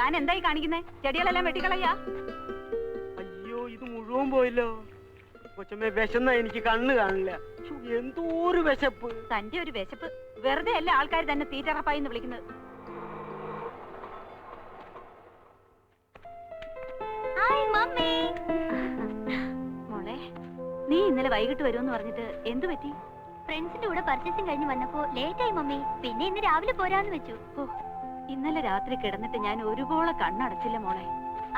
താൻ എന്തായി കാണിക്കുന്നേ? ചെടികളെല്ലാം വെട്ടിക്കളയാ? അയ്യോ, ഇത് മുഴുവൻ പോയല്ലോ. കൊച്ചമ്മേ, വിശന്ന എനിക്ക് കണ്ണ് കാണില്ല. എന്തോ ഒരു വിശപ്പ്. തന്റെ ഒരു വിശപ്പ് വെറുതെ അല്ല ആൾക്കാർ തന്നെ തീറ്ററപ്പായി എന്ന് വിളിക്കുന്നത്. മോളെ, നീ ഇന്നലെ വൈകിട്ട് വരുമെന്ന് പറഞ്ഞിട്ട് എന്തു പറ്റി? ഫ്രണ്ട്സിന്റെ കൂടെ പർച്ചേസിംഗ് കഴിഞ്ഞ് വന്നപ്പോ ലേറ്റ് ആയി മമ്മി. പിന്നെ ഇന്ന് രാവിലെ പോരാന്ന് വെച്ചു. ഇന്നലെ രാത്രി കിടന്നിട്ട് ഞാൻ ഒരുപോലെ കണ്ണടച്ചില്ല മോളെ.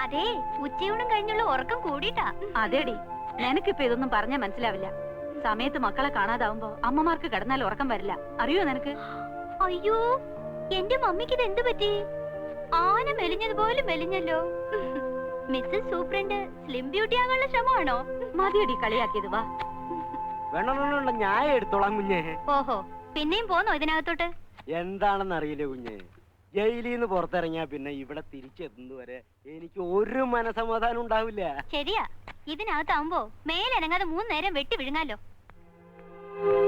അതെ, ഉച്ചയൂണും കഴിഞ്ഞുള്ള ഉറക്കം കൂടിയിട്ടാ. അതേടി, നിനക്കിപ്പോ ഇതൊന്നും പറഞ്ഞാൽ മനസ്സിലാവില്ല. സമയത്ത് മക്കളെ കാണാതാവുമ്പോ അമ്മമാർക്ക് കിടന്നാൽ ഉറക്കം വരില്ല. അറിയോ നിനക്ക്? അയ്യോ, എന്റെ മമ്മിക്ക് ഇത് എന്ത് പറ്റി? ആന മെലിഞ്ഞതുപോലെ മെലിഞ്ഞല്ലോ. മിസ്സസ് സൂപ്രണ്ട് സ്ലിം ബ്യൂട്ടി ആകാനുള്ള ശ്രമമാണോ? മതിയടി കളിയാക്കിയത്. വാ, വേണമെന്നുള്ള ഞാൻ എടുത്തോളാം കുഞ്ഞേ. ഓഹോ, പിന്നെയും പോന്നോ ഇതിനകത്തോട്ട്? എന്താണെന്ന് അറിയില്ല കുഞ്ഞേ. ജയിലിൽ നിന്ന് പുറത്തിറങ്ങിയാ പിന്നെ ഇവിടെ തിരിച്ചെത്തുന്നതുവരെ എനിക്ക് ഒരു മനസമാധാനം ഉണ്ടാവില്ല. ശരിയാ, ഇതിനകത്താവുമ്പോ മേലനങ്ങാതെ 3 നേരം വെട്ടി വിഴുങ്ങാലോ.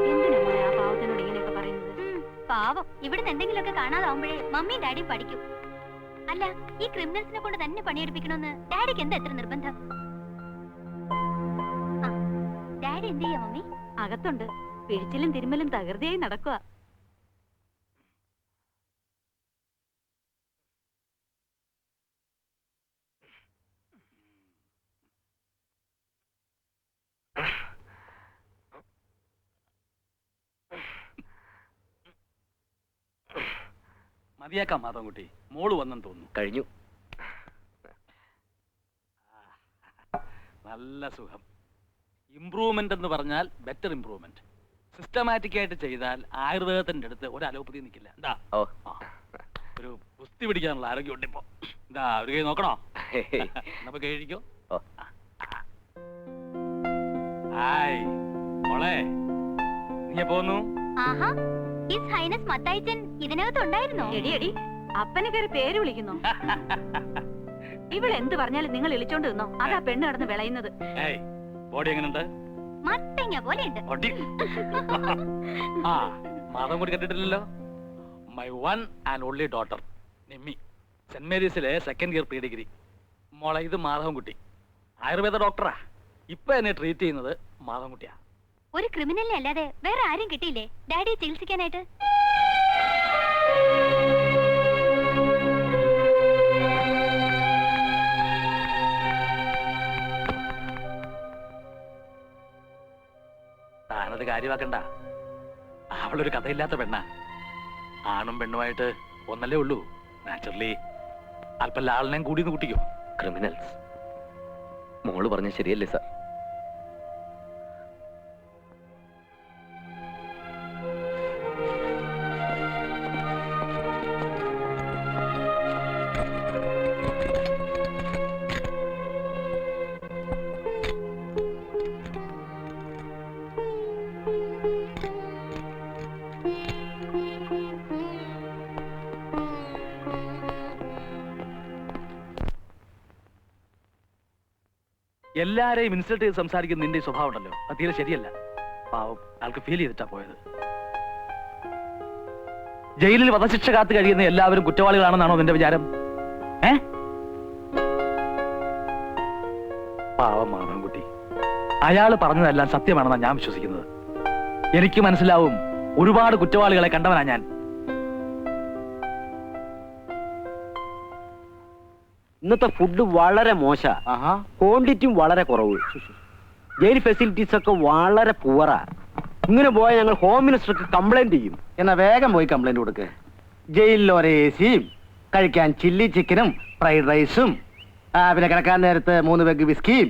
എന്തിനാ മോളെ ആ പാവത്തിനോട് ഇങ്ങനെയൊക്കെ പറയുന്നത്? പാവം, ഇവിടുന്ന് എന്തെങ്കിലുമൊക്കെ കാണാതാവുമ്പോഴേ മമ്മിയും ഡാഡിയും പഠിക്കും. അല്ല, ഈ ക്രിമിനൽസിനെ കൊണ്ട് തന്നെ പണിയെടുപ്പിക്കണമെന്ന് ഡാഡിക്ക് എന്താ എത്ര നിർബന്ധം? ഡാഡി എന്ത് ചെയ്യാ മമ്മി? അകത്തുണ്ട്. പിഴിച്ചിലും തിരുമ്മലും തകൃതിയായി നടക്കുക. മതിയാക്കാം മാധവൻകുട്ടി, മോള് വന്നെന്ന് തോന്നുന്നു. കഴിഞ്ഞു. നല്ല സുഖം. ഇംപ്രൂവ്മെന്റ് എന്ന് പറഞ്ഞാൽ ബെറ്റർ ഇംപ്രൂവ്മെന്റ്. സിസ്റ്റമാറ്റിക് ആയിട്ട് ചെയ്താൽ ആയുർവേദത്തിന്റെ അടുത്ത് ഒരു അലോപ്പതി നിൽക്കില്ല. എന്താ ഒരു കുസ്തി പിടിക്കാനുള്ള ആരോഗ്യം ഉണ്ട് ഇപ്പൊ. എന്താ ഒരു കൈ നോക്കണോ? എന്നപ്പോ കഴിക്കോ. ഹായ് മോളെ, നീ പോന്നു? ആഹാ, ഹിസ് ഹൈനസ് മത്തായിച്ചൻ ഇതിനകത്തുണ്ടായിരുന്നോ? എടി, അപ്പനെ കയറി പേര് വിളിക്കുന്നു. ഇവളെന്ത് പറഞ്ഞാലും നിങ്ങൾ ഇളിച്ചോണ്ട് നിന്നോ. അതാ പെണ്ണ് കിടന്ന് വിളയുന്നത്. ബോഡി എങ്ങനെയുണ്ട്? മത്തങ്ങ പോലെയുണ്ട്. ആ, മാധവൻ കൂടി കണ്ടിട്ടില്ലല്ലോ. My one and only daughter Nimmi, saint മേരീസിലെ 2nd ഇയർ പ്രീ ഡിഗ്രി. മോളെ, ഇത് മാധവൻകുട്ടി, ആയുർവേദ ഡോക്ടറാ. ഇപ്പൊ എന്നെ ട്രീറ്റ് ചെയ്യുന്നത് മാധവൻകുട്ടിയാ. ഒരു ക്രിമിനലിനെ അല്ലാതെ വേറെ ആരും കിട്ടിയില്ലേ ഡാഡിയെ ചികിത്സിക്കാനായിട്ട്? താനത് കാര്യമാക്കണ്ട. അവളൊരു കഥയില്ലാത്ത പെണ്ണാ. ആണും പെണ്ണുമായിട്ട് ഒന്നല്ലേ ഉള്ളൂ. നാച്ചുറലി അല്പം ലാളിനെയും കൂടി കൂട്ടിക്കോ. ക്രിമിനൽസ്. മോള് പറഞ്ഞ ശരിയല്ലേ സാർ? എല്ലാരെയും ഇൻസൾട്ട് ചെയ്ത് സംസാരിക്കുന്ന നിന്റെ സ്വഭാവം ഉണ്ടല്ലോ, അത് തീരെ ശരിയല്ല. പാവം, ആൾക്ക് ഫീൽ ചെയ്തിട്ടാ പോയത്. ജയിലിൽ വധശിക്ഷ കാത്തു കഴിയുന്ന എല്ലാവരും കുറ്റവാളികളാണെന്നാണോ നിന്റെ വിചാരം? പാവം മാധവൻകുട്ടി, അയാൾ പറഞ്ഞതെല്ലാം സത്യമാണെന്നാണ് ഞാൻ വിശ്വസിക്കുന്നത്. എനിക്ക് മനസ്സിലാവും, ഒരുപാട് കുറ്റവാളികളെ കണ്ടവനാ ഞാൻ. ഇന്നത്തെ ഫുഡ് വളരെ മോശ, ക്വാണ്ടിറ്റിയും വളരെ കുറവ്. ജയിൽ ഫെസിലിറ്റീസ് ഒക്കെ വളരെ പുവറാ. ഇങ്ങനെ പോയാൽ ഞങ്ങൾ ഹോം മിനിസ്റ്റർക്ക് കംപ്ലൈന്റ് ചെയ്യും. എന്നാ വേഗം പോയി കംപ്ലൈന്റ് കൊടുക്ക്. ജയിലിൽ ഒരേ എസിയും, കഴിക്കാൻ ചില്ലി ചിക്കനും ഫ്രൈഡ് റൈസും, പിന്നെ കിടക്കാൻ നേരത്ത് 3 പെഗ് വിസ്കിയും,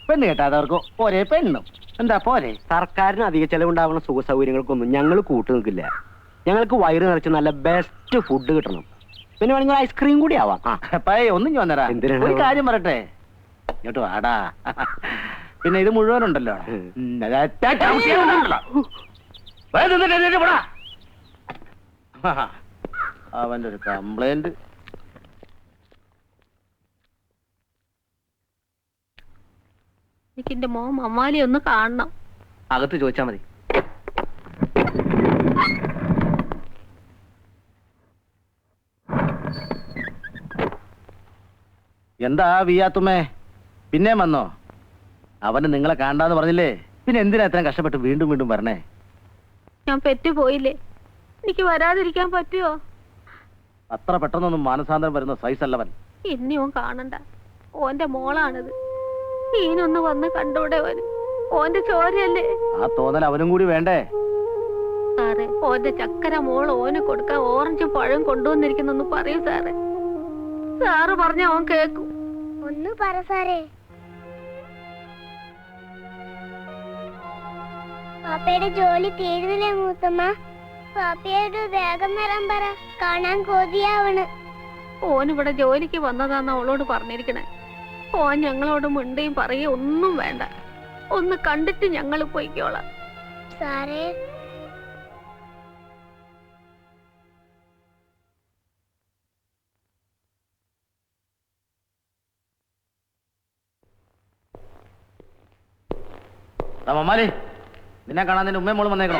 പെണ്ണ് കേട്ടാതവർക്ക് ഒരേ പെണ്ണും. എന്താ പോരെ? സർക്കാരിന് അധിക ചെലവുണ്ടാവുന്ന സുഖ സൗകര്യങ്ങൾക്കൊന്നും ഞങ്ങൾ കൂട്ടു നിൽക്കില്ല. ഞങ്ങൾക്ക് വയറ് നിറച്ച് നല്ല ബെസ്റ്റ് ഫുഡ് കിട്ടണം. പിന്നെ വേണമെങ്കിൽ ഐസ്ക്രീം കൂടി ആവാം. ഒന്നും ചോന്നരാ, ഒരു കാര്യം പറയട്ടെ. ഇങ്ങോട്ട് വാടാ. പിന്നെ ഇത് മുഴുവനുണ്ടല്ലോ. അവന്റെ ഒരു കംപ്ലൈന്റ്. എനിക്ക് എന്റെ മോൻ മമ്മാലി ഒന്ന് കാണണം. അകത്ത് ചോദിച്ചാ മതി. എന്താ വിയാത്തുമ്മേ, പിന്നെ വന്നോ? അവന് നിങ്ങളെ കാണാന്ന് പറഞ്ഞില്ലേ, പിന്നെ എന്തിനാ ഇത്രയും കഷ്ടപ്പെട്ട് വീണ്ടും വീണ്ടും വരണേ? ഞാൻ പെറ്റുപോയില്ലേ, എനിക്ക് വരാതിരിക്കാൻ പറ്റുമോ? അത്ര പെട്ടെന്നൊന്നും മാനസാന്തരം വരുന്ന സൈസ് അല്ലവൻ. ഇനി ഓൻ കാണണ്ട, ഓന്റെ മോളാണിത്. ഈനൊന്ന് വന്ന് കണ്ടൂടെ ഓന്? ഓന്റെ ചോരയല്ലേ. ആ തോന്നൽ അവനും കൂടി വേണ്ടേ? സാറേ, ഓന്റെ ചക്കര മോൾ ഓന് കൊടുക്കാൻ ഓറഞ്ചും പഴം കൊണ്ടുവന്നിരിക്കുന്നെന്ന് പറയൂ സാറേ. സാറ് പറഞ്ഞ ഓൻ കേക്കും. ഒന്ന് പറ സാറേ. പാപ്പയുടെ ജോലി തീരുന്നില്ലേ മൂത്തമ്മ? പാപ്പയോട് വേഗം വരാൻ പറ, കാണാൻ കൊതിയാവണ്. ഓനിവിടെ ജോലിക്ക് വന്നതാന്ന് അവളോട് പറഞ്ഞിരിക്കണേ. ഓൻ ഞങ്ങളോട് മിണ്ടിയും പറയുകയും ഒന്നും വേണ്ട. ഒന്ന് കണ്ടിട്ട് ഞങ്ങൾ പോയിക്കോളാം. സാറേ, മമ്മാലി, നിന്നെ കാണാൻ നിന്റെ ഉമ്മയും മോളും വന്നേക്കണോ?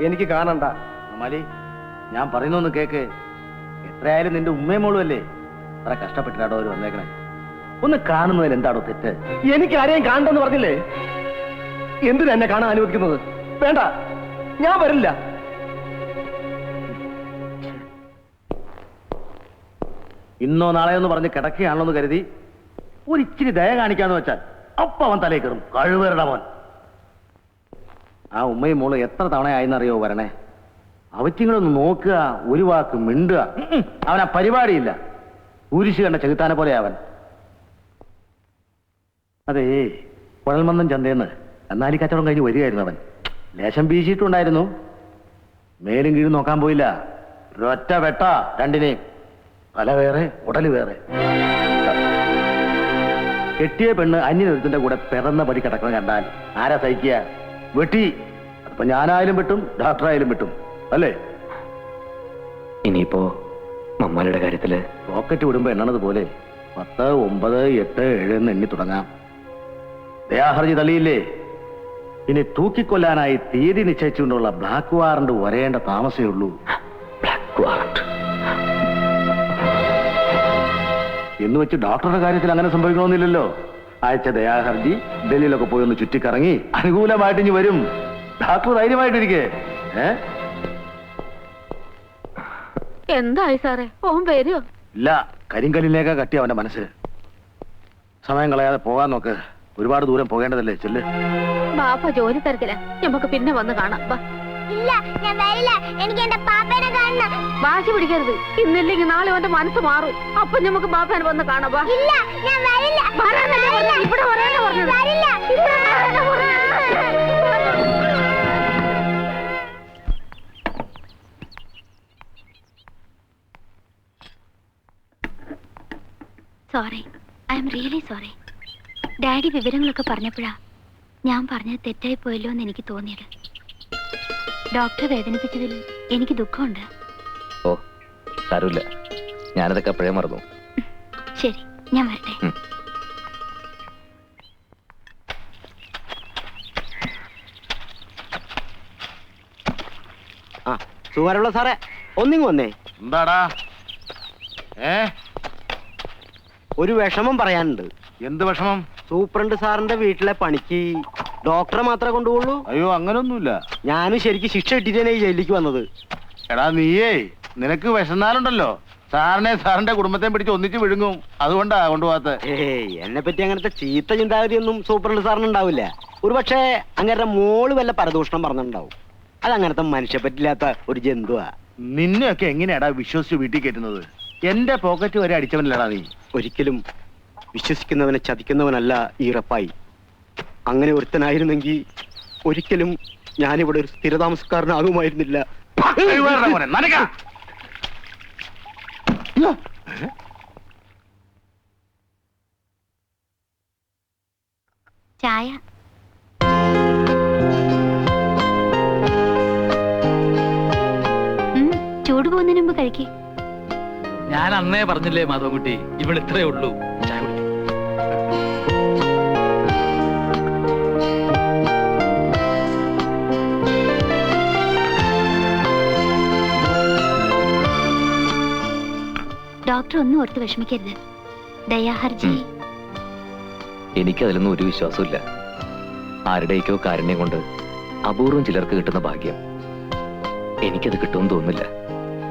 എനിക്ക് കാണണ്ട. മമ്മാലി, ഞാൻ പറയുന്നൊന്ന് കേക്ക്. എത്രയായാലും നിന്റെ ഉമ്മയും മോളും അല്ലേ? അത്ര കഷ്ടപ്പെട്ടിട്ടാടോ അവർ വന്നേക്കണേ. ഒന്ന് കാണുന്നതിൽ എന്താണോ തെറ്റ്? എനിക്ക് ആരെയും കാണണ്ടെന്ന് പറഞ്ഞില്ലേ? എന്തിനാ എന്നെ കാണാൻ അനുവദിക്കുന്നത്? വേണ്ട, ഞാൻ വരില്ല. ഇന്നോ നാളെയോ എന്ന് പറഞ്ഞ് കിടക്കുകയാണല്ലോ എന്ന് കരുതി ഒരിച്ചിരി ദയ കാണിക്കാന്ന് വെച്ചാൽ അപ്പ അവൻ തലയിൽ കയറും. കഴിവേറുടെ മോൻ. ആ ഉമ്മയും മോള് എത്ര തവണയായെന്നറിയോ വരണേ? അവറ്റിങ്ങളൊന്ന് നോക്കുക, ഒരു വാക്ക് മിണ്ടുക. അവൻ ആ പരിപാടിയില്ല. കുരിശ് കണ്ട ചെകുത്താനെ പോലെ അവൻ. അതേ, കുഴൽമന്ദം ചന്തേന്ന് എന്നാലി കച്ചവടം കഴിഞ്ഞ് വരികയായിരുന്നു അവൻ. ലേശം വീശിയിട്ടുണ്ടായിരുന്നു. മേലും കീഴും നോക്കാൻ പോയില്ല. ഒരൊറ്റ വെട്ട രണ്ടിനെയും. തല വേറെ, ഉടല് വേറെ. കെട്ടിയ പെണ്ണ് അന്യനൊരുത്തിന്റെ കൂടെ പിറന്ന പടി കിടക്കണം കണ്ടാൽ ആരാ സഹിക്കുക? വെട്ടി. അതിപ്പോ ഞാനായാലും വെട്ടും, ഡോക്ടറായാലും വെട്ടും, അല്ലേ? ഇനിയിപ്പോ മമ്മാലിയുടെ കാര്യത്തില് റോക്കറ്റ് വിടുമ്പോ എണ്ണണത് പോലെ 10, 9, 8, 7 എന്ന് എണ്ണി തുടങ്ങാം. ദയാഹർജി തള്ളിയില്ലേ? ഇനി തൂക്കിക്കൊല്ലാനായി തീയതി നിശ്ചയിച്ചുകൊണ്ടുള്ള ബ്ലാക്ക് വാറണ്ട് വരേണ്ട താമസമേ ഉള്ളൂ. ബ്ലാക്ക് വാറണ്ട് എന്ന് വെച്ച് ഡോക്ടറുടെ കാര്യത്തിൽ അങ്ങനെ സംഭവിക്കണമെന്നില്ലല്ലോ. അയച്ച ദയാഹർജി ഡൽഹിയിലൊക്കെ പോയി ഒന്ന് ചുറ്റിക്കറങ്ങി അനുകൂലമായിട്ട് ഇനി വരും. ഡോക്ടർ ധൈര്യമായിട്ടിരിക്കേ. എന്തായി സാറേ, ഓൻ വരുമോ? ഇല്ല, കരിങ്കല്ലിനേക്കാ കട്ടി അവന്റെ മനസ്സ്. സമയം കളയാതെ പോകാൻ നോക്ക്. ഒരുപാട് ദൂരം പോകേണ്ടതല്ലേ. ചെല്ല്. ബാപ്പ ജോലി തിരക്കില്ല, നമുക്ക് പിന്നെ വന്ന് കാണാം. ബാ. ഇല്ല, ഞാൻ വരില്ല. എനിക്ക് എന്റെ പാപ്പേനെ കാണണം. വാശി പിടിക്കരുത്. ഇന്നില്ലെങ്കിൽ നാളെ അവന്റെ മനസ്സ് മാറും. അപ്പൊ നമുക്ക് ബാപ്പേനെ വന്ന് കാണാം. ബാ. ഇല്ല, ഞാൻ വരില്ല. വരാനല്ലേ പറഞ്ഞത്? ഇവിടെ വരാനാ പറഞ്ഞത്. വരില്ല. ഇവിടെ വരാനാ പറഞ്ഞത്. Sorry, I am really sorry. Daddy വിവരങ്ങളൊക്കെ പറഞ്ഞപ്പോഴാ ഞാൻ പറഞ്ഞത് തെറ്റായി പോയല്ലോ എന്ന് എനിക്ക് തോന്നിയത്. ഡോക്ടറെ വേദനിപ്പിച്ചതിൽ എനിക്ക് ദുഃഖമുണ്ട്. ഓ സാരമില്ല, ഞാനതൊക്കെ അപ്പോഴേ മറന്നു. ശരി, ഞാൻ വരട്ടെ. ആ, സുമാരമുള്ള സാറേ, ഒന്നിങ്ങ് വന്നേ. എന്താടാ? ഒരു വിഷമം പറയാനുണ്ട്. എന്ത് വിഷമം? സൂപ്രണ്ട് സാറിന്റെ വീട്ടിലെ പണിക്ക് ഡോക്ടറെ മാത്രമേ കൊണ്ടുപോകുള്ളൂ. അയ്യോ, അങ്ങനൊന്നുമില്ല. ഞാനും ശരിക്കും ശിക്ഷ ഇട്ടിട്ടാണ് ഈ ജയിലിലേക്ക് വന്നത്. എടാ നീയേ, നിനക്ക് വിശന്നാലുണ്ടല്ലോ സാറിനെ സാറിന്റെ കുടുംബത്തെ പിടിച്ച് ഒന്നിച്ച് വിഴുങ്ങും. അതുകൊണ്ടാ കൊണ്ടുപോകാത്ത. ഏയ്, എന്നെ പറ്റി അങ്ങനത്തെ ചീത്ത ചിന്താഗതിയൊന്നും സൂപ്രണ്ട് സാറിന് ഉണ്ടാവില്ല. ഒരു പക്ഷേ അങ്ങനെ മോള് വല്ല പരദൂഷണം പറഞ്ഞിട്ടുണ്ടാവും. അതങ്ങനത്തെ മനുഷ്യ പറ്റില്ലാത്ത ഒരു ജന്തുവാ. നിന്നെയൊക്കെ എങ്ങനെയാടാ വിശ്വസിച്ച് വീട്ടിൽ കയറ്റുന്നത്? എന്റെ പോക്കറ്റ് വരെ അടിച്ചവനല്ലടാ നീ. ഒരിക്കലും വിശ്വസിക്കുന്നവനെ ചതിക്കുന്നവനല്ല ഈ റപ്പായി. അങ്ങനെ ഒരുത്തനായിരുന്നെങ്കിൽ ഒരിക്കലും ഞാനിവിടെ ഒരു സ്ഥിരതാമസക്കാരനാകുമായിരുന്നില്ല. ചായ. ചൂട് പോകുന്നതിന് മുമ്പ് കഴിക്കേ. ഞാൻ അന്നേ പറഞ്ഞില്ലേ മാധവൻകുട്ടി, ഇവിടെ ഇത്രേ ഉള്ളൂ. ചായ കുടിക്കും. ഡോക്ടർ ഒന്നും ഓർത്ത് വിഷമിക്കരുത്. ദയാഹർജി എനിക്കതിലൊന്നും ഒരു വിശ്വാസമില്ല. ആരുടെയൊക്കെയോ കാരുണ്യം കൊണ്ട് അപൂർവം ചിലർക്ക് കിട്ടുന്ന ഭാഗ്യം എനിക്കത് കിട്ടുമെന്ന് തോന്നുന്നില്ല.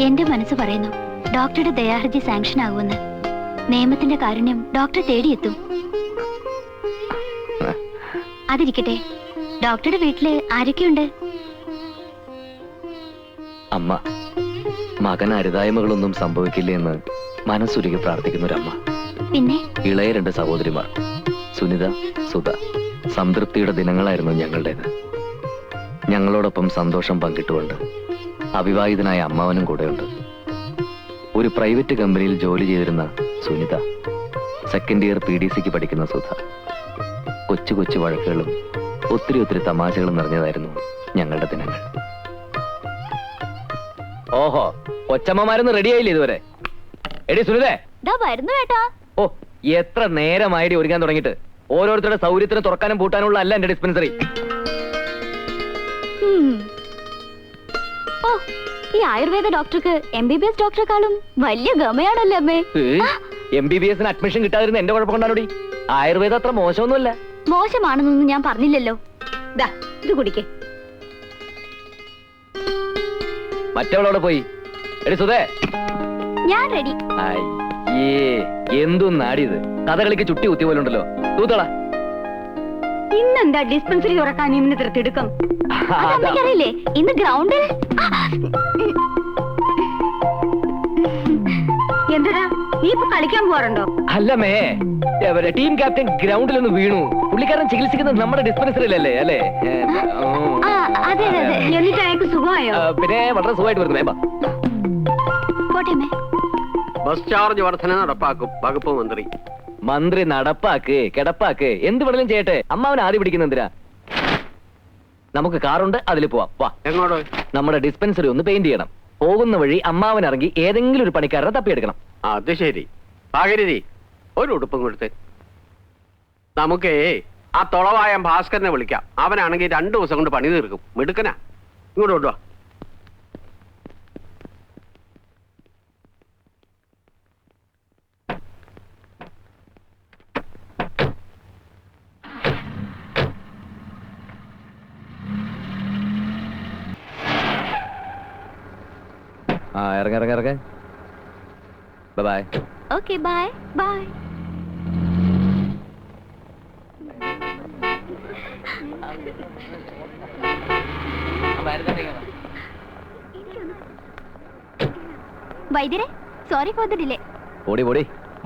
എന്റെ മനസ്സ് പറയുന്നു ഡോക്ടറുടെ ദയാഹർജി സാങ്ഷൻ ആകുമെന്ന്. നിയമത്തിന്റെ കാരുണ്യം ഡോക്ടറെ തേടിയെത്തും. അതിരിക്കട്ടെ, ഡോക്ടറുടെ വീട്ടില് ആരൊക്കെയുണ്ട്? അമ്മ, മകൻ അരുതായ്മകളൊന്നും സംഭവിക്കില്ല എന്ന് മനസ്സുരുകി പ്രാർത്ഥിക്കുന്ന ഒരമ്മ. പിന്നെ ഇളയ 2 സഹോദരിമാർ, സുനിത, സുധ. സംതൃപ്തിയുടെ ദിനങ്ങളായിരുന്നു ഞങ്ങളുടേത്. ഞങ്ങളോടൊപ്പം സന്തോഷം പങ്കിട്ടുകൊണ്ട് അവിവാഹിതനായ അമ്മാവനും കൂടെയുണ്ട്. ഒരു പ്രൈവറ്റ് കമ്പനിയിൽ ജോലി ചെയ്തിരുന്ന സുനിത, സെക്കൻഡ് ഇയർ PDCക്ക് പഠിക്കുന്ന സുധ. കൊച്ചു കൊച്ചു വഴക്കുകളും ഒത്തിരി തമാശകളും നിറഞ്ഞതായിരുന്നു ഞങ്ങളുടെ ദിനങ്ങൾ. ഓഹോ, കൊച്ചമ്മമാരൊന്നും റെഡിയായില്ലേ ഇതുവരെ? എടി സുനിതേ, വരുന്നു കേട്ടോ. ഓ, എത്ര നേരമായിട്ട് ഒരുങ്ങാൻ തുടങ്ങിയിട്ട്. ഓരോരുത്തരുടെ സൗകര്യത്തിന് തുറക്കാനും പൂട്ടാനുള്ള അല്ല എന്റെ ഡിസ്പെൻസറി. ഓ, ഈ ആയുർവേദ ഡോക്ടർക്ക് MBBS ഡോക്ടറെക്കാളും വലിയ ഗമയാണല്ലോ അമ്മേ. MBBS അഡ്മിഷൻ കിട്ടാതിരുന്ന എന്റെ കുഴപ്പം കൊണ്ടാണോടി. ആയുർവേദം അത്ര മോശമൊന്നുമല്ല. മോശമാണെന്നൊന്നും ഞാൻ പറഞ്ഞില്ലല്ലോ. ഇത് കുടിക്കേ. മറ്റവളോടെ പോയി. എടി സുധേ, ഞാൻ റെഡി. അയ്യേ, എന്തും നാടിയത്. കഥകളിക്ക് ചുട്ടി കുത്തിയ പോലെ ഉണ്ടല്ലോ. തൂത്തള. ഇന്നെന്താ ഡിസ്പെൻസറി തുറക്കാൻ ഇന്ന് തിടുക്കം? അറിയില്ലേ, ഇന്ന് ഗ്രൗണ്ടിൽ എന്താ നീ ഇപ്പൊ കളിക്കാൻ പോവാറുണ്ടോ? അല്ലമ്മേ, ടീം ക്യാപ്റ്റൻ ഗ്രൗണ്ടിൽ ഒന്ന് വീണു. പുള്ളിക്കാരൻ ചികിത്സിക്കുന്നത് നമ്മുടെ ഡിസ്പെൻസറിയിലല്ലേ അല്ലേ? അതെ അതെ അതെ. എന്നിട്ട് അയാൾക്ക് സുഖമായോ? പിന്നെ വളരെ സുഖമായിട്ട് വരുന്നു. പോട്ടെ. ബസ് ചാർജ് വർധന നടപ്പാക്കും വകുപ്പ് മന്ത്രി. മന്ത്രി നടപ്പാക്ക് കിടപ്പാക്ക് എന്ത് വേണേലും ചെയ്യട്ടെ. അമ്മാവൻ ആദ്യം പിടിക്കുന്ന എന്തിനാ? നമുക്ക് കാറുണ്ട്, അതിൽ പോവാം. വാ. എങ്ങോട്ട്? നമ്മുടെ ഡിസ്പെൻസറി ഒന്ന് പെയിന്റ് ചെയ്യണം. പോകുന്ന വഴി അമ്മാവൻ ഇറങ്ങി ഏതെങ്കിലും ഒരു പണിക്കാരനെ തപ്പിയെടുക്കണം. അത് ശരി. ഭാഗരതി, ഒരു ഉടുപ്പും കൊടുത്ത്. നമുക്കേ ആ തുളവായ ഭാസ്കരനെ വിളിക്കാം. അവനാണെങ്കിൽ 2 ദിവസം കൊണ്ട് പണി തീർക്കും. മിടുക്കനാ. ഇങ്ങോട്ട് കൊണ്ടുവാ. ഇറങ്ങ. ബൈ. Okay, bye bye. വൈദ്യരെ, സോറി ഫോർ ദ ഡിലേ. ഓടി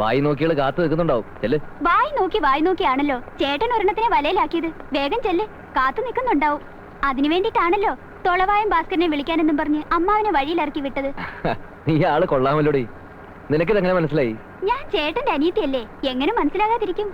വായി നോക്കിയാൽ കാത്തു നിൽക്കുന്നുണ്ടാവും. ചെല്ല്. വായി നോക്കിയാണല്ലോ ചേട്ടൻ ഒരെണ്ണത്തിനെ വലയിലാക്കിയത്. വേഗം ചെല്ല്, കാത്തു നിൽക്കുന്നുണ്ടാവും. അതിനു വേണ്ടിട്ടാണല്ലോ തൊളവായം ഭാസ്കരനെ വിളിക്കാനെന്നും പറഞ്ഞ് അമ്മാവനെ വഴിയിലിറക്കി വിട്ടത്. നീ ആള് കൊള്ളാമല്ലോടി. നിനക്കിതെങ്ങനെ മനസ്സിലായി? ഞാൻ ചേട്ടന്റെ അനിയത്തിയല്ലേ, എങ്ങനെ മനസ്സിലാകാതിരിക്കും?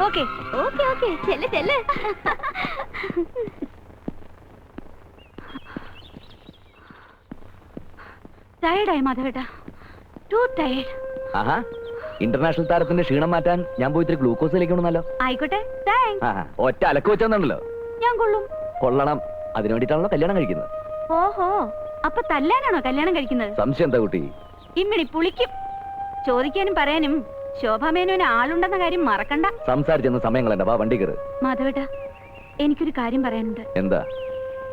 ഓക്കെ ഓക്കെ ഓക്കെ, ചെല്ല് ചെല്ല്. ടയർഡായി മാധവേട്ടാ, ടു ടയർഡ്. ആഹാ, ഇന്റർനാഷണൽ താരത്തിന്റെ ക്ഷീണം മാറ്റാൻ ഞാൻ പോയി ഇത്തിരി ഗ്ലൂക്കോസ് ലേക്കണമെന്നല്ലോ. ആയിക്കോട്ടെ, താങ്ക്സ്. ഒറ്റ അലക്ക് വെച്ചെന്നുണ്ടല്ലോ. ഞാൻ കൊള്ളും. കൊള്ളണം. അതിനു വേണ്ടിട്ടാണല്ലോ കല്യാണം കഴിക്കുന്നത്. ഓഹോ, അപ്പൊ തല്ലാനാണോ കല്യാണം കഴിക്കുന്നത്? സംശയം എന്താ കുട്ടി? ഇമ്മിണി പുളിക്കും. ചോദിക്കാനും പറയാനും ശോഭാമേനോന് ആളുണ്ടെന്ന കാര്യം മറക്കണ്ട. സംസാരിച്ചെന്ന് സമയങ്ങളെന്താ? വാ, വണ്ടി കയറ്. മാധവേട്ടാ, എനിക്കൊരു കാര്യം പറയാനുണ്ട്. എന്താ?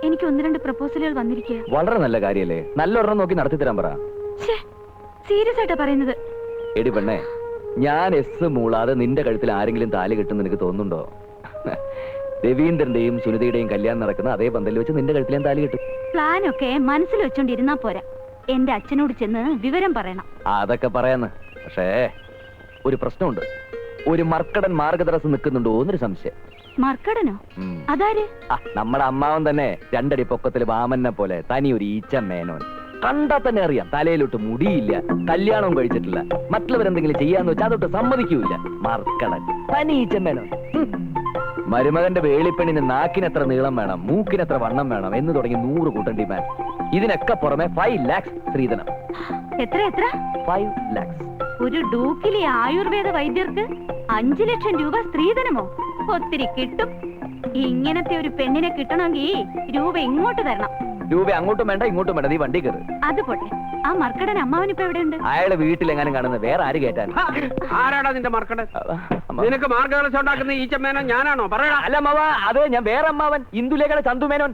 എനിക്ക് 1-2 പ്രപ്പോസലുകൾ വന്നിരിക്കുക. വളരെ നല്ല കാര്യല്ലേ. നല്ലൊരെണ്ണം നോക്കി നടത്തി തരാൻ പറ. സീരിയസ് ആയിട്ടാ പറയുന്നത്. എടി പെണ്ണേ, ഞാൻ എസ് മൂളാതെ നിന്റെ കഴുത്തിൽ ആരെങ്കിലും താലി കിട്ടും നിനക്ക് തോന്നുന്നുണ്ടോ? രവീന്ദ്രന്റെയും സുനിതയുടെയും കല്യാണം നടക്കുന്ന അതേ പന്തലിൽ വെച്ച് നിന്റെ കഴുത്തിൽ ഞാൻ താലി കിട്ടും. പ്ലാനൊക്കെ മനസ്സിൽ വെച്ചോണ്ടിരുന്നാ പോരാ, എന്റെ അച്ഛനോട് ചെന്ന് വിവരം പറയണം. അതൊക്കെ പറയാന്ന്. പക്ഷേ ഒരു പ്രശ്നമുണ്ട്. ഒരു മർക്കടൻ മാർഗതടസ്സം നിൽക്കുന്നുണ്ടോ എന്നൊരു സംശയം. മർക്കടനോ? ഉം. അതാര്? നമ്മുടെ അമ്മാവൻ തന്നെ 2 അടി പൊക്കത്തിൽ വാമനെ പോലെ തനി ഒരു ഈച്ച മേനോൻ. കണ്ടാ തന്നെ അറിയാം, തലയിലോട്ട് മുടിയില്ല, കല്യാണവും കഴിച്ചിട്ടില്ല, മറ്റുള്ളവരെന്തെങ്കിലും ചെയ്യാന്ന് വെച്ചാൽ അതൊട്ട് സമ്മതിക്കൂല. മർക്കടൻ, തനി ഈച്ച മേനോൻ. മരുമകന്റെ വേളിപ്പെണ്ണിന് നാക്കിനെത്ര നീളം വേണം, മൂക്കിനെത്ര വണ്ണം വേണം എന്ന് തുടങ്ങി 100 കൂട്ടം ഡിമാൻഡ്. ഇതിനൊക്കെ പുറമെ 5 lakhs സ്ത്രീധനം. എത്ര എത്ര? 5 lakhs. ഒരു ഡൂക്കിലെ ആയുർവേദ വൈദ്യർക്ക് 5 ലക്ഷം രൂപ സ്ത്രീധനമോ? ഒത്തിരി കിട്ടും. ഇങ്ങനത്തെ ഒരു പെണ്ണിനെ കിട്ടണമെങ്കിൽ രൂപ ഇങ്ങോട്ട് തരണം. രൂപ അങ്ങോട്ടും വേണ്ട ഇങ്ങോട്ടും വേണ്ട, നീ വണ്ടി കയറ്. അത് പോട്ടെ, ആ മർക്കടൻ അമ്മാവനിപ്പോ എവിടെയുണ്ട്? അയാളെ വീട്ടിലെങ്ങാനും കാണുന്നത് വേറെ ആര് കേട്ടാൻ? ആരാടാ നിന്റെ മാർക്കടൻ? നിനക്ക് മാർഗദർശനം ഉണ്ടാക്കുന്ന ഈ ചെമ്മേനോ ഞാനാണോ? പറയടാ. അല്ല അമ്മാവ, അതെ ഞാൻ വേറെ അമ്മാവൻ, ഇന്ദുലേഖയുടെ ചന്തു മേനോൻ.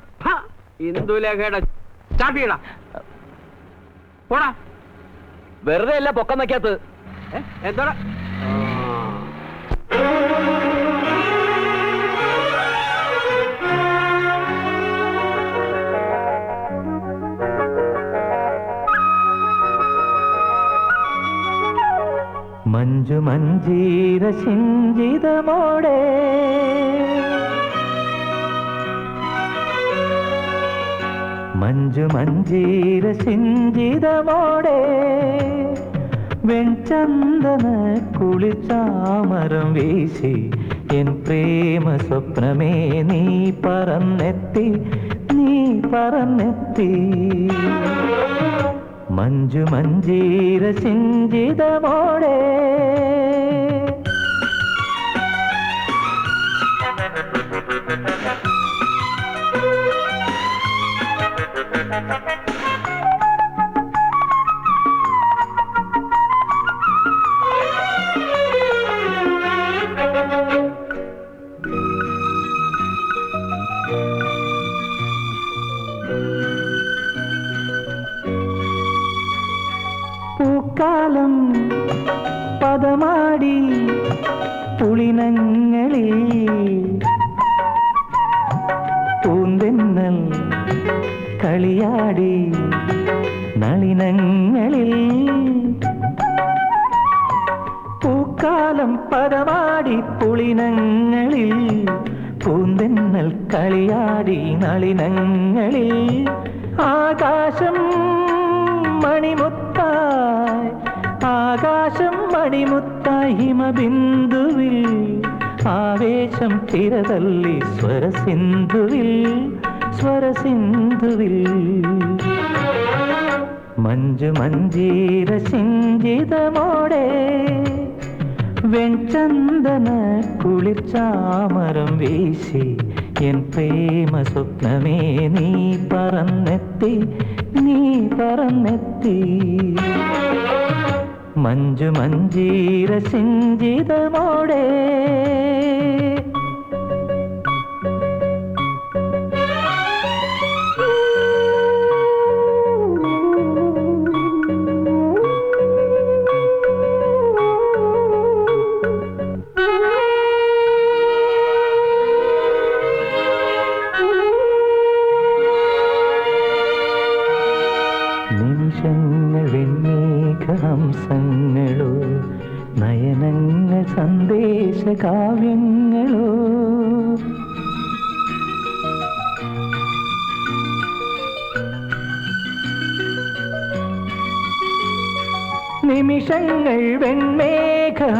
ഇന്ദുലേഖയുടെ ചാട്ടിയിടാ പോടാ. വെറുതെ അല്ല പൊക്കം വയ്ക്കാത്തത്. എന്താ മഞ്ജു മഞ്ജീര സിഞ്ചിതമോടെ മഞ്ജു മഞ്ജീര സിഞ്ചിതമോടെ വെൺചന്ദന കുളിച്ചാമരം വീശി എൻ പ്രേമ സ്വപ്നമേ നീ പറന്നെത്തി, നീ പറന്നെത്തി. മഞ്ജു മഞ്ജീര സിഞ്ചിതമോടെ പൂക്കാലം പദമാടി പുളിനങ്ങളിൽ പൂന്തെന്നൽ കളിയാടി നളിനങ്ങളിൽ. പൂക്കാലം പദമാടി പുളിനങ്ങളിൽ പൂന്തെന്നൽ കളിയാടി നളിനങ്ങളിൽ. ആകാശം മണിമുത്തായി, ആകാശം മണിമുത്തായി ഹിമബിന്ദുവിൽ ആവേശം തിരതല്ലി സ്വരസിന്ധുവിൽ, സ്വരസിന്ധുവിൽ. മഞ്ജു മഞ്ജീര സിഞ്ചിതമോടെ വെൺചന്ദന കുളിർച്ചാമരം വീശി എൻ പ്രേമ സ്വപ്നമേ നീ പറന്നെത്തി, നീ പറന്നെത്തി. മഞ്ജു മഞ്ജീര സിഞ്ചിതമോടെ നിമിഷങ്ങൾ വെണ്ണീകഹംസങ്ങളോ, നയനങ്ങൾ സന്ദേശ കാവ്യങ്ങളോ. നിമിഷങ്ങൾ വെൺമേഘഹംസങ്ങളോ,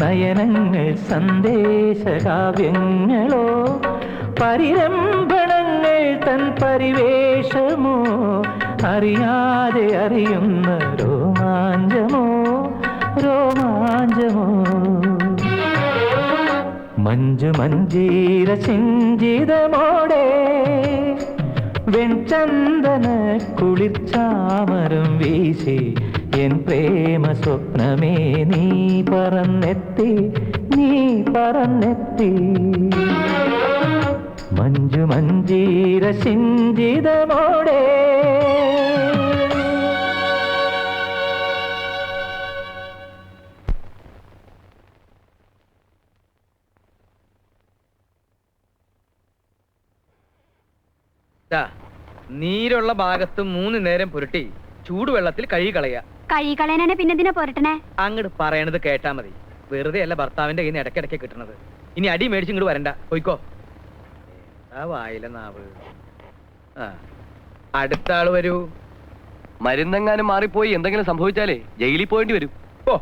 നയനങ്ങൾ സന്ദേശ കാവ്യങ്ങളോ. പരിരംഭണങ്ങൾ തൻ പരിവേഷമോ, അറിയാതെ അറിയുന്ന രോമാഞ്ചമോ, രോമാഞ്ചമോ. മഞ്ജു മഞ്ജീര സിഞ്ചിതമോടെ വെൺചന്ദന കുളിർച്ചാമരം വീശി എൻ പ്രേമ സ്വപ്നമേ നീ പറന്നെത്തി, നീ പറന്നെത്തി. മഞ്ജു മഞ്ജീര സിഞ്ചിതമോടെ നീരുള്ള ഭാഗത്ത് 3 നേരം പുരട്ടി ചൂടുവെള്ളത്തിൽ കഴുകി കളയാ. കഴുകി കളയാനെ പിന്നെന്തിനാ പോരട്ടനെ? അങ്ങോട്ട് പറയണത് കേട്ടാ മതി. വെറുതെ അല്ല ഭർത്താവിന്റെ കയ്യിൽ നിന്ന് ഇടയ്ക്കിടയ്ക്ക് കിട്ടണത്. ഇനി അടി മേടിച്ച് ഇങ്ങോട്ട് വരണ്ട, പോയിക്കോ. ആ വായില നാവ്. ആ അടുത്ത ആള് വരൂ. മരുന്നെങ്ങാനും മാറിപ്പോയി എന്തെങ്കിലും സംഭവിച്ചാലേ ജയിലിൽ പോയേണ്ടി വരും. ഓ,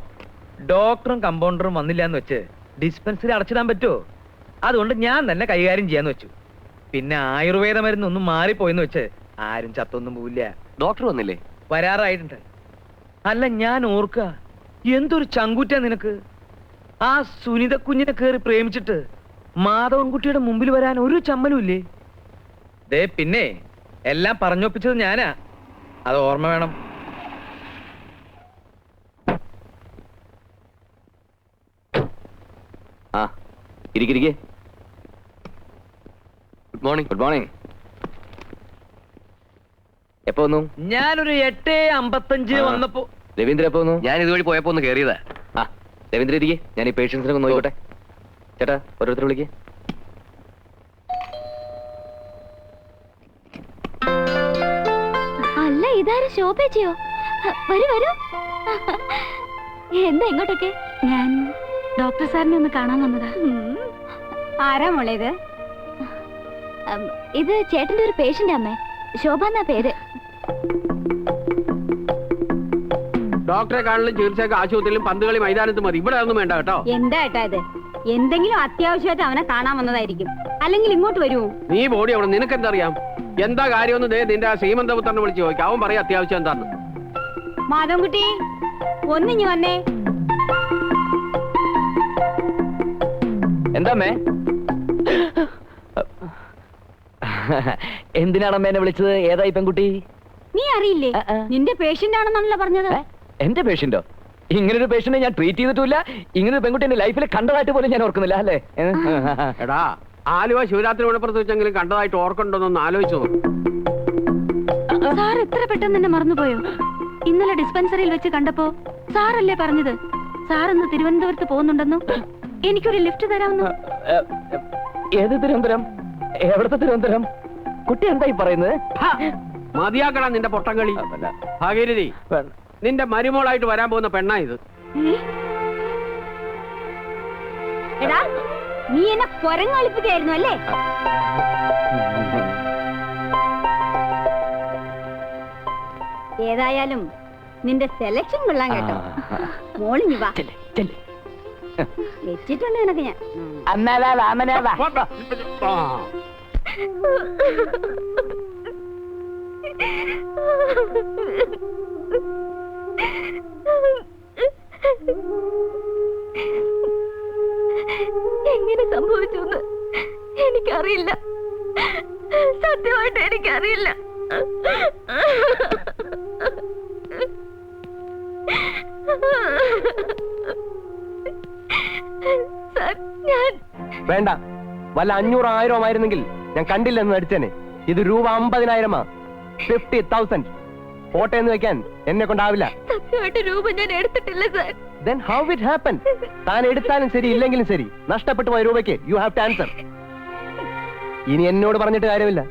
ഡോക്ടറും കമ്പൗണ്ടറും വന്നില്ല എന്ന് വെച്ച് ഡിസ്പെൻസറി അടച്ചിടാൻ പറ്റുമോ? അതുകൊണ്ട് ഞാൻ തന്നെ കൈകാര്യം ചെയ്യാന്ന് വെച്ചു. പിന്നെ ആയുർവേദ മരുന്നൊന്നും മാറിപ്പോയെന്ന് വെച്ച് ആരും ചത്തൊന്നും പോവില്ല. ഡോക്ടർ വന്നില്ലേ? വരാറായിട്ടുണ്ട്. അല്ല, ഞാൻ ഓർക്കുക, എന്തൊരു ചങ്കൂറ്റ നിനക്ക്. ആ സുനിത കുഞ്ഞിനെ കയറി പ്രേമിച്ചിട്ട് മാധവൻകുട്ടിയുടെ മുമ്പിൽ വരാൻ ഒരു ചമ്മലും ഇല്ലേ? ദേ, പിന്നെ എല്ലാം പറഞ്ഞൊപ്പിച്ചത് ഞാനാ, അത് ഓർമ്മ വേണം. ആ ഇരിക്കിരിക്കേ. Good morning. Good morning. എപ്പോ വന്നു? ഞാനൊരു 8:55 വന്നപ്പോ. രവീന്ദ്രൻ എപ്പോ വന്നു? ഞാൻ ഇതുവഴി പോയപ്പോ ഒന്ന് കയറിയതാ. ആ രവീന്ദ്രൻ ഇരിക്കേ, ഞാൻ ഈ പേഷ്യൻസിനെ ഒന്ന് നോക്കട്ടെ. ചേട്ടാ, ഓരോരുത്തർ വിളിക്കേ. അല്ല, ഇതാരും ശോഭേച്ചിയോ? വരൂ വരൂ. എന്താ ഇങ്ങോട്ടൊക്കെ? ഞാൻ ഡോക്ടർ സാറിനെ ഒന്ന് കാണാൻ വന്നതാ. ആരാ മോളെ ഇത്? ഇത് ചേട്ടന്റെ ഒരു പേഷ്യന്റ് അമ്മേ, ശോഭ എന്നാ പേര്. ഡോക്ടറെ കാണലും ചികിത്സയൊക്കെ ആശുപത്രിയിലും പന്തുകളി മൈതാനത്ത് മതി, ഇവിടെ ഒന്നും വേണ്ട കേട്ടോ. എന്താ ഏട്ടാ ഇത്? എന്തെങ്കിലും അത്യാവശ്യമായിട്ട് അവനെ കാണാൻ വന്നതായിരിക്കും, അല്ലെങ്കിൽ ഇങ്ങോട്ട് വരുമോ? നീ ബോഡി അവിടെ, നിനക്കെന്തറിയാം? എന്താ കാര്യമൊന്നും നിന്റെ ആ ശ്രീമന്തപുത്രനെ വിളിച്ച് ചോദിക്കാം, അവൻ പറയാം അത്യാവശ്യം എന്താന്ന്. മാധവൻകുട്ടി, ഒന്നിഞ്ഞു വന്നേ. എന്താമ്മേ? എന്തിനാണമ്മേ എന്നെ വിളിച്ചത്? ഏതായി പെൺകുട്ടി? നീ അറിയില്ലേ? നിന്റെ പേഷ്യന്റ് ആണെന്നാണല്ലോ പറഞ്ഞത്. എന്റെ പേഷ്യന്റോ? ഇങ്ങനൊരു പേഷ്യന്റിനെ ഞാൻ ട്രീറ്റ് ചെയ്തിട്ടില്ല. ഇങ്ങനൊരു പെൺകുട്ടി എന്റെ ലൈഫിൽ കണ്ടതായിട്ട് പോലും ഞാൻ ഓർക്കുന്നില്ല. അല്ലേ? എടാ, ആലുവ ശിവരാത്രി മണപ്പുറത്ത് വെച്ചെങ്കിലും കണ്ടതായിട്ട് ഓർക്കണ്ടോന്നൊന്ന് ആലോചിച്ചു. സാർ എത്ര പെട്ടെന്ന് എന്നെ മറന്നുപോയോ? ഇന്നലെ ഡിസ്പെൻസറിയിൽ വെച്ച് കണ്ടപ്പോ സാറല്ലേ പറഞ്ഞത് സാർ ഇന്ന് തിരുവനന്തപുരത്ത് പോകുന്നുണ്ടെന്നു? എനിക്കൊരു ലിഫ്റ്റ് തരാമെന്നു. ഏത് തിരുവനന്തപുരം? എവിടത്തെ തിരുവനന്തപുരം? കുട്ടി എന്തായി പറയുന്നത്? മതിയാക്കടാ നിന്റെ പൊട്ടംകളി. ഭാഗീരഥി, നിന്റെ മരുമോളായിട്ട് വരാൻ പോകുന്ന പെണ്ണാ ഇത്. എടാ, നീ എന്നെ കൊരങ്ങളിപ്പിക്കായിരുന്നു അല്ലേ? ഏതായാലും നിന്റെ സെലക്ഷൻ കൊള്ളാൻ കേട്ടോ. മോളിഞ്ഞു വാ, വെച്ചിട്ടുണ്ട് നിനക്ക് ഞാൻ. എങ്ങനെ സംഭവിച്ചു എനിക്കറിയില്ല, സത്യമായിട്ട് എനിക്കറിയില്ല. വേണ്ട, വല്ല 500,000 ആയിരുന്നെങ്കിൽ ഞാൻ കണ്ടില്ലെന്ന് നടിച്ചേനെ. ഇത് രൂപ 50,000. 50,000 കോട്ടയെന്ന് വെക്കാൻ എന്നെ കൊണ്ടാവില്ല. സത്യമായിട്ട് രൂപ ഞാൻ എടുത്തിട്ടില്ല sir. Then how it happened? താൻ എടുത്താലും ശരി ഇല്ലെങ്കിലും ശരി, നഷ്ടപ്പെട്ടു പോയ രൂപയ്ക്ക് യു ഹാവ് ടു ആൻസർ. ഇനി എന്നോട് പറഞ്ഞിട്ട് കാര്യമില്ല.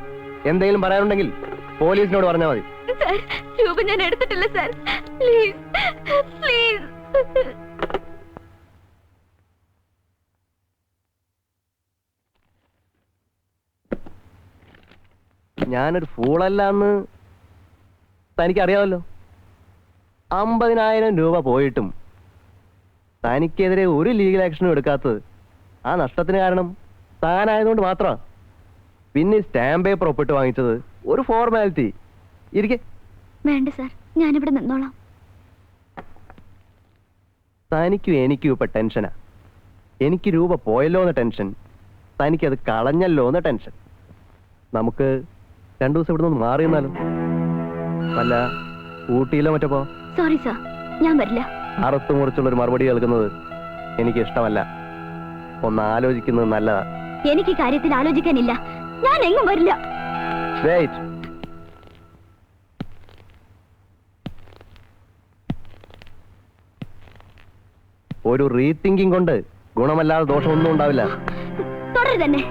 എന്തെങ്കിലും പറയാനുണ്ടെങ്കിൽ പോലീസിനോട് പറഞ്ഞാൽ മതി. സാർ, രൂപ ഞാൻ എടുത്തിട്ടില്ല സാർ. Please please. ഞാനൊരു ഫൂളല്ല എന്ന് തനിക്കറിയാമല്ലോ. 50,000 രൂപ പോയിട്ടും തനിക്കെതിരെ ഒരു ലീഗൽ ആക്ഷനും എടുക്കാത്തത് ആ നഷ്ടത്തിന് കാരണം താനായതുകൊണ്ട് മാത്രമാണ്. പിന്നെ സ്റ്റാമ്പ് പേപ്പർ ഒപ്പിട്ട് വാങ്ങിച്ചത് ഒരു ഫോർമാലിറ്റി. ഇരിക്കെ. വേണ്ട സാർ, ഞാനിവിടെ നിന്നോളാം. തനിക്കും എനിക്കും ഇപ്പൊ ടെൻഷനാ. എനിക്ക് രൂപ പോയല്ലോ എന്ന ടെൻഷൻ, തനിക്കത് കളഞ്ഞല്ലോ എന്ന ടെൻഷൻ. നമുക്ക് 2 ദിവസം ഇവിടെ നിന്ന് മാറി നിന്നാലും അല്ല, ഊട്ടിയിലോ മറ്റോ പോ. സോറി സാർ, ഞാൻ വരില്ല. അറുത്തു മുറിച്ചുള്ളൊരു മറുപടി കേൾക്കുന്നത് എനിക്ക് ഇഷ്ടമല്ല. ഒന്ന് ആലോചിക്കുന്നത് നല്ലതാ. എനിക്ക് കാര്യത്തിൽ ആലോചിക്കാനില്ല. ഞാൻ എങ്ങും വരില്ല. വെയിറ്റ്. ഒരു റീതിങ്കിങ് കൊണ്ട് ഗുണമല്ലാതെ ദോഷമൊന്നും ഉണ്ടാവില്ല. തുടരു തന്നെ.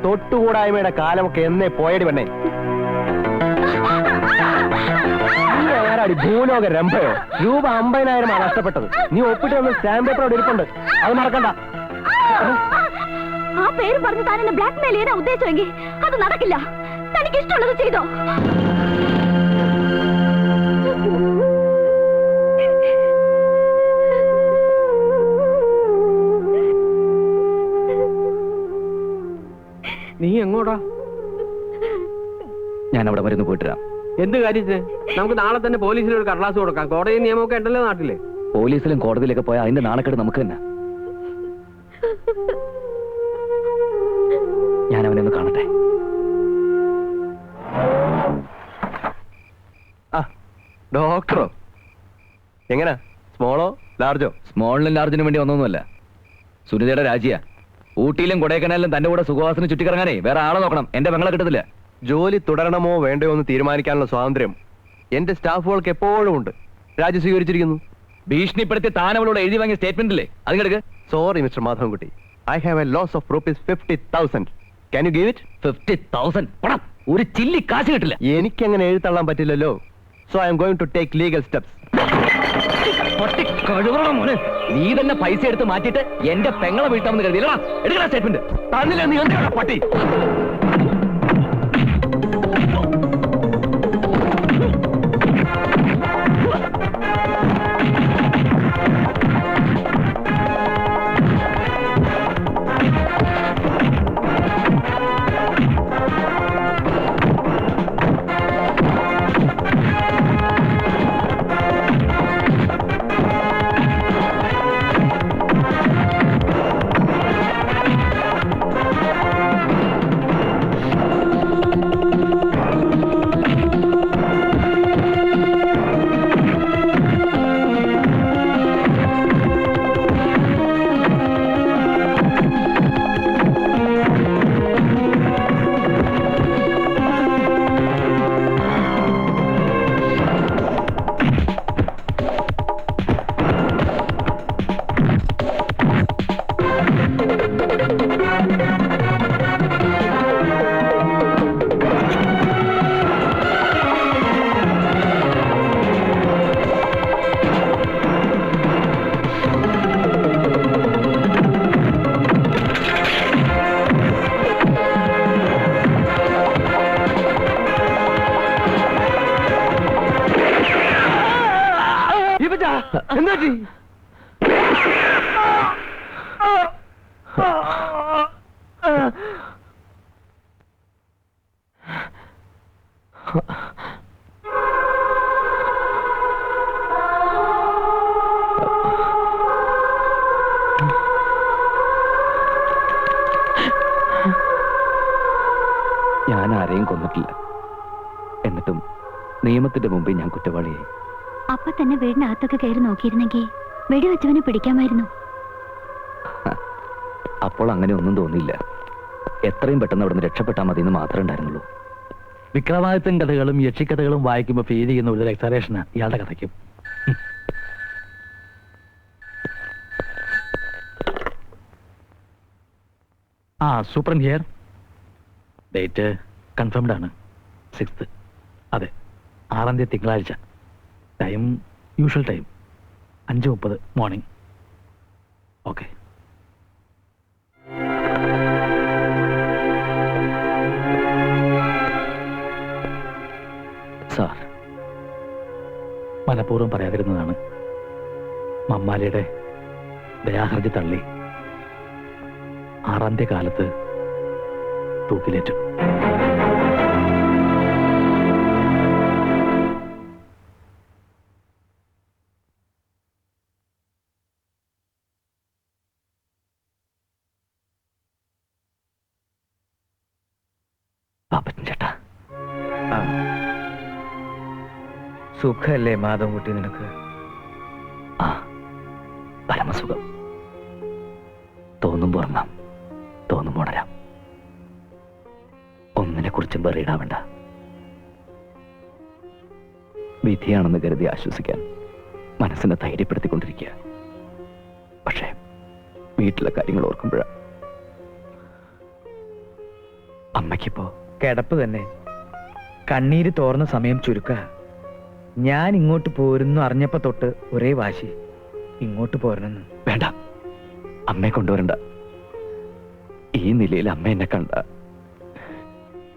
തൊട്ടുകൂടായ്മയുടെ കാലമൊക്കെ എന്നേ പോയടി പെണ്ണേ. നീ ആരാടി, ഭൂലോക രംഭയോ? രൂപ 50,000 നഷ്ടപ്പെട്ടത്. നീ ഒപ്പിട്ട് വന്ന് സ്റ്റാമ്പ് പേപ്പർ അവിടെ ഇരിപ്പുണ്ട്, അത് മറക്കണ്ട. ആ പേര് പറഞ്ഞ് താൻ എന്നെ ബ്ലാക്ക് മെയിൽ ചെയ്യാനാ ഉദ്ദേശിച്ചെങ്കിൽ അത് നടക്കില്ല. തനിക്ക് ഇഷ്ടമുള്ളത് ചെയ്തോ. നീ എങ്ങോട്ടാ? ഞാൻ അവിടെ മരുന്ന് പോയിട്ടാം. എന്ത് കാര്യത്തിന്? നമുക്ക് നാളെ തന്നെ പോലീസിൽ ഒരു കടലാസ് കൊടുക്കാം. കോടതി നിയമമൊക്കെ ഉണ്ടല്ലോ നാട്ടില്. പോലീസിലും കോടതിയിലൊക്കെ പോയാൽ അതിന്റെ നാണക്കേട് നമുക്ക് തന്നെ. ഞാൻ അവനെ ഒന്ന് കാണട്ടെ. ഡോക്ടറോ? എങ്ങനാ? സ്മോളോ ലാർജോ? സ്മോളിനും ലാർജിനും വേണ്ടി ഒന്നൊന്നുമല്ല. സുനിതയുടെ രാജിയാ. ഊട്ടിയിലും കൊടൈക്കനാലിലും തന്റെ കൂടെ സുഖവാസിന് ചുറ്റിക്കറങ്ങാനേ വേറെ ആളെ നോക്കണം. എന്റെ പെങ്ങളെ കിട്ടത്തില്ല. ജോലി തുടരണമോ വേണ്ടയോ എന്ന് തീരുമാനിക്കാനുള്ള സ്വാതന്ത്ര്യം എന്റെ സ്റ്റാഫുകൾക്ക് എപ്പോഴും ഉണ്ട്. രാജി സ്വീകരിച്ചിരിക്കുന്നു. ഭീഷണിപ്പെടുത്തി താൻ അവളോട് എഴുതി വാങ്ങിയ സ്റ്റേറ്റ്മെന്റ് ഇല്ലേ, അത് കിടക്ക്. Sorry mister Madhavankutty, I have a loss of rupees 50,000. Can you give it? 50,000 ഒരു ചില്ലി കാശ് കിട്ടില്ല. എനിക്കങ്ങനെ എഴുതള്ളാൻ പറ്റില്ലല്ലോ. So I am going to take legal steps. മോനെ, നീ തന്നെ പൈസ എടുത്ത് മാറ്റിയിട്ട് എന്റെ പെങ്ങളെ വീട്ടാമെന്ന് കരുതിയില്ല. എടുക്കണ സ്റ്റേറ്റ്മെന്റ്. തന്നില്ല നീ എന്താണ് പട്ടി? ഞാൻ ആരെയും കൊന്നിട്ടില്ല. എന്നിട്ടും നിയമത്തിന്റെ മുമ്പിൽ ഞാൻ കുറ്റവാളിയായി. അപ്പൊ തന്നെ വീടിനകത്തൊക്കെ കയറി നോക്കിയിരുന്നെങ്കിൽ വെടിവെച്ചവനെ പിടിക്കാമായിരുന്നു. അപ്പോൾ അങ്ങനെ ഒന്നും തോന്നിയില്ല. എത്രയും പെട്ടെന്ന് അവിടെ നിന്ന് രക്ഷപ്പെട്ടാൽ മതി എന്ന് മാത്രമേ ഉണ്ടായിരുന്നുള്ളൂ. വിക്രമാദിത്യൻ കഥകളും യക്ഷിക്കഥകളും വായിക്കുമ്പോൾ ഫീൽ ചെയ്യുന്ന ഒരു എക്സറേഷനാണ് ഇയാളുടെ കഥയ്ക്കും. Superintendent here. ഡേറ്റ് കൺഫേംഡ് ആണ്, 6th. അതെ, 6ാം തീയതി തിങ്കളാഴ്ച. Time usual time, 5:30 morning. Okay. Sir, മനഃപൂർവ്വം പറയാതിരുന്നതാണ്. മമ്മാലിയുടെ ദയാഹർജി തള്ളി 6ാം തീയതി കാലത്ത് തൂക്കിലേറ്റു. പാപ്പച്ചൻ ചേട്ടാ, സുഖല്ലേ മാധവൻകുട്ടി നിനക്ക്? ആ, പരമസുഖം. തോന്നുമ്പോ ഉറങ്ങാം, തോന്നുമ്പോ ഉണരാം. ഒന്നിനെ കുറിച്ചും പറയിടാവണ്ട. വിധിയാണെന്ന് കരുതി ആശ്വസിക്കാൻ മനസ്സിനെ ധൈര്യപ്പെടുത്തിക്കൊണ്ടിരിക്കുക. പക്ഷേ വീട്ടിലെ കാര്യങ്ങൾ ഓർക്കുമ്പോഴാണ്. അമ്മയ്ക്കിപ്പോ കിടപ്പ് തന്നെ. കണ്ണീര് തോർന്ന സമയം ചുരുക്ക. ഞാൻ ഇങ്ങോട്ട് പോരുന്നു അറിഞ്ഞപ്പോ തൊട്ട് ഒരേ വാശി, ഇങ്ങോട്ട് പോരണമെന്ന്. വേണ്ട, അമ്മയെ കൊണ്ടുവരണ്ട. ഈ നിലയിൽ അമ്മ എന്നെ കണ്ട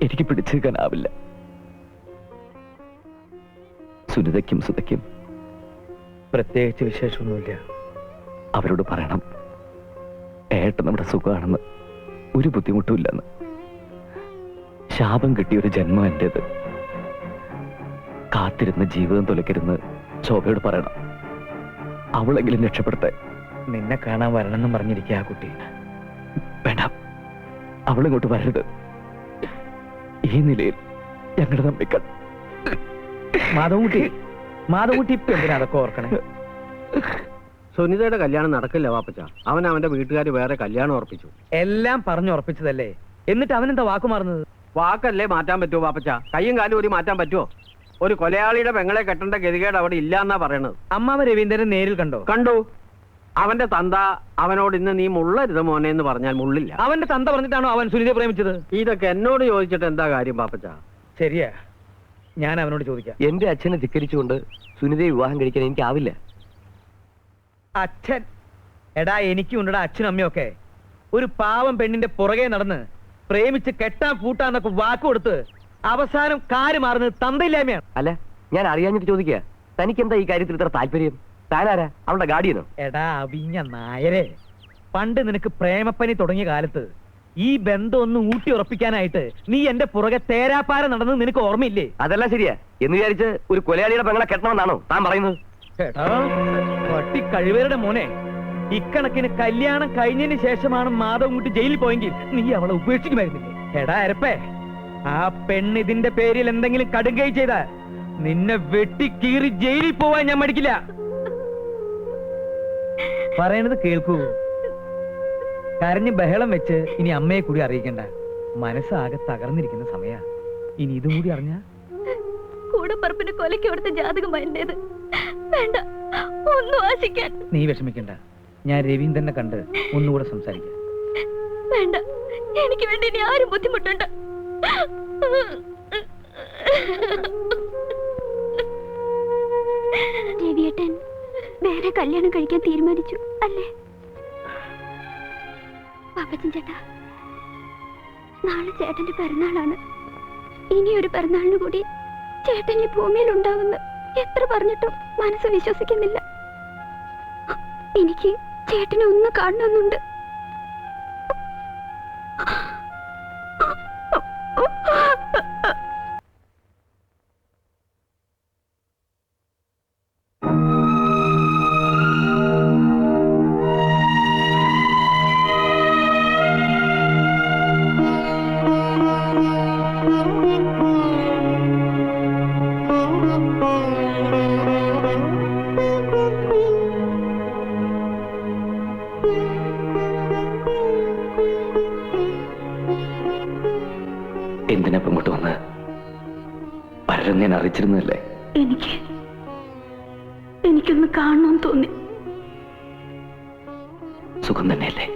എനിക്ക് പിടിച്ചെടുക്കാനാവില്ല. സുനിതയ്ക്കും സുതയ്ക്കും പ്രത്യേകിച്ച് വിശേഷമൊന്നുമില്ല. അവരോട് പറയണം ഏട്ടൻ നമ്മുടെ സുഖമാണെന്ന്, ഒരു ബുദ്ധിമുട്ടുമില്ലെന്ന്. ശാപം കിട്ടിയൊരു ജന്മം എന്റേത്. കാത്തിരുന്ന് ജീവിതം തുലക്കരുന്ന് ശോഭയോട് പറയണം. അവളെങ്കിലും രക്ഷപ്പെടട്ടെ. നിന്നെ കാണാൻ വരണമെന്നും പറഞ്ഞിരിക്കുക ആ കുട്ടി. വേണ്ട, അവളിങ്ങോട്ട് വരരുത്. ഈ നിലയിൽ ഞങ്ങളുടെ തമ്മിക്കൾ. മാധവൻകുട്ടി ഇപ്പൊ എന്തിനാ അതൊക്കെ ഓർക്കണേ? സുനിതയുടെ കല്യാണം നടക്കില്ല വാപ്പച്ച. അവൻ അവന്റെ വീട്ടുകാർ വേറെ കല്യാണം ഉറപ്പിച്ചു. എല്ലാം പറഞ്ഞുറപ്പിച്ചതല്ലേ, എന്നിട്ട് അവനെന്താ വാക്കു മാറുന്നത്? വാക്കല്ലേ മാറ്റാൻ പറ്റുമോ വാപ്പച്ച? കയ്യും കാലും ഒരു മാറ്റാൻ പറ്റുമോ? ഒരു കൊലയാളിയുടെ പെങ്ങളെ കെട്ടേണ്ട ഗതികേട് അവിടെ ഇല്ലാന്നാ പറയണത്. അമ്മാവ രവീന്ദ്രൻ നേരിൽ കണ്ടോ? കണ്ടു. അവന്റെ തന്ത അവനോട് ഇന്ന് നീ മുള്ളരുത് മോനെ എന്ന് പറഞ്ഞാൽ മുള്ളില്ല. അവന്റെ തന്ത പറഞ്ഞിട്ടാണോ അവൻ സുനിതയെ പ്രേമിച്ചത്? ഇതൊക്കെ എന്നോട് ചോദിച്ചിട്ട് എന്താ കാര്യം പാപ്പച്ച? ശരിയാ, ഞാൻ അവനോട് ചോദിക്കാം. എന്റെ അച്ഛനെ ധിക്കരിച്ചുകൊണ്ട് സുനിതയെ വിവാഹം കഴിക്കാൻ എനിക്കാവില്ല. അച്ഛൻ? എടാ, എനിക്കും ഉണ്ടടാ അച്ഛനും അമ്മയൊക്കെ. ഒരു പാവം പെണ്ണിന്റെ പുറകെ നടന്ന് പ്രേമിച്ച് കെട്ടാൻ പൂട്ടാന്നൊക്കെ വാക്ക് കൊടുത്ത് അവസാനം കാര് മാറുന്നത് തന്തയില്ലായ്മയാണ്. അല്ല, ഞാൻ അറിയാഞ്ഞിട്ട് ചോദിക്കുക, തനിക്ക് എന്താ ഈ കാര്യത്തിൽ ഇത്ര താല്പര്യം? താനാരാ, അവളുടെ ഗാർഡിയനോ? എടാ അവിഞ്ഞ നായരെ, പണ്ട് നിനക്ക് പ്രേമപ്പനി തുടങ്ങിയ കാലത്ത് ഈ ബന്ധം ഒന്ന് ഊട്ടി ഉറപ്പിക്കാനായിട്ട് നീ എന്റെ പുറകെ തേരാപ്പാര നടന്നത് നിനക്ക് ഓർമ്മയില്ലേ? അതെല്ലാം ശരിയാ. എന്ന് വിചാരിച്ച് ഒരു കൊലയാളിയുടെ പെങ്ങളെ കെട്ടണമെന്നാണോ താൻ പറയുന്നത്? എടാ പട്ടി കഴിവരുടെ മോനെ, ഇക്കണക്കിന് കല്യാണം കഴിഞ്ഞതിന് ശേഷമാണ് മാധവൻകുട്ടി ജയിലിൽ പോയെങ്കിൽ നീ അവളെ ഉപേക്ഷിക്കുമായിരുന്നില്ലേ? എടാ അരപ്പേ, ആ പെണ്ണ് ഇതിന്റെ പേരിൽ എന്തെങ്കിലും കടുങ്കൈ ചെയ്താൽ നിന്നെ വെട്ടിക്കീറി ജയിലിൽ പോവാൻ ഞാൻ മടിക്കില്ല. പറയണത് കേൾക്കൂ. കരഞ്ഞ് ബഹളം വെച്ച് ഇനി അമ്മയെ കൂടി അറിയിക്കണ്ട. മനസ്സാകെ തകർന്നിരിക്കുന്ന സമയ. ഇനി ഇതും കൂടി അറിഞ്ഞ കൂടപ്പറപ്പിന് കൊലയ്ക്ക് കൊടുത്ത ജാതകമായത്. വേണ്ട, ഒന്നും ആശിക്കാൻ. നീ വിഷമിക്കണ്ട, ഞാൻ രവീന്ദ്രനെ കണ്ട് ഒന്നുകൂടെ സംസാരിക്കാം. വേണ്ട, എനിക്ക് വേണ്ടി ഇനി ആരും ബുദ്ധിമുട്ടുണ്ട്. രവിയേട്ടൻ വേറെ കല്യാണം കഴിക്കാൻ തീരുമാനിച്ചു അല്ലേ? പാപ്പച്ചൻ ചേട്ടാ, നാളെ ചേട്ടന്റെ പിറന്നാളാണ്. ഇനിയൊരു പിറന്നാളിന് കൂടി ചേട്ടൻ ഈ ഭൂമിയിൽ ഉണ്ടാവുമെന്ന് എത്ര പറഞ്ഞിട്ടും മനസ്സ് വിശ്വസിക്കുന്നില്ല. എനിക്ക് ചേട്ടനെ ഒന്ന് കാണണമെന്നുണ്ട്. എന്തിനപ്പം ഇങ്ങോട്ട് വന്ന് പലരും ഞാൻ അറിയിച്ചിരുന്നല്ലേ? എനിക്കൊന്ന് കാണണമെന്ന് തോന്നി. സുഖം തന്നെയല്ലേ?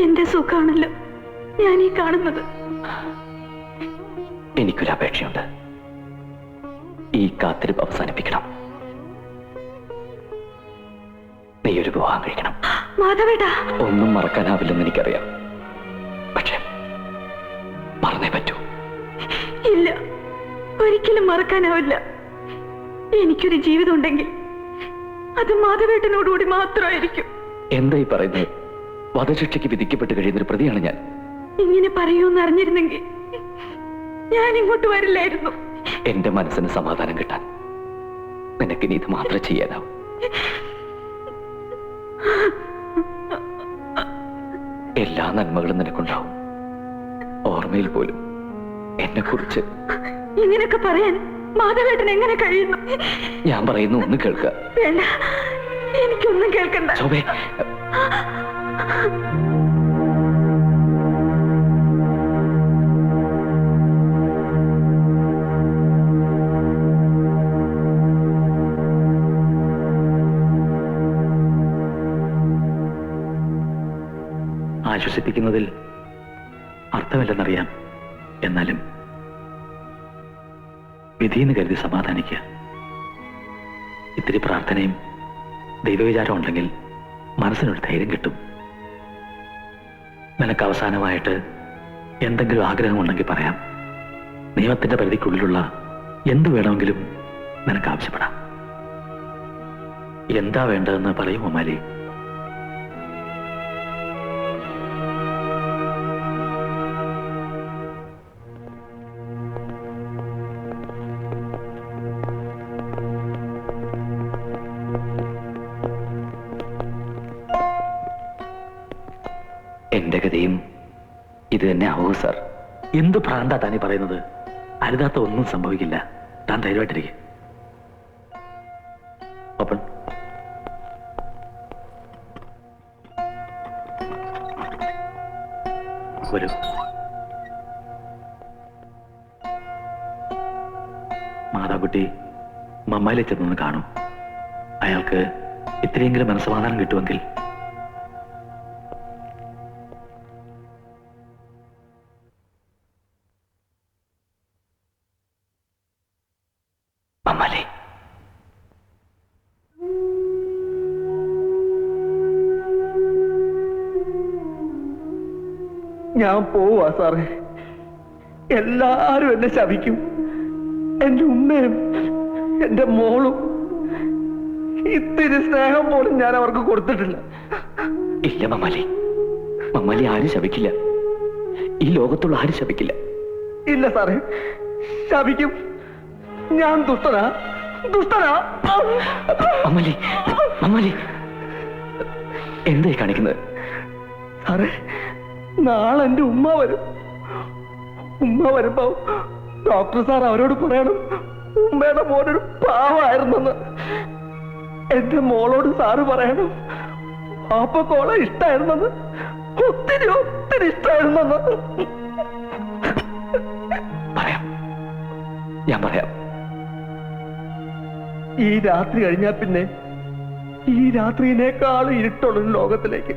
എന്റെ സുഖാണല്ലോ ഞാൻ ഈ കാണുന്നത്. എനിക്കൊരു അപേക്ഷയുണ്ട്. ഈ കാത്തിരിപ്പ് അവസാനിപ്പിക്കണം. നീ ഒരു വിവാഹം കഴിക്കണം. മാധവേട്ടാ, ഒന്നും മറക്കാനാവില്ലെന്ന് എനിക്കറിയാം, പക്ഷെ മറന്നേ പറ്റൂ. ഇല്ല, ഒരിക്കലും മറക്കാനാവില്ല. എനിക്കൊരു ജീവിതം ഉണ്ടെങ്കിൽ അത് മാധവേട്ടനോടുകൂടി മാത്രമായിരിക്കും. എന്തായി പറയുന്നത്? വധശിക്ഷയ്ക്ക് വിധിക്കപ്പെട്ട് കഴിയുന്നൊരു പ്രതിയാണ് ഞാൻ. ഇങ്ങനെ പറയൂന്ന് അറിഞ്ഞിരുന്നെങ്കിൽ ഞാൻ ഇങ്ങോട്ട് വരില്ലായിരുന്നു. എന്റെ മനസ്സിന് സമാധാനം കിട്ടാൻ നിനക്കിനി ഇത് മാത്രമേ ചെയ്യാനാവൂ. എല്ലാ നന്മകളും നിനക്കുണ്ടാവും. ഓർമ്മയിൽ പോലും എന്നെ കുറിച്ച് ഇങ്ങനെയൊക്കെ പറയാൻ മാധവേട്ടൻ എങ്ങനെ കഴിയുന്നു? ഞാൻ പറയുന്നു, ഒന്ന് കേൾക്കുക. വേണ്ട, എനിക്കൊന്നും കേൾക്കണ്ട. ശോഭേ, ആശ്വസിപ്പിക്കുന്നതിൽ അർത്ഥമില്ലെന്നറിയാം. എന്നാലും വിധിയെന്ന് കരുതി സമാധാനിക്കുക. ഇത്തിരി പ്രാർത്ഥനയും ദൈവവിചാരം ഉണ്ടെങ്കിൽ മനസ്സിനൊരു ധൈര്യം കിട്ടും. നിനക്ക് അവസാനമായിട്ട് എന്തെങ്കിലും ആഗ്രഹമുണ്ടെങ്കിൽ പറയാം. നിയമത്തിന്റെ പരിധിക്കുള്ളിലുള്ള എന്ത് വേണമെങ്കിലും നിനക്ക് ആവശ്യപ്പെടാം. എന്താ വേണ്ടതെന്ന് പറയും മമ്മാലി. എന്റെ ഗതിയും ഇത് തന്നെ ആവൂ സാർ. എന്ത് ഭ്രാന്താ താനീ പറയുന്നത്? അരുതാത്ത ഒന്നും സംഭവിക്കില്ല. താൻ ധൈര്യമായിട്ടിരിക്കെ. ഓപ്പൺ. വരൂ. മാതാകുട്ടി മമ്മായിലെ ചെന്നൊന്ന് കാണും. അയാൾക്ക് ഇത്രയെങ്കിലും മനസ്സമാധാനം കിട്ടുമെങ്കിൽ. മമ്മാലി, ഞാൻ പോവാ സാറേ. എല്ലാരും എന്നെ ശപിക്കും. എന്റെ ഉമ്മയും എന്റെ മോളും ഇത്തിരി സ്നേഹം പോലും ഞാൻ അവർക്ക് കൊടുത്തിട്ടില്ല. ഇല്ല മമ്മാലി, മമ്മാലി ആരും ശപിക്കില്ല. ഈ ലോകത്തുള്ള ആരും ശപിക്കില്ല. ഇല്ല സാറേ, ശപിക്കും. ഞാൻ ദുഷ്ടനാ. മമ്മാലി, മമ്മാലി എന്തായി കാണിക്കുന്നത്? സാറേ, നാളെ എന്റെ ഉമ്മ വരും. ഉമ്മ വരുമ്പോ ഡോക്ടർ സാർ അവരോട് പറയണം ഉമ്മയുടെ മോനൊരു പാവമായിരുന്നെന്ന്. എന്റെ മോളോട് സാറ് പറയണം പാപ്പക്കോളെ ഇഷ്ടായിരുന്നെന്ന്. ഒത്തിരി ഇഷ്ടായിരുന്നെന്ന്. പറയാം, ഞാൻ പറയാം. ഈ രാത്രി കഴിഞ്ഞാ പിന്നെ ഈ രാത്രിയിനേക്കാളും ഇരുട്ടുള്ള ലോകത്തിലേക്ക്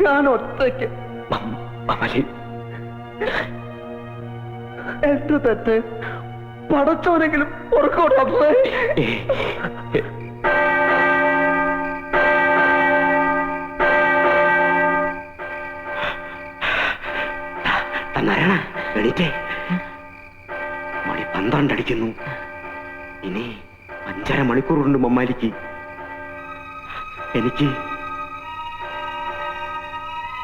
ഞാൻ ഒറ്റയ്ക്ക്. മമ്മാലി, എന്റെ തെറ്റ് പടച്ചോനെങ്കിലും ഓർക്കോ ഡോക്ടറെ? നാരായണ, എണീറ്റേ. മണി 12 അടിക്കുന്നു. ഇനി 5.5 മണിക്കൂറുണ്ട് മമ്മാലിക്ക്. എനിക്ക്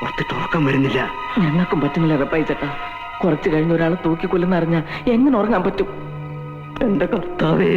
പുറത്തിട്ട് ഉറക്കം വരുന്നില്ല. ഞങ്ങൾക്കും പറ്റുന്നില്ല റപ്പായി ചേട്ടാ. കുറച്ച് കഴിഞ്ഞ് ഒരാളെ തൂക്കിക്കൊല്ലുന്ന അറിഞ്ഞാൽ എങ്ങനെ ഉറങ്ങാൻ പറ്റും? എന്റെ കർത്താവേ,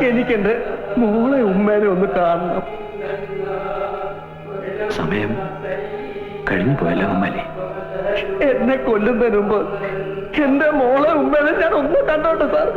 എനിക്കെന്റെ മോളെ ഉമ്മേനെ ഒന്ന് കാണണം. സമയം കഴിഞ്ഞു പോയല്ലോ മമ്മാലി. എന്നെ കൊല്ലുന്നതിന് മുമ്പ് എന്റെ മോളെ ഉമ്മേനെ ഞാൻ ഒന്ന് കണ്ടോട്ടെ സാർ.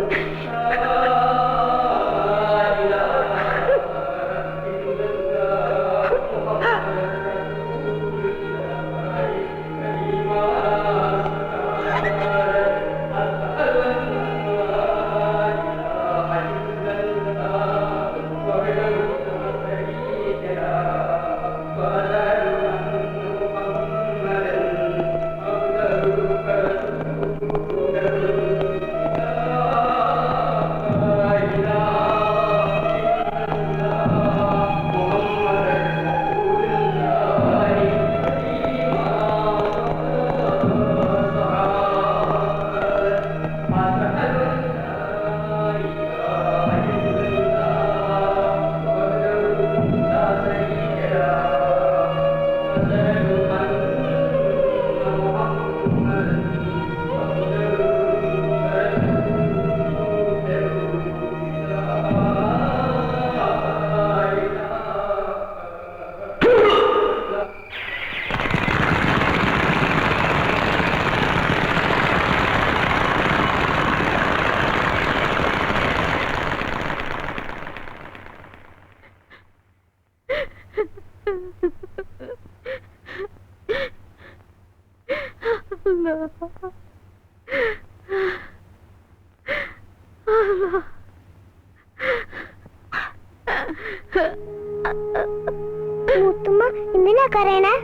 മൂത്തുമ്മ എന്തിനാ കരയണേ?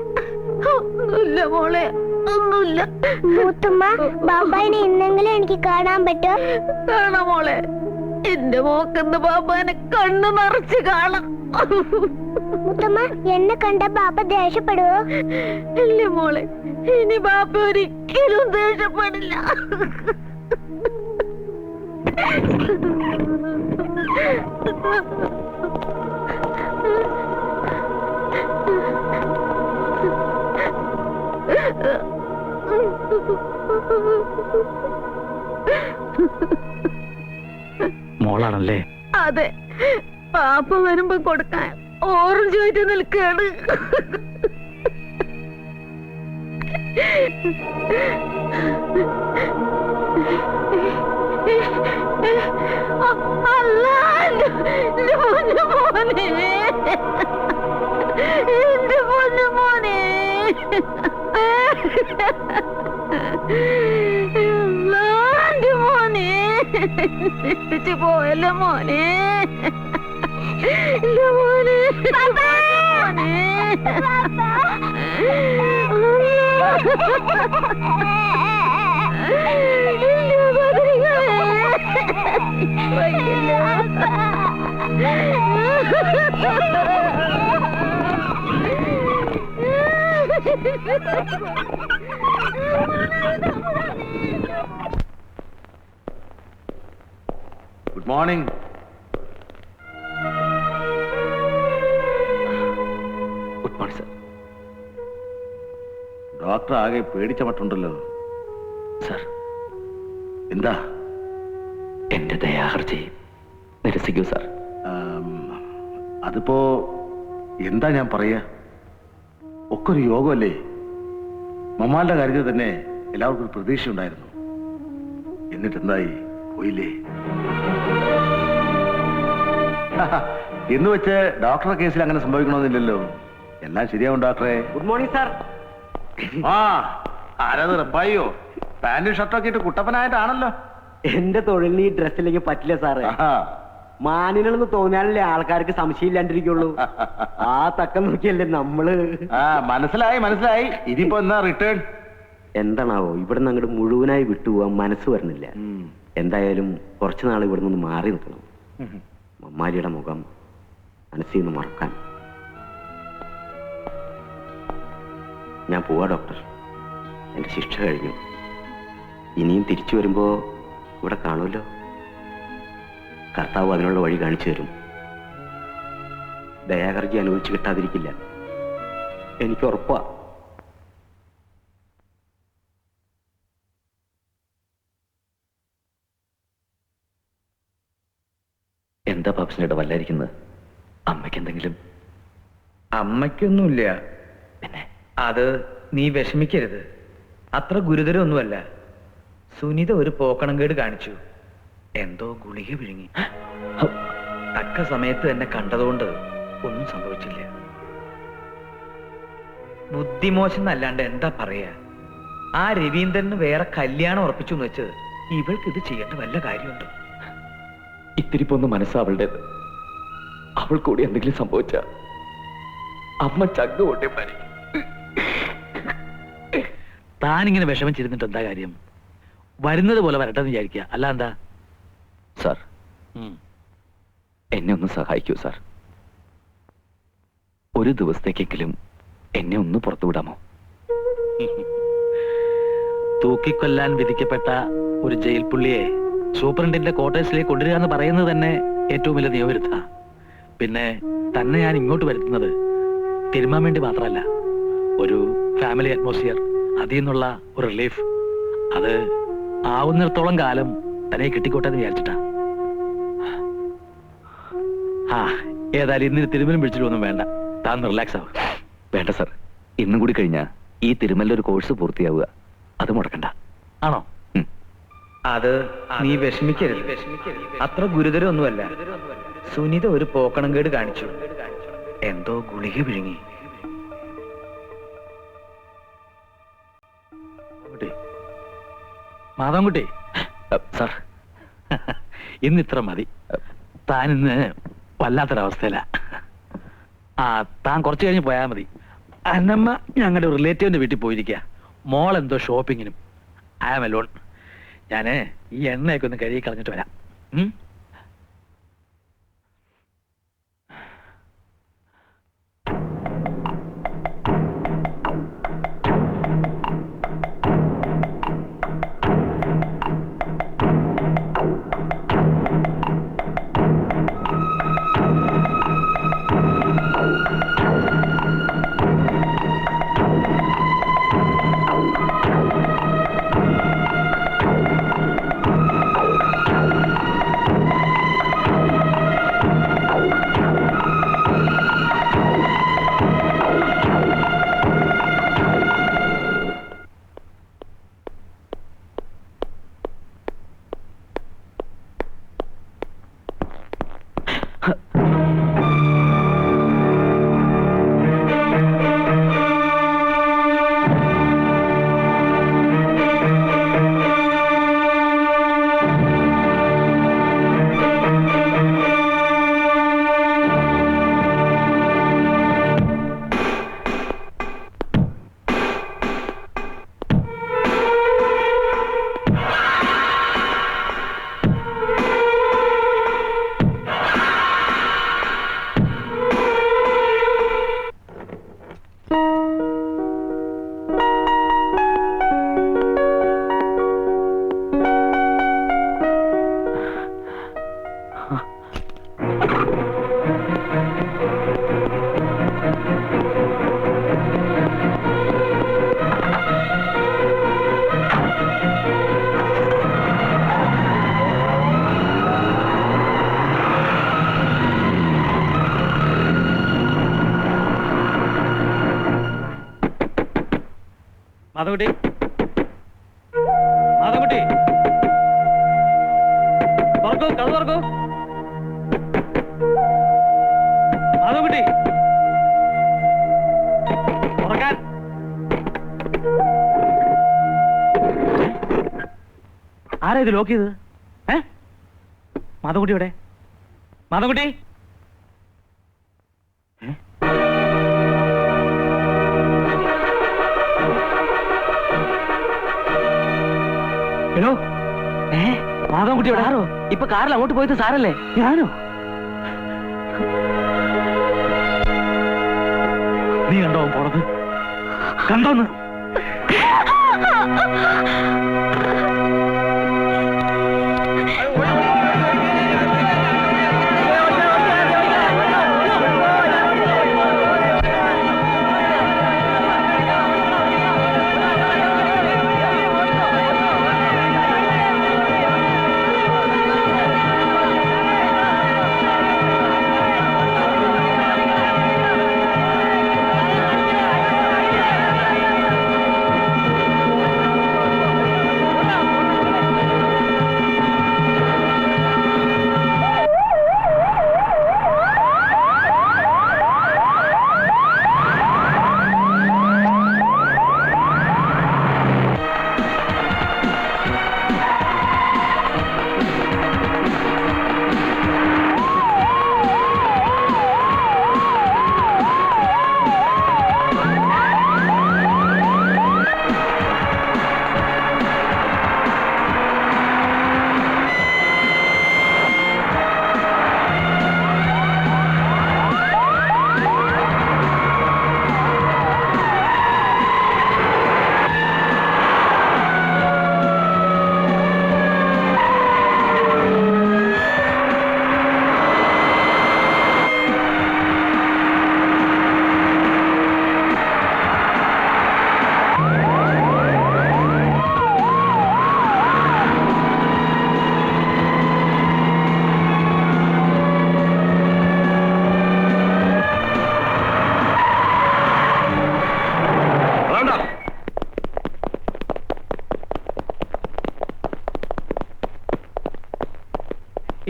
ഒന്നുമില്ല മോളെ, ഒന്നുമില്ല. മൂത്തുമ്മ ബാബായിനെ ഇന്നെങ്കിലും എനിക്ക് കാണാൻ പറ്റോ? കാണാം മോളെ, എന്റെ മോക്കെന്ന് ബാബാനെ കണ്ണു നിറച്ച് കാണാം. മുത്തമ്മ എന്നെ കണ്ട ബാബ ദേഷ്യപ്പെടുവോ? ഇല്ല മോളെ, ഇനി ബാബ ഒരിക്കലും ദേഷ്യപ്പെടില്ല. മോളാണല്ലേ? അതെ, പാപ്പ വരുമ്പോ കൊടുക്കാൻ ഓറഞ്ച് ആയിട്ട് നിൽക്കാണ്. അല്ല, എന്റെ പൊന്നു മോനെ, എന്റെ പൊന്നു മോനെ, എന്റെ മോനെ ഇട്ടിച്ച് പോയല്ലോ മോനെ, എന്റെ മോനെ, മോനെ. Good morning. Good morning sir. Doctor ആകെ പേടിച്ച മട്ടുണ്ടല്ലോ. സർ, എന്താ? എന്റെ ദയാഹർജി നിരസിക്കൂ സർ. അതിപ്പോ എന്താ ഞാൻ പറയാ, ഒക്കെ ഒരു യോഗമല്ലേ. മമ്മാന്റെ കാര്യത്തിൽ തന്നെ എല്ലാവർക്കും ഒരു പ്രതീക്ഷ ഉണ്ടായിരുന്നു. എന്നിട്ട് എന്തായി? പോയില്ലേ. എന്ന് വെച്ച് ഡോക്ടറുടെ കേസിൽ അങ്ങനെ സംഭവിക്കണമെന്നില്ലല്ലോ. എല്ലാം ശരിയാവും ഡോക്ടറെ. Good morning sir. ആ, ആരാത് റപ്പായിയോ? പാന്റും ഷർട്ടൊക്കെ ഇട്ട് കുട്ടപ്പനായിട്ടാണല്ലോ. എന്റെ തൊഴിലിന് ഈ ഡ്രസ്സിലേക്ക് പറ്റില്ല സാറേ. മാനിനെന്ന് തോന്നിയാലല്ലേ ആൾക്കാർക്ക് സംശയമില്ലാണ്ടിരിക്കുള്ളൂ. ആ തക്കം നോക്കിയല്ലേ നമ്മള്. മനസ്സിലായി മനസ്സിലായി. ഇതിപ്പോ എന്നാ റിട്ടേൺ? എന്താണാവോ ഇവിടുന്ന് അങ്ങോട്ട് മുഴുവനായി വിട്ടുപോവാൻ മനസ്സ് വരുന്നില്ല. എന്തായാലും കുറച്ചു നാൾ ഇവിടെ നിന്ന് മാറി നിൽക്കണം. മമ്മാരിയുടെ മുഖം മനസ്സിൽ നിന്ന് മറക്കാൻ. ഞാൻ പോവാ ഡോക്ടർ. എന്റെ ശിക്ഷ കഴിഞ്ഞു. ഇനിയും തിരിച്ചു വരുമ്പോ ഇവിടെ കാണുമല്ലോ. കർത്താവ് അതിനുള്ള വഴി കാണിച്ചു തരും. ദയാഹർജി അനുഭവിച്ചു കിട്ടാതിരിക്കില്ല, എനിക്ക് ഉറപ്പാ. എന്താ പാപ്പസിനോട് വല്ലായിരിക്കുന്നത്? അമ്മയ്ക്ക് എന്തെങ്കിലും? അമ്മയ്ക്കൊന്നുമില്ല. പിന്നെ അത് നീ വിഷമിക്കരുത്, അത്ര ഗുരുതരമൊന്നുമല്ല. സുനിത ഒരു പോക്കണം കേട് കാണിച്ചു. എന്തോ ഗുളിക വിഴുങ്ങി. തക്ക സമയത്ത് തന്നെ കണ്ടതുകൊണ്ട് ഒന്നും സംഭവിച്ചില്ല. ബുദ്ധിമോശം എന്നല്ലാണ്ട് എന്താ പറയാ. ആ രവീന്ദ്രന് വേറെ കല്യാണം ഉറപ്പിച്ചു എന്ന് വെച്ച് ഇവൾക്ക് ഇത് ചെയ്യേണ്ട വല്ല കാര്യമുണ്ടോ? ഇത്തിരി പോന്ന മനസ്സാ അവളുടേത്. അവൾ കൂടി എന്തെങ്കിലും സംഭവിച്ച അമ്മ ചങ്ക കൊണ്ടേ മരിക്കും. താനിങ്ങനെ വിഷമിച്ചിരുന്നിട്ട് എന്താ കാര്യം? വരുന്നത് പോലെ വരട്ടെന്ന് വിചാരിക്കുക, അല്ല എന്താ? സാർ, എന്നെ ഒന്ന് സഹായിക്കൂ സാർ. ഒരു ദിവസത്തേക്കെങ്കിലും എന്നെ ഒന്ന് പുറത്തുവിടാമോ? തൂക്കിക്കൊല്ലാൻ വിധിക്കപ്പെട്ട ഒരു ജയിൽ പുള്ളിയെ സൂപ്രണ്ടിന്റെ ക്വാർട്ടേഴ്സിലേക്ക് കൊണ്ടുവരിക എന്ന് പറയുന്നത് തന്നെ ഏറ്റവും വലിയ നിയമവിരുദ്ധ. പിന്നെ തന്നെ ഞാൻ ഇങ്ങോട്ട് വരുത്തുന്നത് തിരുമാൻ വേണ്ടി മാത്രമല്ല, ഒരു ഫാമിലി അറ്റ്മോസ്ഫിയർ, അതിൽ നിന്നുള്ള ഒരു റിലീഫ്, അത് ആവുന്നിടത്തോളം കാലം തന്നെ കിട്ടിക്കോട്ടെ എന്ന് വിചാരിച്ചിട്ടാ. ഏതായാലും ഇന്നിന് തിരുമലും പിടിച്ചിട്ടൊന്നും വേണ്ട, താൻ റിലാക്സ് ആവുക. വേണ്ട സാർ, ഇന്നും കൂടി കഴിഞ്ഞാ ഈ തിരുമല്ലൊരു കോഴ്സ് പൂർത്തിയാവുക. അത് മുടക്കണ്ട. ആണോ? അത് നീ വിഷമിക്കരുത്, അത്ര ഗുരുതരമൊന്നുമല്ല. സുനിത ഒരു പോക്കണം കേട് കാണിച്ചു. എന്തോ ഗുളിക വിഴുങ്ങി. മാധവൻകുട്ടി സാർ, ഇന്നിത്ര മതി. താൻ ഇന്ന് വല്ലാത്തൊരവസ്ഥയില. താൻ കുറച്ച് കഴിഞ്ഞ് പോയാൽ മതി. അന്നമ്മ ഞങ്ങളുടെ റിലേറ്റീവിന്റെ വീട്ടിൽ പോയിരിക്കുക. മോളെന്തോ ഷോപ്പിങ്ങിനും. I am alone. ഞാന് ഈ എണ്ണയൊക്കെ ഒന്ന് കഴുകി കളഞ്ഞിട്ട് വരാം. മാധവൻകുട്ടി, മാധവൻകുട്ടി, തുറക്കൂ, കഥ തുറക്കൂ. മാധവൻകുട്ടി, തുറക്കാൻ. ആരാ ഇത് ലോക്ക് ചെയ്തത്? മാധവൻകുട്ടി എവിടെ? മാധവൻകുട്ടി, ഹലോ, മാധവൻകുട്ടി എവിടെ? ആരോ ഇപ്പൊ കാറിൽ അങ്ങോട്ട് പോയത് സാറല്ലേ? ഞാനോ? നീ കണ്ടോ പോണത്? കണ്ടോന്ന്?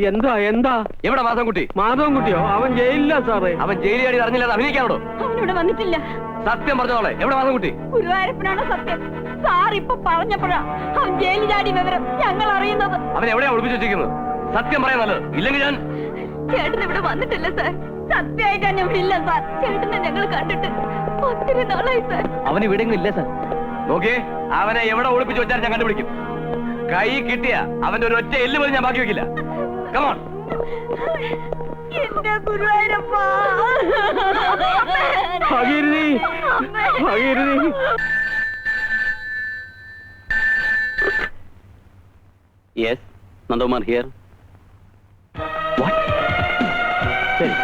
എന്താ എന്താ? എവിടെ മാധവൻകുട്ടി? മാധവൻകുട്ടിയോ? അവൻ ജയിലില്ല സാറേ. അവൻ ജയിലിയാടി അറിഞ്ഞില്ലാതെ അഭിനയിക്കാനോടോ? അവനിവിടെ വന്നിട്ടില്ല. സത്യം പറഞ്ഞോളെ, എവിടെ മാധവൻകുട്ടി? ഗുരുവായൂരപ്പനാണോ സത്യം? സാർ ഇപ്പൊ പറഞ്ഞപ്പോഴാ അവൻ ജയിലിൽ ചാടി വിവരം ഞങ്ങൾ അറിയുന്നത്. അവൻ എവിടെയാ ഒളിപ്പിച്ചു വെച്ചിരിക്കുന്നത്? സത്യം പറയാൻ നല്ലത്, ഇല്ലെങ്കിൽ ഞാൻ... ചേട്ടൻ ഇവിടെ വന്നിട്ടില്ല സാർ. സത്യമായിട്ടാണ് ഇവിടെ ഇല്ല സാർ. ചേട്ടനെ ഞങ്ങൾ കണ്ടിട്ട് ഒത്തിരി നാളായി സാർ. അവൻ ഇവിടെ ഇല്ല സാർ. നോക്കിയേ, അവനെ എവിടെ ഒളിപ്പിച്ചു വെച്ചാൽ ഞാൻ കണ്ടുപിടിക്കും. കൈ കിട്ടിയ അവന്റെ ഒരു ഒറ്റ എല്ല് പോലും ഞാൻ ബാക്കി വെക്കില്ല. കമോൺ. എന്റെ ഗുരുവായൂരപ്പാ. ഭഗീരഥി, ഭഗീരഥി. Yes, Nandakumar here. ശരി.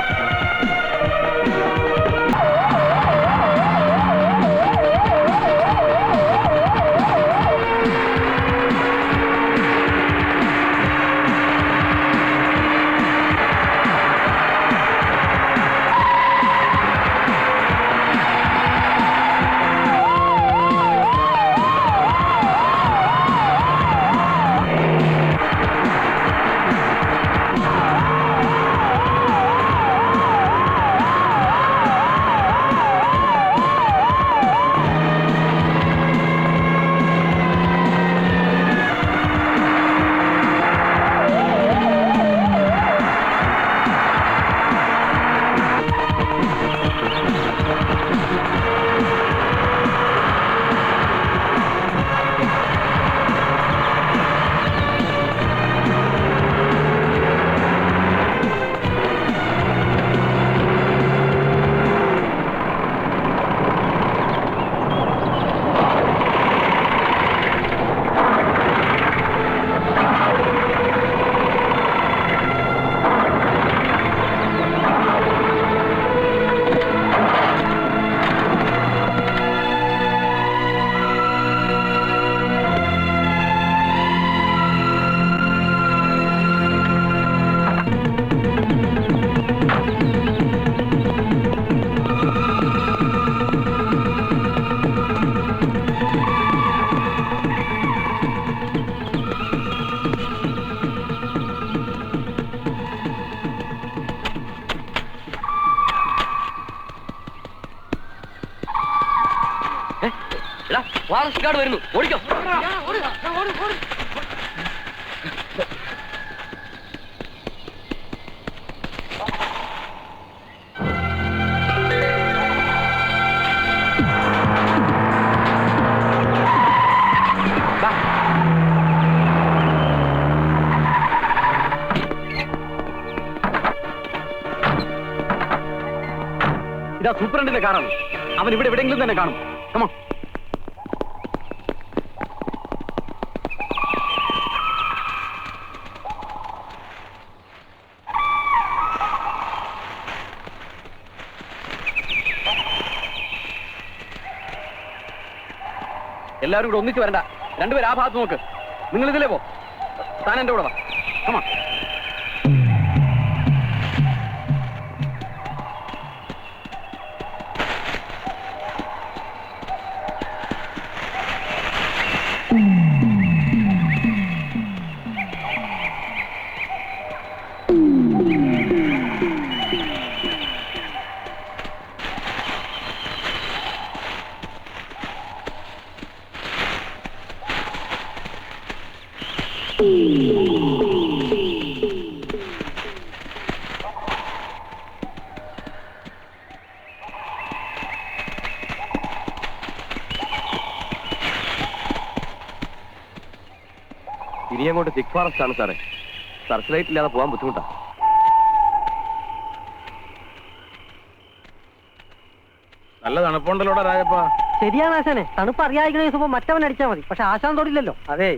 വരുന്നു, ഓടിക്കോ. ഇതാ സൂപ്രണ്ടിന്റെ കാറാണ്. അവൻ ഇവിടെ എവിടെയെങ്കിലും തന്നെ കാണും. കമോൺ. എല്ലാവരും കൂടെ ഒന്നിച്ച് വരണ്ട. രണ്ടുപേരും ആ ഭാഗത്ത് നോക്ക്. നിങ്ങൾ ഇതിലേ പോ. താൻ എന്റെ കൂടെ വാ. കമോൺ. ഇനി അങ്ങോട്ട് തിക് ഫോറസ്റ്റ് ആണ് സാറേ. സർച്ച് ലൈറ്റ് ഇല്ലാതെ പോകാൻ ബുദ്ധിമുട്ടാണ്. നല്ല തണുപ്പുണ്ടല്ലോടാ രാജപ്പ. ശരിയാണ് ആശാനെ. തണുപ്പ് അറിയാതിരിക്കുന്ന ദിവസം മറ്റവൻ അടിച്ചാൽ മതി. പക്ഷെ ആശാൻ തൊടില്ലല്ലോ. അതെ,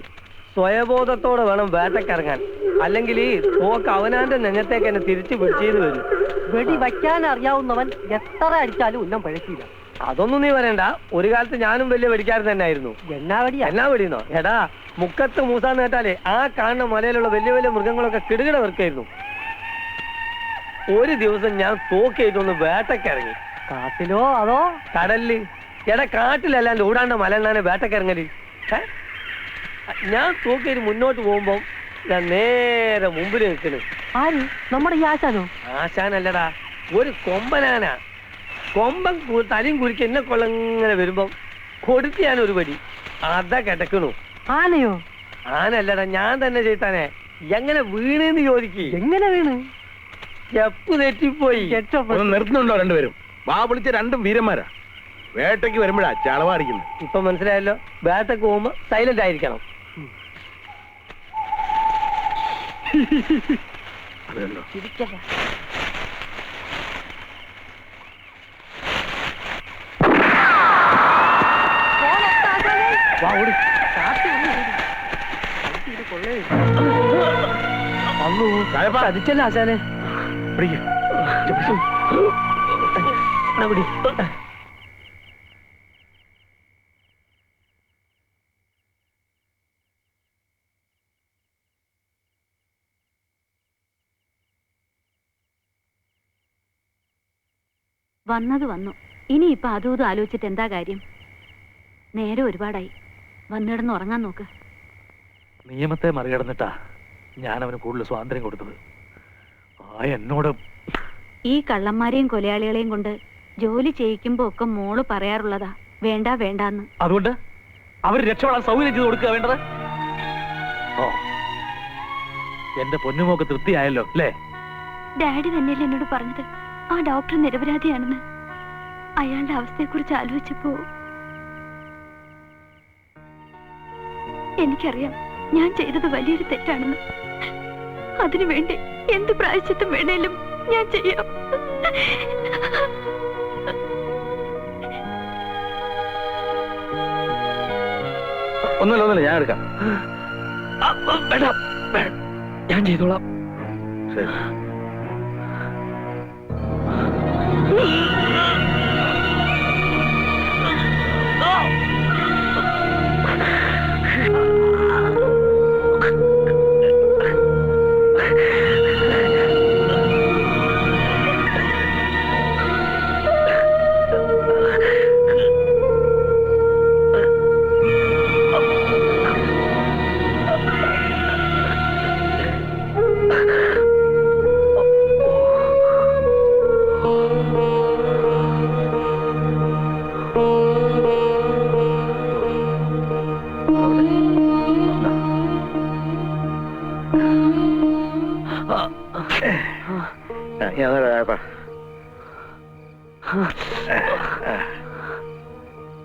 സ്വയബോധത്തോടെ വേണം വേട്ടക്കിറങ്ങാൻ. അല്ലെങ്കിൽ ഈ തോക്ക് അവനാന്റെ നെഞ്ഞത്തേക്ക് എന്നെ തിരിച്ചു പിടിച്ചെന്ന് വരും. വെടി വയ്ക്കാൻ അറിയാവുന്നവൻ എത്ര അടിച്ചാലും ഉന്നം പഴക്കില്ല. അതൊന്നും നീ പറയണ്ട. ഒരു കാലത്ത് ഞാനും വലിയ വെടിക്കാരൻ തന്നെ ആയിരുന്നു. എന്നാ വെടിയാ? എന്നാ വെടിയെന്നോ? എടാ, മുക്കത്ത് മൂസാന്ന് കേട്ടാലേ ആ കാണുന്ന മലയിലുള്ള വലിയ വലിയ മൃഗങ്ങളൊക്കെ കിടുകിട വെറുക്കായിരുന്നു. ഒരു ദിവസം ഞാൻ തോക്കേറ്റൊന്ന് വേട്ടക്കിറങ്ങി. കാട്ടിലോ അതോ കടലില്? എടാ, കാട്ടിലല്ലാണ്ട് ഓടാണ്ട മലന്നാണ് വേട്ടക്കിറങ്ങല്. ഞാൻ തോക്കേറ്റ് മുന്നോട്ട് പോകുമ്പോ നേരെ മുമ്പിൽ നിൽക്കണ്. ആര്? നമ്മുടെ ഈ ആശാനോ? ആശാനല്ലടാ, ഒരു കൊമ്പനാന. കൊമ്പൻ തലയും കുരിക്ക് എന്നെ കൊള്ളങ്ങനെ വരുമ്പം കൊടുത്ത് ഞാൻ ഒരു പടി അതാ കിടക്കണു. ആനയോ? ആനല്ലടാ, ഞാൻ തന്നെ ചെയ്താനെ. എങ്ങനെ വീണെന്ന് ചോദിക്ക്. എങ്ങനെ വീണ്? സ്റ്റെപ്പ് തെറ്റിപ്പോയി. നിർത്തുന്നുണ്ടോ രണ്ടുപേരും? വാ വിളിച്ച രണ്ടും വീരന്മാരാ. വേട്ടയ്ക്ക് വരുമ്പോഴാ ചളവാടിക്കുന്നത്. ഇപ്പൊ മനസ്സിലായല്ലോ, വേട്ടക്ക് പോകുമ്പോ സൈലന്റ് ആയിരിക്കണം. അതുണ്ടോ? അതിച്ചല്ല ആശാനെ. വന്നത് വന്നു. ഇനിയിപ്പൊ അതും ഇതും ആലോചിച്ചിട്ട് എന്താ കാര്യം? നേരെ ഒരുപാടായി. വന്നിടന്ന് ഉറങ്ങാൻ നോക്ക്. നിയമത്തെ മറികടന്നിട്ടാ ഞാൻ അവന് കൂടുതൽ സ്വാതന്ത്ര്യം കൊടുത്തത്. എന്നോട് ഈ കള്ളന്മാരെയും കൊലയാളികളെയും കൊണ്ട് ജോലി ചെയ്യിക്കുമ്പോ ഒക്കെ മോള് പറയാറുള്ളതാ, വേണ്ട വേണ്ടാന്ന്. അതുകൊണ്ട് അവർ രക്ഷപ്പെടാൻ സൗകര്യം ചെയ്ത് കൊടുക്കുക വേണ്ടത്. ഓ, എന്റെ പൊന്നുമോക്ക് തൃപ്തിയായല്ലോ അല്ലേ? ഡാഡി തന്നെയല്ലേ എന്നോട് പറഞ്ഞത് ആ ഡോക്ടർ നിരപരാധിയാണെന്ന്. അയാളുടെ അവസ്ഥയെക്കുറിച്ച് ആലോചിച്ചപ്പോ എനിക്കറിയാം ഞാൻ ചെയ്തത് വലിയൊരു തെറ്റാണെന്ന്. അതിനുവേണ്ടി എന്ത് പ്രായശ്ചിത്തം വേണേലും ഞാൻ ചെയ്യാം. ഒന്നുമില്ല, ഞാൻ എടുക്കാം. ഞാൻ ചെയ്തോളാം. ശരി.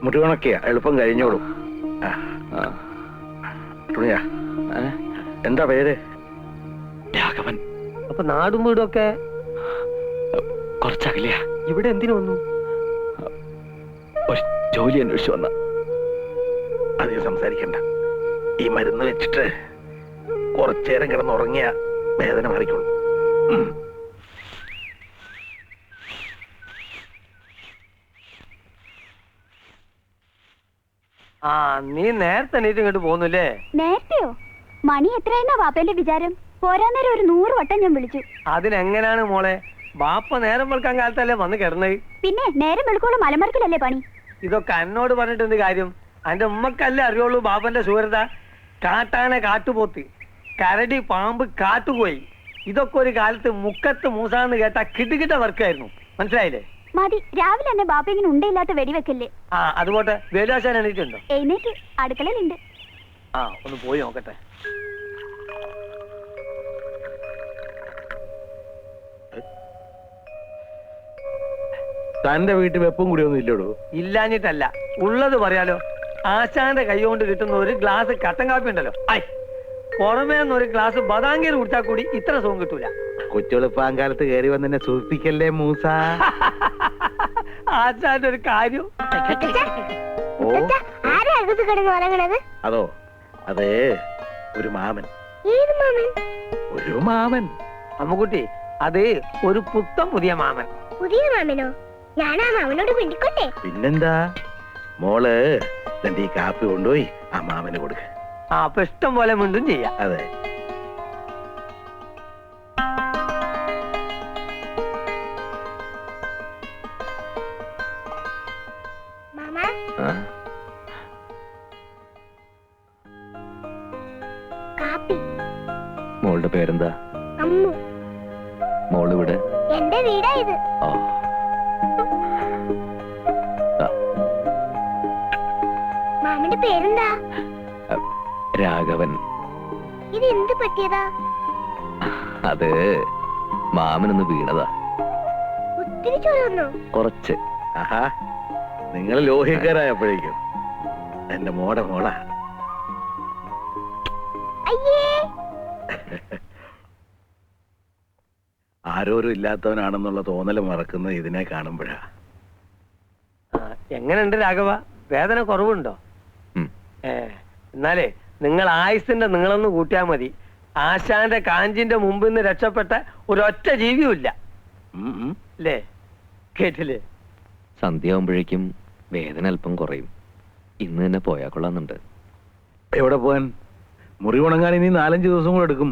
മുറിവണക്കിയ എളുപ്പം കഴിഞ്ഞോളും. തുണിയാ, എന്താ പേര്? രാഘവൻ. അപ്പൊ നാടും വീടും ഒക്കെ കുറച്ചകലെയാ. ഇവിടെ എന്തിനു വന്നു? ഒരു ജോലി അന്വേഷിച്ചു വന്ന. അധികം സംസാരിക്കണ്ട. ഈ മരുന്ന് വെച്ചിട്ട് കുറച്ചേരം കിടന്നുറങ്ങിയ വേദന മാറിക്കോളും. ആ, നീ നേരത്തെ എണീറ്റ് ഇങ്ങോട്ട് പോന്നില്ലേ? നേരത്തെയോ? മണി എത്രയെന്നാ വാപ്പന്റെ വിചാരം? പോരാന്നേരം ഒരു 100 വട്ടം ഞാൻ വിളിച്ചു. അതിനെങ്ങനെയാണ് മോളെ? ബാപ്പ നേരം വെളുക്കാൻ കാലത്തല്ലേ വന്ന് കിടന്നത്? പിന്നെ നേരം വെളുക്കോളം മലമറിക്കലല്ലേ പണി? ഇതൊക്കെ എന്നോട് പറഞ്ഞിട്ട് എന്ത് കാര്യം? അന്റെ ഉമ്മക്കല്ലേ അറിയുള്ളൂ ബാപ്പന്റെ ശൂരത. കാട്ടാന കാട്ടുപോത്ത്, കരടി പാമ്പ് കാട്ടുപോയി. ഇതൊക്കെ ഒരു കാലത്ത് മുക്കത്ത് മൂസാന്ന് കേട്ട കിടുകിട്ട വർക്കായിരുന്നു. മനസ്സിലായില്ലേ? മതി, രാവിലെ തന്നെ ബാപ്പ ഇങ്ങനെ ഉണ്ടയില്ലാത്ത വെടിവെക്കല്ലേ. ആ, അതുപോട്ടെ. വേലാശാൻ എണീറ്റുണ്ടോ? എഴുന്നേറ്റ് അടുക്കളയിലുണ്ട്. ആ, ഒന്ന് പോയി നോക്കട്ടെ. തന്റെ വീട്ടിൽ വെപ്പും കൂടി ഒന്നും ഇല്ലടോ? ഇല്ലാഞ്ഞിട്ടല്ല, ഉള്ളത് പറയാലോ. ആശാന്റെ കൈ കൊണ്ട് കിട്ടുന്ന ഒരു ഗ്ലാസ് കട്ടൻ കാപ്പി ഉണ്ടല്ലോ, പുറമേ ഒരു ഗ്ലാസ് ബദാങ്കീർ കുടിച്ചാൽ കൂടി ഇത്ര സുഖം കിട്ടൂല. കൊച്ചുളുപ്പാങ്കാലത്ത് കയറി വന്നെ സൂചിപ്പിക്കല്ലേ മൂസ. ആശാന്റെ ഒരു കാര്യം. ഓ, അതോ, അത് ഒരു മാമൻ. ഒരു മാമൻ. അമ്മുകുട്ടി, അത് ഒരു പുത്തം പുതിയ മാമൻ. പുതിയ മാമനോ? ഞാനാ മാമനോട് പിണ്ടിക്കോട്ടെ? പിന്നെന്താ, മോള് ഈ കാപ്പി കൊണ്ടുപോയി ആ മാമന് കൊടുക്ക. ആ, അപ്പൊ ഇഷ്ടം പോലെ മിണ്ടും ചെയ്യാം. അതെ. മോളുടെ പേരെന്താ? അമ്മു. മോള് ഇവിടെ? എന്റെ വീടാ ഇത്. ആ. മാമന്റെ പേരെന്താ? രാഘവൻ. ഇത് എന്ത് പറ്റിയതാ? അത് മാമനൊന്ന് വീണതാ. ഒത്തിരി ചൊല്ലുന്നു. കുറച്ച്. ആഹാ, നിങ്ങൾ ലോഹിക്കാരായപ്പോഴേക്കും എന്റെ മോടെ മോളാ. അയ്യേ. ആരോരും ഇല്ലാത്തവനാണെന്നുള്ള തോന്നല് മറക്കുന്നത് ഇതിനെ കാണുമ്പോഴാ. എങ്ങനെയുണ്ട് രാഘവ? വേദന കുറവുണ്ടോ? ഉം. എന്നാലേ നിങ്ങൾ ആയുസിന്റെ നിങ്ങളൊന്ന് കൂട്ടിയാൽ മതി. ആശാന്റെ കാഞ്ചിന്റെ മുമ്പിൽ നിന്ന് രക്ഷപ്പെട്ട ഒരൊറ്റ ജീവിയുമില്ല. അല്ലേ? കേട്ടില്ലേ? സന്ധ്യയാവുമ്പോഴേക്കും വേദന അല്പം കുറയും. ഇന്ന് തന്നെ പോയാ കൊള്ളാന്നുണ്ട്. എവിടെ പോവാൻ? മുറി ഉണങ്ങാൻ ഇനി 4-5 ദിവസം കൂടെ എടുക്കും.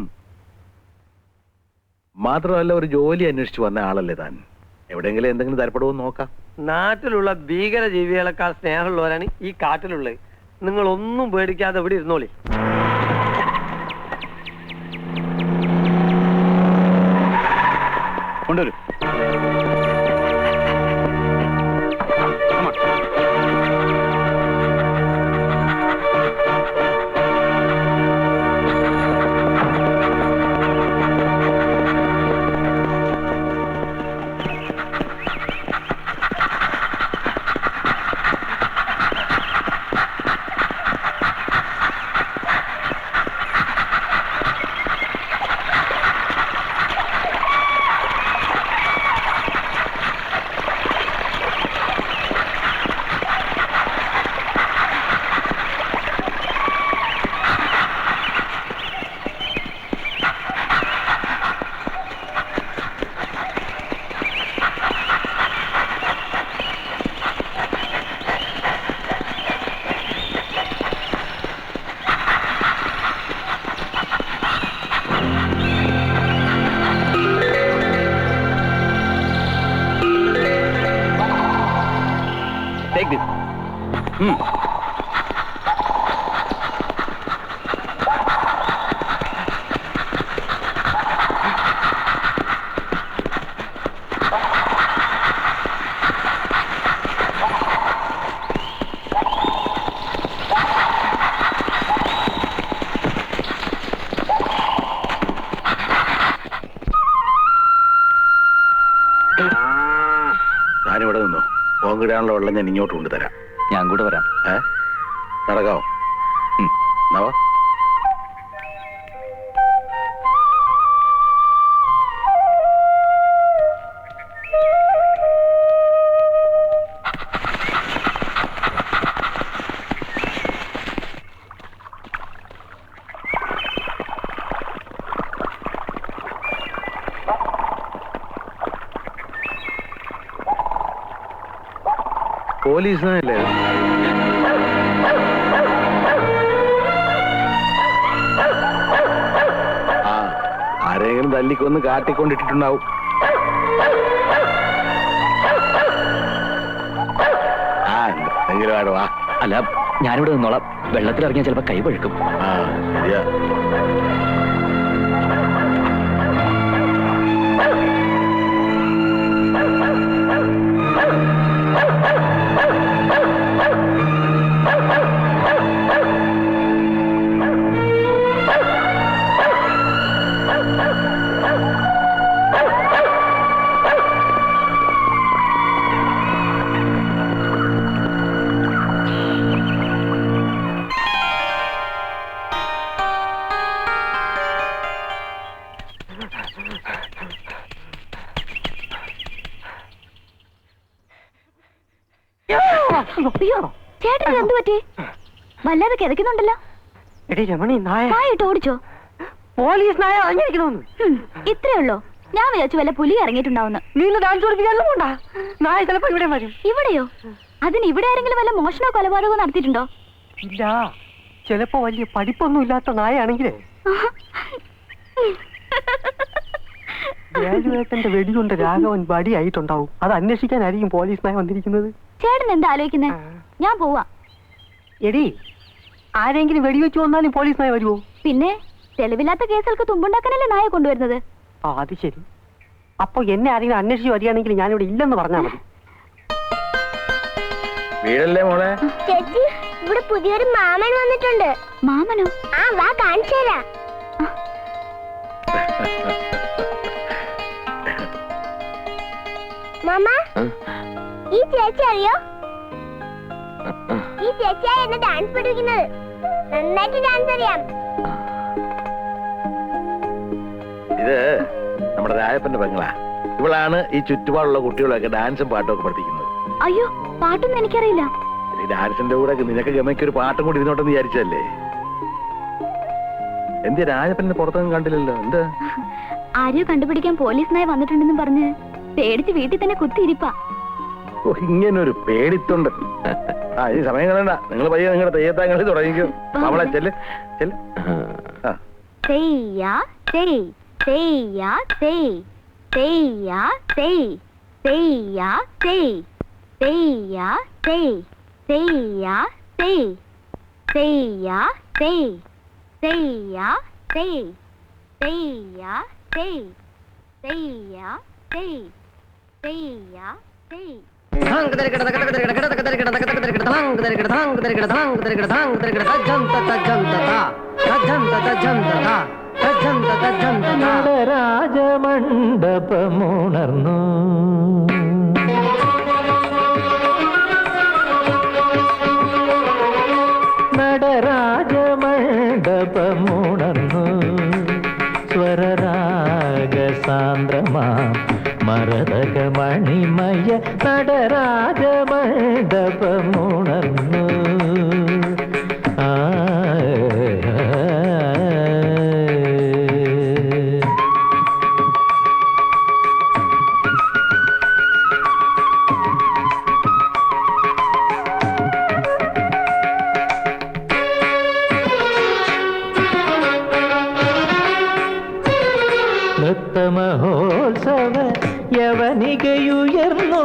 മാത്രമല്ല, ഒരു ജോലി അന്വേഷിച്ചു വന്ന ആളല്ലേ താൻ. എവിടെയെങ്കിലും എന്തെങ്കിലും തരപ്പെടുമോ നോക്കാം. നാട്ടിലുള്ള ഭീകര ജീവികളെക്കാൾ സ്നേഹമുള്ളവരാണ് ഈ കാട്ടിലുള്ളത്. നിങ്ങൾ ഒന്നും പേടിക്കാതെ ഇവിടെ ഇരുന്നോളി. കൊണ്ടുവരും. Take this. താനിവിടെ നിന്നോ. പോങ്കിടാനുള്ള വെള്ളം ഞാൻ ഇങ്ങോട്ട് കൊണ്ടുതരാം. ഞാൻ കൂടെ വരാം. നടക്കാവോ? നവാ. പോലീസിനല്ലേ? ആ, ആരെങ്കിലും തല്ലിക്കൊന്ന് കാട്ടിക്കൊണ്ടിട്ടുണ്ടാവും. ആ, എന്തെങ്കിലും ആടുവാ. അല്ല, ഞാനിവിടെ നിന്നോളാം. വെള്ളത്തിലിറങ്ങിയാൽ ചിലപ്പോ കൈ പഴുക്കും. ആ, ശരിയാ. അയ്യോ, ചേട്ടൻ എന്ത് പറ്റി? വല്ലാതെ കിതക്കുന്നുണ്ടല്ലോ. എടി രമണി, നായിട്ട് ഓടിച്ചോ? പോലീസ് നായ അങ്ങിരിക്കണോ? ഇത്രേ ഉള്ളോ? ഞാൻ വിചാരിച്ചു വല്ല പുലി ഇറങ്ങിയിട്ടുണ്ടാവുന്നു. നീ ഡാൻസ് പഠിപ്പിക്കാനും പോണ്ടാ. നായ ചിലപ്പോ ഇവിടെ വരും. ഇവിടെയോ? അതിന് ഇവിടെ ആരെങ്കിലും വല്ല മോഷണോ കൊലപാതകമോ നടത്തിയിട്ടുണ്ടോ? ഇല്ല, ചിലപ്പോ വലിയ പഠിപ്പൊന്നും ഇല്ലാത്ത നായാണെങ്കിലേ വേലുവേട്ടന്റെ വെടികൊണ്ട് രാഘവൻ വടിയായിട്ടുണ്ടാവും. അത് അന്വേഷിക്കാനായിരിക്കും പോലീസ് നായ വന്നിരിക്കുന്നത്. ചേട്ടൻ എന്താ ആലോചിക്കുന്നേ? ഞാൻ പോവാ. എടി, ആരെങ്കിലും വെടിവെച്ച് വന്നാലും പോലീസ് നായ വരുമോ? പിന്നെ തെളിവില്ലാത്ത കേസുകൾക്ക് തുമ്പുണ്ടാക്കാനല്ലേ നായ കൊണ്ടുവരുന്നത്. അത് ശരി. അപ്പൊ എന്നെ ആരെങ്കിലും അന്വേഷിച്ച് വരികയാണെങ്കിൽ ഞാനിവിടെ ഇല്ലെന്ന് പറഞ്ഞാൽ മതി. വീടല്ലേ മോളെ? ചേച്ചി, ഇവിടെ പുതിയൊരു മാമൻ വന്നിട്ടുണ്ട്. മാമനോ? ആ, വാ കാണിച്ചു തരാം. മാമ, ഈ ചേച്ചി അറിയോ? ഈ ചേച്ചിയാ എന്നെ ഡാൻസ് പഠിപ്പിക്കുന്നത്. നന്നായിട്ട് ഡാൻസ് അറിയാം. ഇത് നമ്മുടെ രായപ്പന്റെ പെങ്ങളാ. ഇവളാണ് ഈ ചുറ്റുപാടുള്ള കുട്ടികളൊക്കെ ഡാൻസും പാട്ടും ഒക്കെ പഠിപ്പിക്കുന്നത്. അയ്യോ, പാട്ടൊന്നും എനിക്കറിയില്ല. ഈ ഡാൻസിന്റെ കൂടെ നിനക്ക് ഗമയ്ക്ക് ഒരു പാട്ടും കൂടി ഇരുന്നോട്ടെന്ന് വിചാരിച്ചല്ലേ? എന്ത് രാജപ്പനെ പുറത്തൊന്നും കണ്ടില്ലല്ലോ? എന്താ ആരെയോ കണ്ടുപിടിക്കാൻ പോലീസ് നായ വന്നിട്ടുണ്ടെന്ന് പറഞ്ഞ് പേടിച്ച് വീട്ടിൽ തന്നെ കുത്തിയിരിപ്പാ. ഇങ്ങനൊരു പേടിത്തൊണ്ട്. ആ, ഈ സമയം കളയണ്ട. നിങ്ങൾ പയ്യെ നിങ്ങളുടെ തെയ്യത്താങ്കളിൽ തുടങ്ങിക്കോ. അവളെ ചെല്ല് ചെല്ല്. തെയ്യാ തെയ്, തെയ്യാ തെയ്, തെയ്യാ തെയ്, തെയ്യാ തെയ്, തെയ്യാ തെയ്, തെയ്യാ തെയ്, തെയ്യാ തെയ്, തെയ്യാ തെയ്, തെയ്യാ തെയ്, തെയ്യാ തെയ്, തെയ്യാ തെയ്. രാജമണ്ഡപമുണർന്നു നടരാജമണ്ഡപമുണർന്നു സ്വരരാഗ സാന്ദ്രമാ മരതകമണിമയ നടരാജമണ്ഡപമുണർന്നു. നൃത്തമഹോത്സവ യവനികയുയർന്നു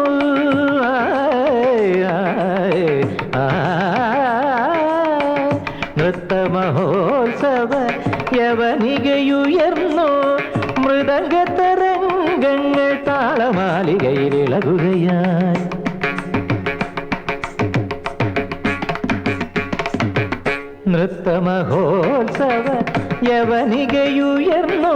നൃത്തമഹോത്സവ യവനികയുയർന്നു മൃദംഗതരംഗങ്ങൾ താളമാലികയിലിളകുകയായി. നൃത്തമഹോത്സവ യവനികയുയർന്നു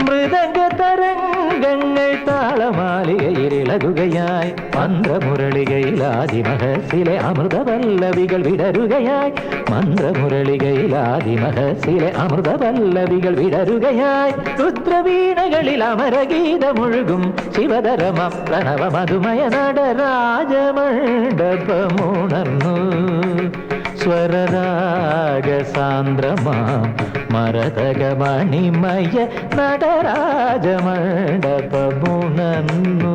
മൃദംഗതരംഗങ്ങൾ താളമാലികയിലിളകുകയായി. മന്ത്രമുരളികയിലാദിമഹസിലെ അമൃതപല്ലവികൾ വിടരുകയായി. മന്ത്രമുരളികയിലാദിമഹസിലെ അമൃതപല്ലവികൾ വിടരുകയായി. രുദ്രവീണകളിൽ അമരഗീതമൊഴുകും ശിവധരമ പ്രണവ മധുമയ നടരാജമണ്ഡപമുണർന്നു സ്വരരാഗ സാന്ദ്രമാ മരതകമണിമയ നടരാജമണ്ഡപമുണർന്നു.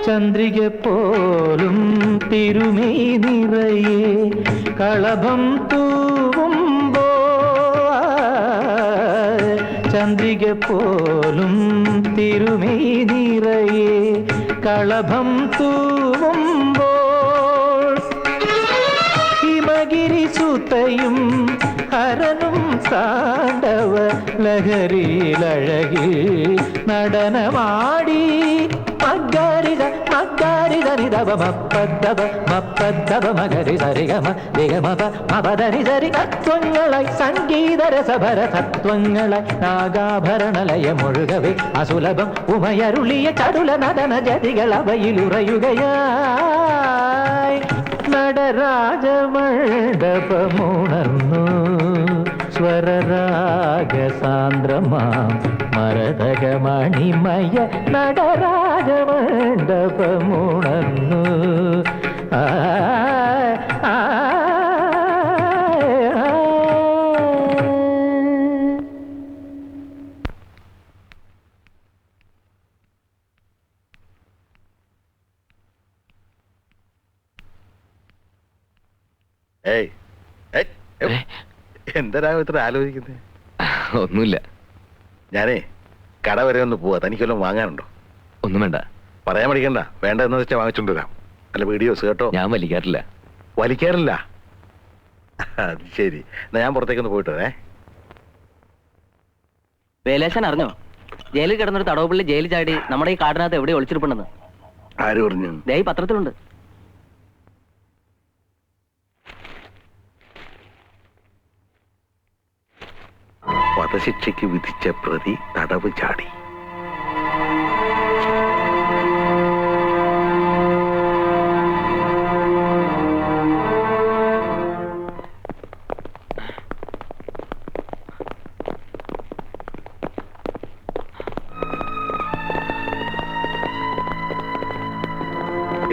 ചന്ദ്രിക പോലും തിരുമേ നിറയെ കളഭം തൂവുമ്പോ ചന്ദ്രിക പോലും തിരുമേ നിറയെ കളഭം തൂവുമ്പോൾ ഹിമഗിരി സുതയും ഹരനും താണ്ഡവ ലഹരിയിലഴകിൽ നടനമാടി. മഗ്ഗരിത മഗ്ഗരിത നിദവ മപ്പദ്ദവ മപ്പദ്ദവ മഗരി സരിഗമ ദിഗമപ മപദനി സരി. തത്വങ്ങളായി സംഗീതരസഭര തത്വങ്ങളായി നാഗാഭരണലയമൊഴുകവേ അസുലഭം ഉമയരുളിയ ചടുല നടന ജതികൾ അവയിലുറയുകയായി. നടരാജമണ്ഡപമുണർന്നു സ്വരരാഗ സാന്ദ്രമാം മരതകമണിമയ നടരാജമണ്ഡപമുണർന്നു. ഏയ് എന്തരാ ഇത്ര ആലോചിക്കുന്നത്? ഒന്നുമില്ല. ഞാനേ കട വരെ ഒന്ന് പോവാ. തനിക്കെല്ലാം വാങ്ങാനുണ്ടോ? ഒന്നും വേണ്ട. പറയാൻ പഠിക്കണ്ട. വേണ്ട എന്ന് വെച്ചാൽ വാങ്ങിച്ചോണ്ട് വരാം. അല്ല വീഡിയോസ് കേട്ടോ. ഞാൻ വലിക്കാറില്ല. വലിക്കാറില്ല? അത് ശരി. എന്നാ ഞാൻ പുറത്തേക്കൊന്ന് പോയിട്ട് വരേ. വേലേശൻ അറിഞ്ഞോ? ജയിലിൽ കിടന്നൊരു തടവുപള്ളി ജയിൽ ചാടി നമ്മുടെ ഈ കാടിനകത്ത് എവിടെ ഒളിച്ചിരിപ്പുണ്ടെന്ന്? ആര് പറഞ്ഞു? ദേ ഈ പത്രത്തിലുണ്ട്. വധശിക്ഷയ്ക്ക് വിധിച്ച പ്രതി തടവ് ചാടി.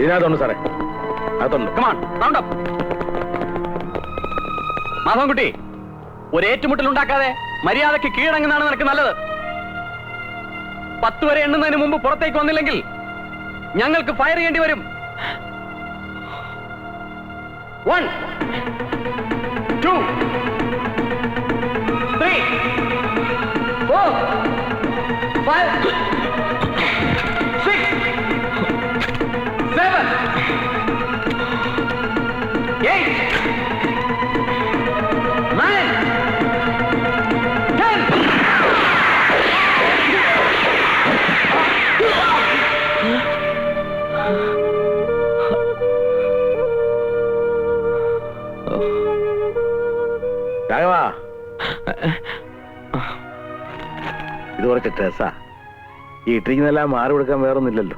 ഇതിനകത്തുണ്ട് സാറേ, അകത്തുണ്ട്. മാധവൻകുട്ടി, ഒരു ഏറ്റുമുട്ടൽ ഉണ്ടാക്കാതെ മര്യാദയ്ക്ക് കീഴടങ്ങുന്നതാണ് നിനക്ക് നല്ലത്. 10 വരെ എണ്ണുന്നതിന് മുമ്പ് പുറത്തേക്ക് വന്നില്ലെങ്കിൽ ഞങ്ങൾക്ക് ഫയർ ചെയ്യേണ്ടി വരും. 1 2 3 4 5 6 7 8 9 10. രാഘവാ, ഇത് കുറച്ച് ഡ്രസ്സാ. ഈ ഇട്ടിരിക്കുന്നെല്ലാം മാറി കൊടുക്കാൻ വേറൊന്നുമില്ലല്ലോ.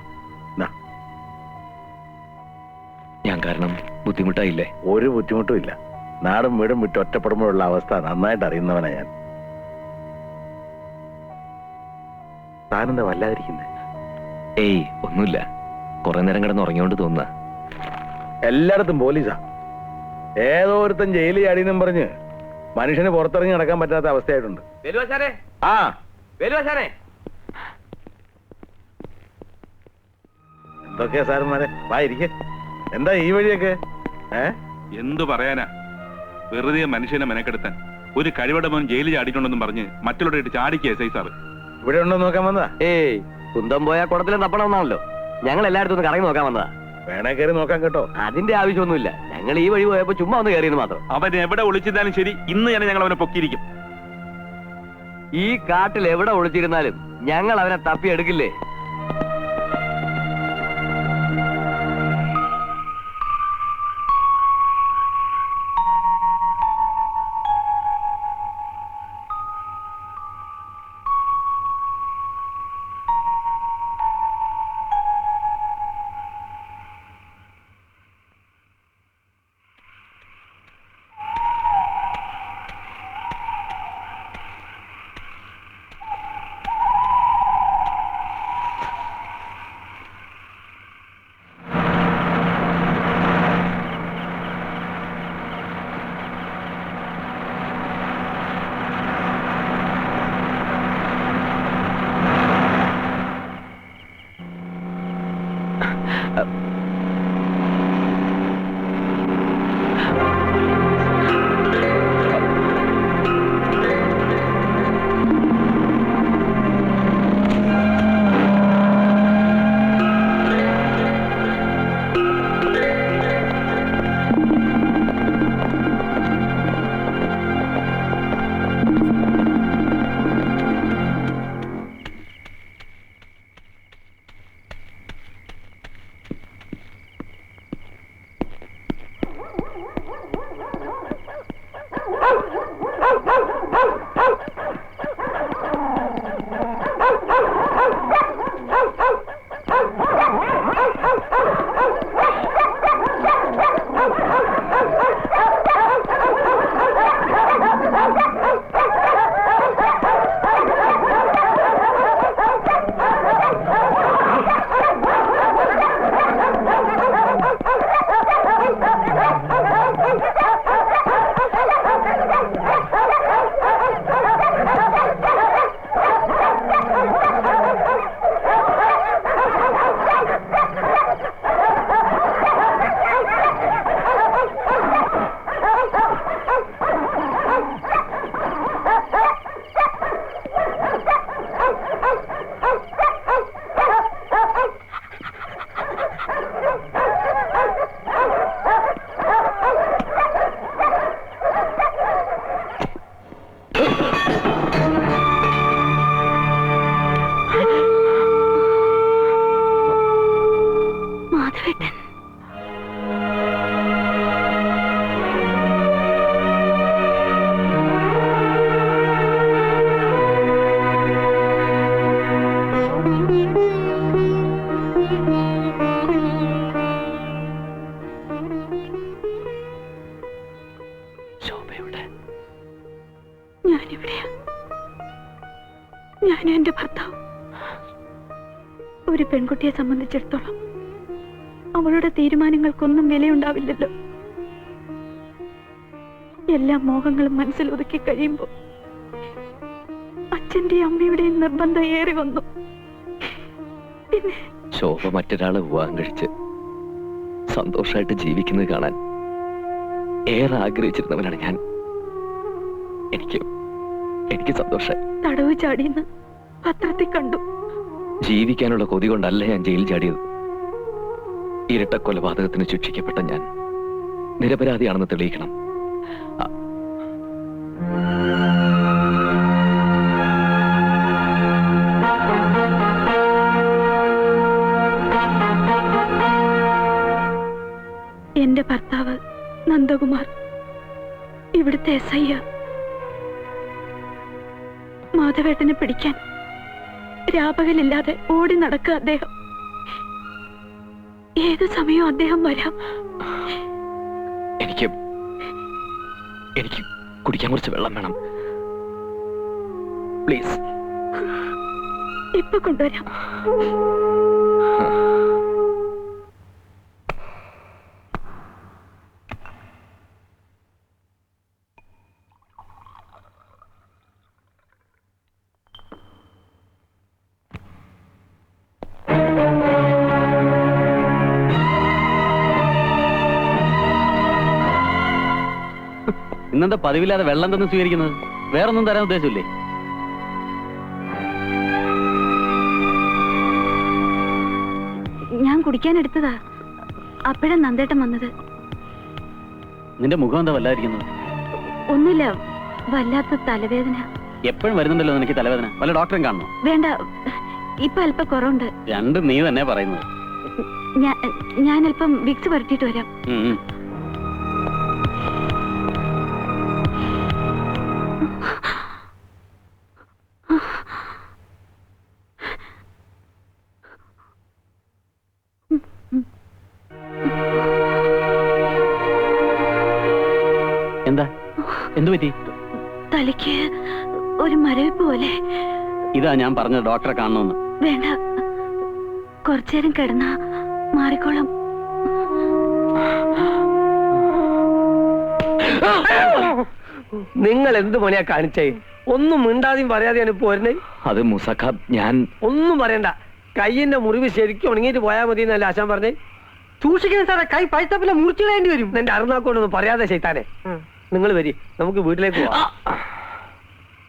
ഞാൻ കാരണം ബുദ്ധിമുട്ടായില്ലേ? ഒരു ബുദ്ധിമുട്ടും ഇല്ല. നാടും വീടും വിട്ട് ഒറ്റപ്പെടുമ്പോഴുള്ള അവസ്ഥ നന്നായിട്ട് അറിയുന്നവനാ ഞാൻ. താനെന്താ വല്ലാതിരിക്കുന്നേ? ഏയ് ഒന്നുമില്ല. കുറെ നേരം കിടന്ന് ഉറങ്ങിയോണ്ട് തോന്നുക. എല്ലായിടത്തും പോലീസാ. ഏതോ ഒരുത്തൻ ജയിലിൽ ചാടിയെന്നും പറഞ്ഞ് മനുഷ്യന് പുറത്തിറങ്ങി നടക്കാൻ പറ്റാത്ത അവസ്ഥയായിട്ടുണ്ട്. ആ എന്തൊക്കെയാ സാറന്മാരെ? വായിരിക്കെ. എന്താ ഈ വഴിയൊക്കെ? എന്തു പറയാനാ, വെറുതെ മനുഷ്യനെ മെനക്കെടുത്താൻ. ഒരു കഴിവടമോൻ ജയിലിൽ ചാടിയിട്ടുണ്ടെന്നും പറഞ്ഞ് മറ്റുള്ളവരായിട്ട് ചാടിക്കുക എസ് ഐ സാറ്. ഇവിടെ ഉണ്ടോ നോക്കാൻ വന്നതാ? ഏയ്, കുന്തം പോയാൽ കുടത്തിലും തപ്പണമെന്നാണല്ലോ. ഞങ്ങൾ എല്ലായിടത്തും ഒന്ന് കറങ്ങി നോക്കാൻ വന്നതാ. വേണേ കയറി നോക്കാൻ കേട്ടോ. അതിന്റെ ആവശ്യമൊന്നുമില്ല. ഞങ്ങൾ ഈ വഴി പോയപ്പോ ചുമ്മാ ഒന്ന് കയറിയെന്ന് മാത്രം. അവൻ എവിടെ ഒളിച്ചിരുന്നാലും ശരി, ഇന്ന് തന്നെ ഞങ്ങൾ അവനെ പൊക്കിയിരിക്കും. ഈ കാട്ടിൽ എവിടെ ഒളിച്ചിരുന്നാലും ഞങ്ങൾ അവനെ തപ്പിയെടുക്കില്ലേ? ഞാനിവിടെയാ. ഞാനും എന്റെ ഭർത്താവും. ഒരു പെൺകുട്ടിയെ സംബന്ധിച്ചിടത്തോളം അവളുടെ തീരുമാനങ്ങൾക്കൊന്നും വിലയുണ്ടാവില്ലല്ലോ. എല്ലാ മോഹങ്ങളും മനസ്സിൽ ഒതുക്കി കഴിയുമ്പോൾ അച്ഛന്റെയും അമ്മയുടെയും നിർബന്ധം ഏറി വന്നു. പിന്നെ ശോഭ മറ്റൊരാളെ വിവാഹം കഴിച്ച് സന്തോഷമായിട്ട് ജീവിക്കുന്നത് കാണാൻ ഏറെ ആഗ്രഹിച്ചിരുന്നവനാണ് ഞാൻ. എനിക്ക് സന്തോഷമായി. തടവ് ചാടിയെന്ന് പത്രത്തിൽ കണ്ടു. ജീവിക്കാനുള്ള കൊതി കൊണ്ടല്ല ഞാൻ ജയിലിൽ ചാടിയത്. ഇരട്ട കൊലപാതകത്തിന് ശിക്ഷിക്കപ്പെട്ട ഞാൻ നിരപരാധിയാണെന്ന് തെളിയിക്കണം. എന്റെ ഭർത്താവ് നന്ദകുമാർ ഇവിടുത്തെ SI. മാധവേട്ടനെ പിടിക്കാൻ രാപകലില്ലാതെ ഓടി നടക്കുക അദ്ദേഹം. ഏത് സമയവും അദ്ദേഹം വരാം. എനിക്ക് കുടിക്കാൻ കുറച്ച് വെള്ളം വേണം, പ്ലീസ്. ഇപ്പൊ കൊണ്ടുവരാം. ഇന്നെന്താ പതിവില്ലാതെ വെള്ളം തന്നെ സ്വീകരിക്കുന്നത്? വേറൊന്നും തരാൻ ഉദ്ദേശമില്ലേ? ഞാൻ കുടിക്കാൻ എടുത്തതാ. അപ്പോഴാ നന്ദേട്ടൻ വന്നത്. നിന്റെ മുഖം എന്താ വല്ലാതിരിക്കുന്നത്? ഒന്നുമില്ല, വല്ലാത്ത തലവേദന. എപ്പോഴും വരുന്നുണ്ടല്ലോ നിനക്ക് തലവേദന. വല്ല ഡോക്ടറെ കാണണോ? വേണ്ട, ഇപ്പൊ അല്പം കുറവുണ്ട്. രണ്ടും നീ തന്നെ പറയുന്നത്. ഞാൻ അല്പം വിക്സ് പുരട്ടിയിട്ട് വരാം. എന്താ? എന്തു പറ്റി? തലയ്ക്ക് ഒരു മരവിപ്പ് പോലെ. ഇതാ ഞാൻ പറഞ്ഞത് ഡോക്ടറെ കാണണമെന്ന്. വേണ്ട, കുറച്ചേരം കിടന്നാ മാറിക്കോളും. നിങ്ങൾ എന്ത് പണിയാ കാണിച്ചേ? ഒന്നും മിണ്ടാതെയും പറയാതെയാണ് ഇപ്പൊ വരുന്നത്. അത് മുസഖ, ഞാൻ ഒന്നും പറയണ്ട. കയ്യിന്റെ മുറിവ് ശരിക്കും ഉണങ്ങിയിട്ട് പോയാൽ മതി എന്നല്ല ആശാൻ പറഞ്ഞേ. സൂക്ഷിക്കണം സാറേ, കൈ പഴുത്തപ്പില്ല മുറിച്ചിടേണ്ടി വരും. എന്റെ അറുനാക്കോണ്ടൊന്നും പറയാതെ ചെയ്താനെ. നിങ്ങൾ വരി, നമുക്ക് വീട്ടിലേക്ക് പോവാം.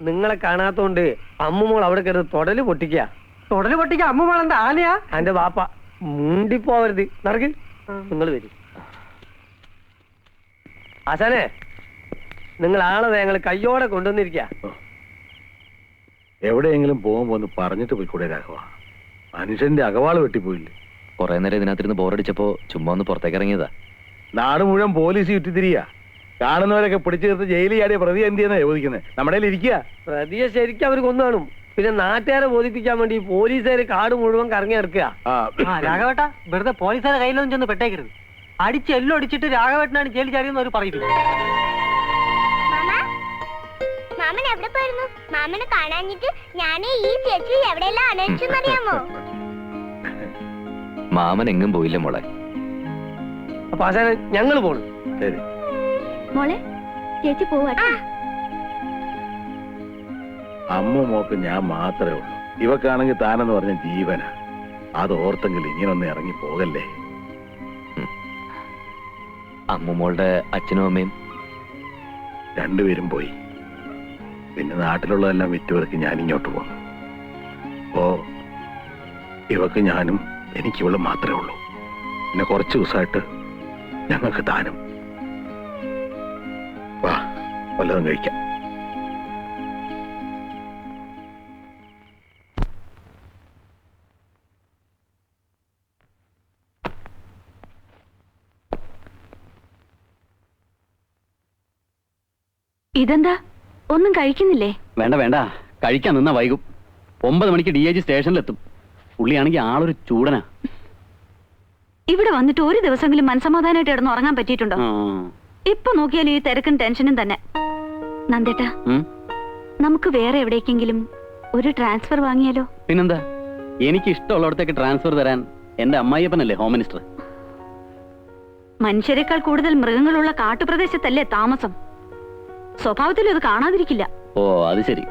നിങ്ങളെ കാണാത്തോണ്ട് അമ്മുമോൾ അവിടെ കയറി തൊടല് പൊട്ടിക്കുക. തൊടല് പൊട്ടിക്ക അമ്മുമോൾ എന്താ ആനയാ? എന്റെ വാപ്പ മുണ്ടിപ്പോവരുത്. നടക്ക്, നിങ്ങൾ വരി. ആശാനെ, നിങ്ങൾ ആളെ ഞങ്ങൾ കയ്യോടെ കൊണ്ടുവന്നിരിക്കുക. എവിടെയെങ്കിലും പോകുമ്പോ ഒന്ന് പറഞ്ഞിട്ട് പോയിക്കൂടെ രാഘവ? മനുഷ്യന്റെ അകവാള് വെട്ടിപ്പോയില്ലേ? കുറെ നേരം ഇതിനകത്തിരുന്ന് ബോറടിച്ചപ്പോ ചുമ്മാ ഒന്ന് പുറത്തേക്ക് ഇറങ്ങിയതാ. നാട് മുഴുവൻ പോലീസ് ചുറ്റിത്തിരിയ. കാണുന്നവരൊക്കെ പിടിച്ചു തീർത്ത് ജയിലിൽ ചാടിയ പ്രതി എന്ത് ചെയ്യുന്ന ചോദിക്കുന്നത്? നമ്മുടെ ഇരിക്കുക. പ്രതിയെ ശരിക്കും അവർ കൊന്നു കാണും. പിന്നെ നാട്ടുകാരെ ബോധിപ്പിക്കാൻ വേണ്ടി പോലീസുകാര് കാട് മുഴുവൻ കറങ്ങി ഇറക്കുക. രാഘവേട്ട, വെറുതെ പോലീസുകാരെ കയ്യിലൊന്നും ചെന്ന് പെട്ടേക്കരുത്. അടിച്ച് എല്ലാം അടിച്ചിട്ട് രാഘവേട്ടനാണ് ജയിലിൽ ചാടിയെന്ന് അവർ പറയുന്നു. മാമൻ എവിടെ പോയിരുന്നു? മാമനെ കാണാഞ്ഞിട്ട് ഞാൻ ഈ ചേച്ചി എവിടെയെല്ലാം അന്വേഷിച്ചെന്നറിയാമോ? മാമൻ എങ്ങും പോയില്ല മോളെ. അപ്പൊ ആശാനെ, ഞങ്ങൾ പോണു. ശരി മോളെ, ചേച്ചി പോവാ. അമ്മ മോക്ക് ഞാൻ മാത്രമേ ഉള്ളൂ. ഇവക്കാണെങ്കിൽ താനെന്ന് പറഞ്ഞ ജീവനാ. അത് ഓർത്തെങ്കിൽ ഇങ്ങനൊന്നും ഇറങ്ങി പോകല്ലേ. അമ്മുമോളുടെ അച്ഛനും അമ്മയും രണ്ടുപേരും പോയി. പിന്നെ നാട്ടിലുള്ളതെല്ലാം വിറ്റുവർക്ക് ഞാൻ ഇങ്ങോട്ട് പോന്നു. അപ്പോ ഇവക്ക് ഞാനും എനിക്കിവള് മാത്രമേ ഉള്ളൂ. പിന്നെ കുറച്ച് ദിവസമായിട്ട് ഞങ്ങൾക്ക് താനും. വാ, വല്ലതും കഴിക്കാം. ഇതെന്താ, ഒന്നും കഴിക്കുന്നില്ലേ? വേണ്ട വേണ്ട, കഴിക്കാൻ നിന്നാ വൈകും. 9 മണിക്ക് DIG സ്റ്റേഷനിലെത്തും. പുള്ളിയാണെങ്കിൽ ആളൊരു ചൂടനാ. ഇവിടെ വന്നിട്ട് ഒരു ദിവസമെങ്കിലും മനസമാധാനമായിട്ട് കിടന്ന് ഉറങ്ങാൻ പറ്റിയിട്ടുണ്ടോ? ഇപ്പൊ നോക്കിയാൽ ഈ തിരക്കും ടെൻഷനും തന്നെ. നന്ദേട്ടാ, നമുക്ക് വേറെ എവിടേക്കെങ്കിലും ഒരു ട്രാൻസ്ഫർ വാങ്ങിയാലോ? പിന്നെന്താ, എനിക്ക് ഇഷ്ടമുള്ളിടത്തേക്ക് ട്രാൻസ്ഫർ തരാൻ എന്റെ അമ്മായിയപ്പനല്ലേ ഹോം മിനിസ്റ്റർ. മനുഷ്യരെക്കാൾ കൂടുതൽ മൃഗങ്ങളുള്ള കാട്ടുപ്രദേശത്തല്ലേ താമസം. സ്വഭാവത്തിൽ അത് കാണാതിരിക്കില്ല. ഓ അത് ശരി.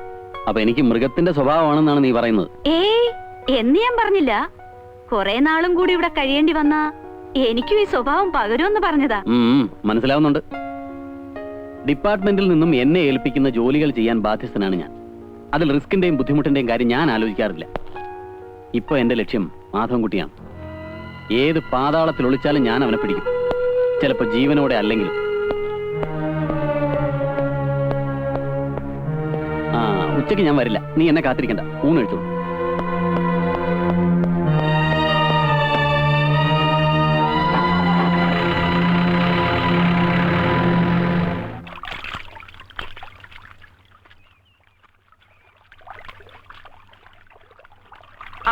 അപ്പൊ എനിക്ക് മൃഗത്തിന്റെ സ്വഭാവമാണെന്നാണ് നീ പറയുന്നത്? ഏയ്, എന്ന് ഞാൻ പറഞ്ഞില്ല. കുറെ നാളും കൂടി ഇവിടെ കഴിയേണ്ടി വന്നാ എനിക്കും ഈ സ്വഭാവം പകരുമെന്ന് പറഞ്ഞതാ. മനസ്സിലാവുന്നുണ്ട്. ഡിപ്പാർട്ട്മെന്റിൽ നിന്നും എന്നെ ഏൽപ്പിക്കുന്ന ജോലികൾ ചെയ്യാൻ ബാധ്യസ്ഥനാണ് ഞാൻ. അതിൽ റിസ്കിന്റെയും ബുദ്ധിമുട്ടിന്റെയും കാര്യം ഞാൻ ആലോചിക്കാറില്ല. ഇപ്പൊ എന്റെ ലക്ഷ്യം മാധവൻകുട്ടിയാണ്. ഏത് പാതാളത്തിൽ ഒളിച്ചാലും ഞാൻ അവനെ പിടിക്കും. ചിലപ്പോ ജീവനോടെ അല്ലെങ്കിലും. ഉച്ചയ്ക്ക് ഞാൻ വരില്ല, നീ എന്നെ കാത്തിരിക്കണ്ട. ഊണ് കഴിച്ചോളൂ.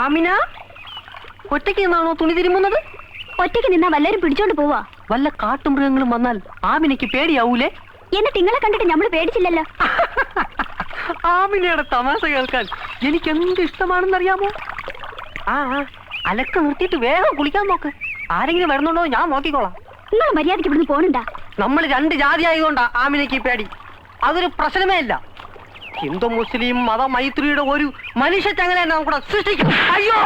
ആമിന, ഒറ്റയ്ക്ക് നിന്നാണോ തുണി തിരുമുന്നത്? ഒറ്റയ്ക്ക് നിന്നാ വല്ലരും പിടിച്ചോണ്ട് പോവാ. വല്ല കാട്ടുമൃഗങ്ങളും വന്നാൽ ആമിനയ്ക്ക് പേടിയാവൂലേ? എന്നിട്ട് നിങ്ങളെ കണ്ടിട്ട് നമ്മള് പേടിച്ചില്ലല്ലോ. ആമിനയുടെ തമാശ കേൾക്കാൻ എനിക്ക് എന്ത് ഇഷ്ടമാണെന്നറിയാമോ? അലക്ക് നിർത്തിയിട്ട് വേഗം കുളിക്കാൻ നോക്ക്. ആരെങ്കിലും വരുന്നുണ്ടോ ഞാൻ നോക്കിക്കോളാം. നിങ്ങൾ മര്യാദയ്ക്ക് ഇവിടുന്ന് പോണുണ്ടാ? നമ്മൾ 2 ജാതി ആയതുകൊണ്ടാ ആമിനയ്ക്ക് പേടി. അതൊരു പ്രശ്നമേ ഇല്ല. ഹിന്ദു മുസ്ലിം മത മൈത്രിയുടെ ഒരു മനുഷ്യ ചങ്ങല കൂടെ സൃഷ്ടിക്കും. അയ്യോ,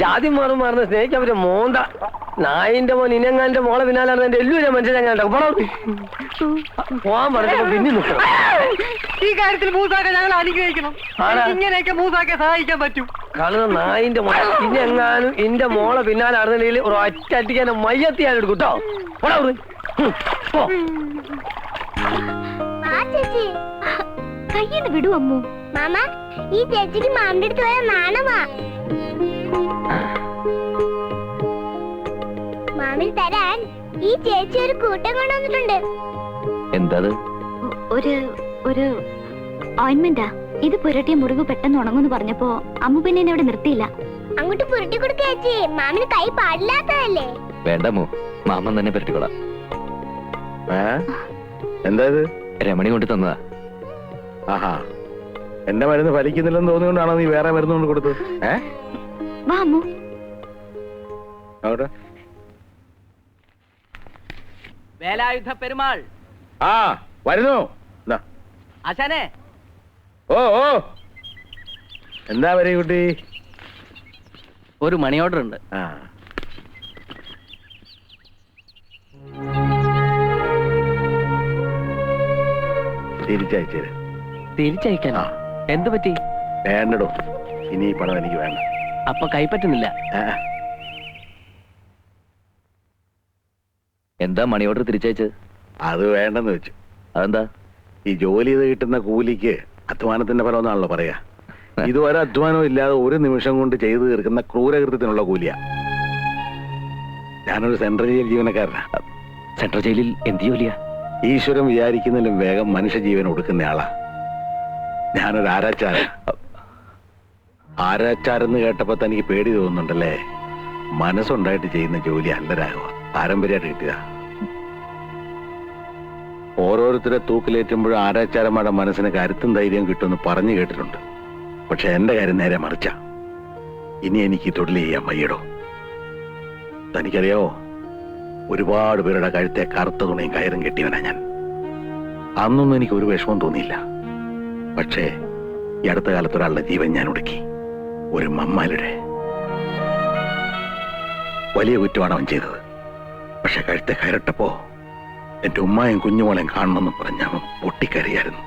ജാതി മാറുന്ന സ്നേഹിക്കാൻ അവര് മോന്ത നായിന്റെ മോൻ ഇനങ്ങാന്റെ മോളെ പിന്നാലാണ് എന്റെ എല്ലാവരും മനുഷ്യ ചങ്ങല പോവാൻ പറഞ്ഞപ്പോ പിന്നെ നിൽക്കണം. ഈ കാര്യത്തിൽ മൂസാക്കെ ഞങ്ങൾ അനുഗ്രഹിക്കണം. ഇങ്ങനെയൊക്കെ മൂസാക്കെ സഹായിക്കാൻ പറ്റും. കാരണം നായിന്റെ മോളെ ഇനെങ്ങാനും എന്റെ മോളെ പിന്നാലാണെന്നുണ്ടെങ്കിൽ ഒരു ഒറ്റ അടിക്കാൻ മയ്യത്തി ഞാൻ എടുക്കും കേട്ടോ. കയ്യെന്ന് വിടൂ അമ്മു. മാമ, ഈ ചേച്ചിക്ക് മാമിന്റെ അടുത്ത് വരാൻ നാണമാ. മാമിന് തരാൻ ഈ ചേച്ചി ഒരു കൂട്ടം കൊണ്ടുവന്നിട്ടുണ്ട്. എന്താ? ഒരു ഓയിന്റ്മെന്റാ. ഇത് പുരട്ടിയ മുറിവ് പെട്ടെന്ന് ഉണങ്ങുന്നു പറഞ്ഞപ്പോ അമ്മു പിന്നെ എന്നെ ഇവിടെ നിർത്തിയില്ല. അങ്ങോട്ട് പുരട്ടി കൊടുക്ക ചേച്ചി. മാമിന് കൈ പാടില്ലാത്തതല്ലേ? വേണ്ടമ്മോ, മാമൻ തന്നെ പുരട്ടിക്കൊള്ളാം. എന്താ ഇത്? രമണി കൊണ്ട് തന്നതാ. ആഹാ, എന്റെ മരുന്ന് ഫലിക്കുന്നില്ലെന്ന് തോന്നിയോണ്ടാണോ നീ വേറെ മരുന്ന് കൊണ്ട് കൊടുത്തത്? വാ അമ്മു. അവിടെ വേലായുധ പെരുമാൾ വരുന്നു. ആശാനെ. ഓ എന്താ വരെ കുട്ടി? ഒരു മണി ഓർഡർ ഉണ്ട്. തിരിച്ചയക്കാനോ? എന്ത് പറ്റി? വേണ്ടടോ, ഇനി ഈ പണം എനിക്ക് വേണ്ട. അപ്പൊ കൈപ്പറ്റുന്നില്ല. എന്താ മണി ഓർഡർ തിരിച്ചയച്ചത്? അത് വേണ്ടെന്ന് വെച്ചു. അതെന്താ? ഈ ജോലി ചെയ്ത് കിട്ടുന്ന കൂലിക്ക് അധ്വാനത്തിന്റെ ഫലം എന്നാണല്ലോ പറയാ. ഇതുവരെ അധ്വാനം ഇല്ലാതെ ഒരു നിമിഷം കൊണ്ട് ചെയ്തു തീർക്കുന്ന ക്രൂരകൃത്യത്തിനുള്ള കൂലിയാ. ഞാനൊരു സെൻട്രൽ ജയിൽ ജീവനക്കാരനാ. സെൻട്രൽ ജയിലിൽ എന്ത് ജോലിയാ? ഈശ്വരൻ വിചാരിക്കുന്നതിലും വേഗം മനുഷ്യജീവൻ ഒടുക്കുന്നയാളാ. ഞാനൊരു ആരാച്ചാര. ആരാച്ചാരെന്ന് കേട്ടപ്പോ തനിക്ക് പേടി തോന്നുന്നുണ്ടല്ലേ? മനസ്സുണ്ടായിട്ട് ചെയ്യുന്ന ജോലി അല്ല രാഘവ, പാരമ്പര്യമായിട്ട് കിട്ടിയ. ഓരോരുത്തരെ തൂക്കിലേറ്റുമ്പോഴും ആരാച്ചാരന്മാരുടെ മനസ്സിന് കരുത്തും ധൈര്യം കിട്ടുമെന്ന് പറഞ്ഞു കേട്ടിട്ടുണ്ട്. പക്ഷെ എന്റെ കാര്യം നേരെ മറിച്ചാ. ഇനി എനിക്ക് തൊഴിൽ ചെയ്യാൻ വയ്യടോ. തനിക്കറിയാവോ, ഒരുപാട് പേരുടെ കഴുത്തെ കറുത്ത തുണിയും കയറും കെട്ടിയവനാ ഞാൻ. അന്നൊന്നും എനിക്ക് ഒരു വിഷമം തോന്നിയില്ല. പക്ഷേ ഈ അടുത്ത കാലത്ത് ഒരാളുടെ ജീവൻ ഞാൻ ഒടുക്കി. ഒരു മമ്മാലിയുടെ. വലിയ കുറ്റമാണ് അവൻ ചെയ്തത്. പക്ഷെ കഴുത്തെ കയറിട്ടപ്പോ എന്റെ ഉമ്മായും കുഞ്ഞുമോളെയും കാണണമെന്ന് പറഞ്ഞ അവൻ പൊട്ടിക്കരയായിരുന്നു.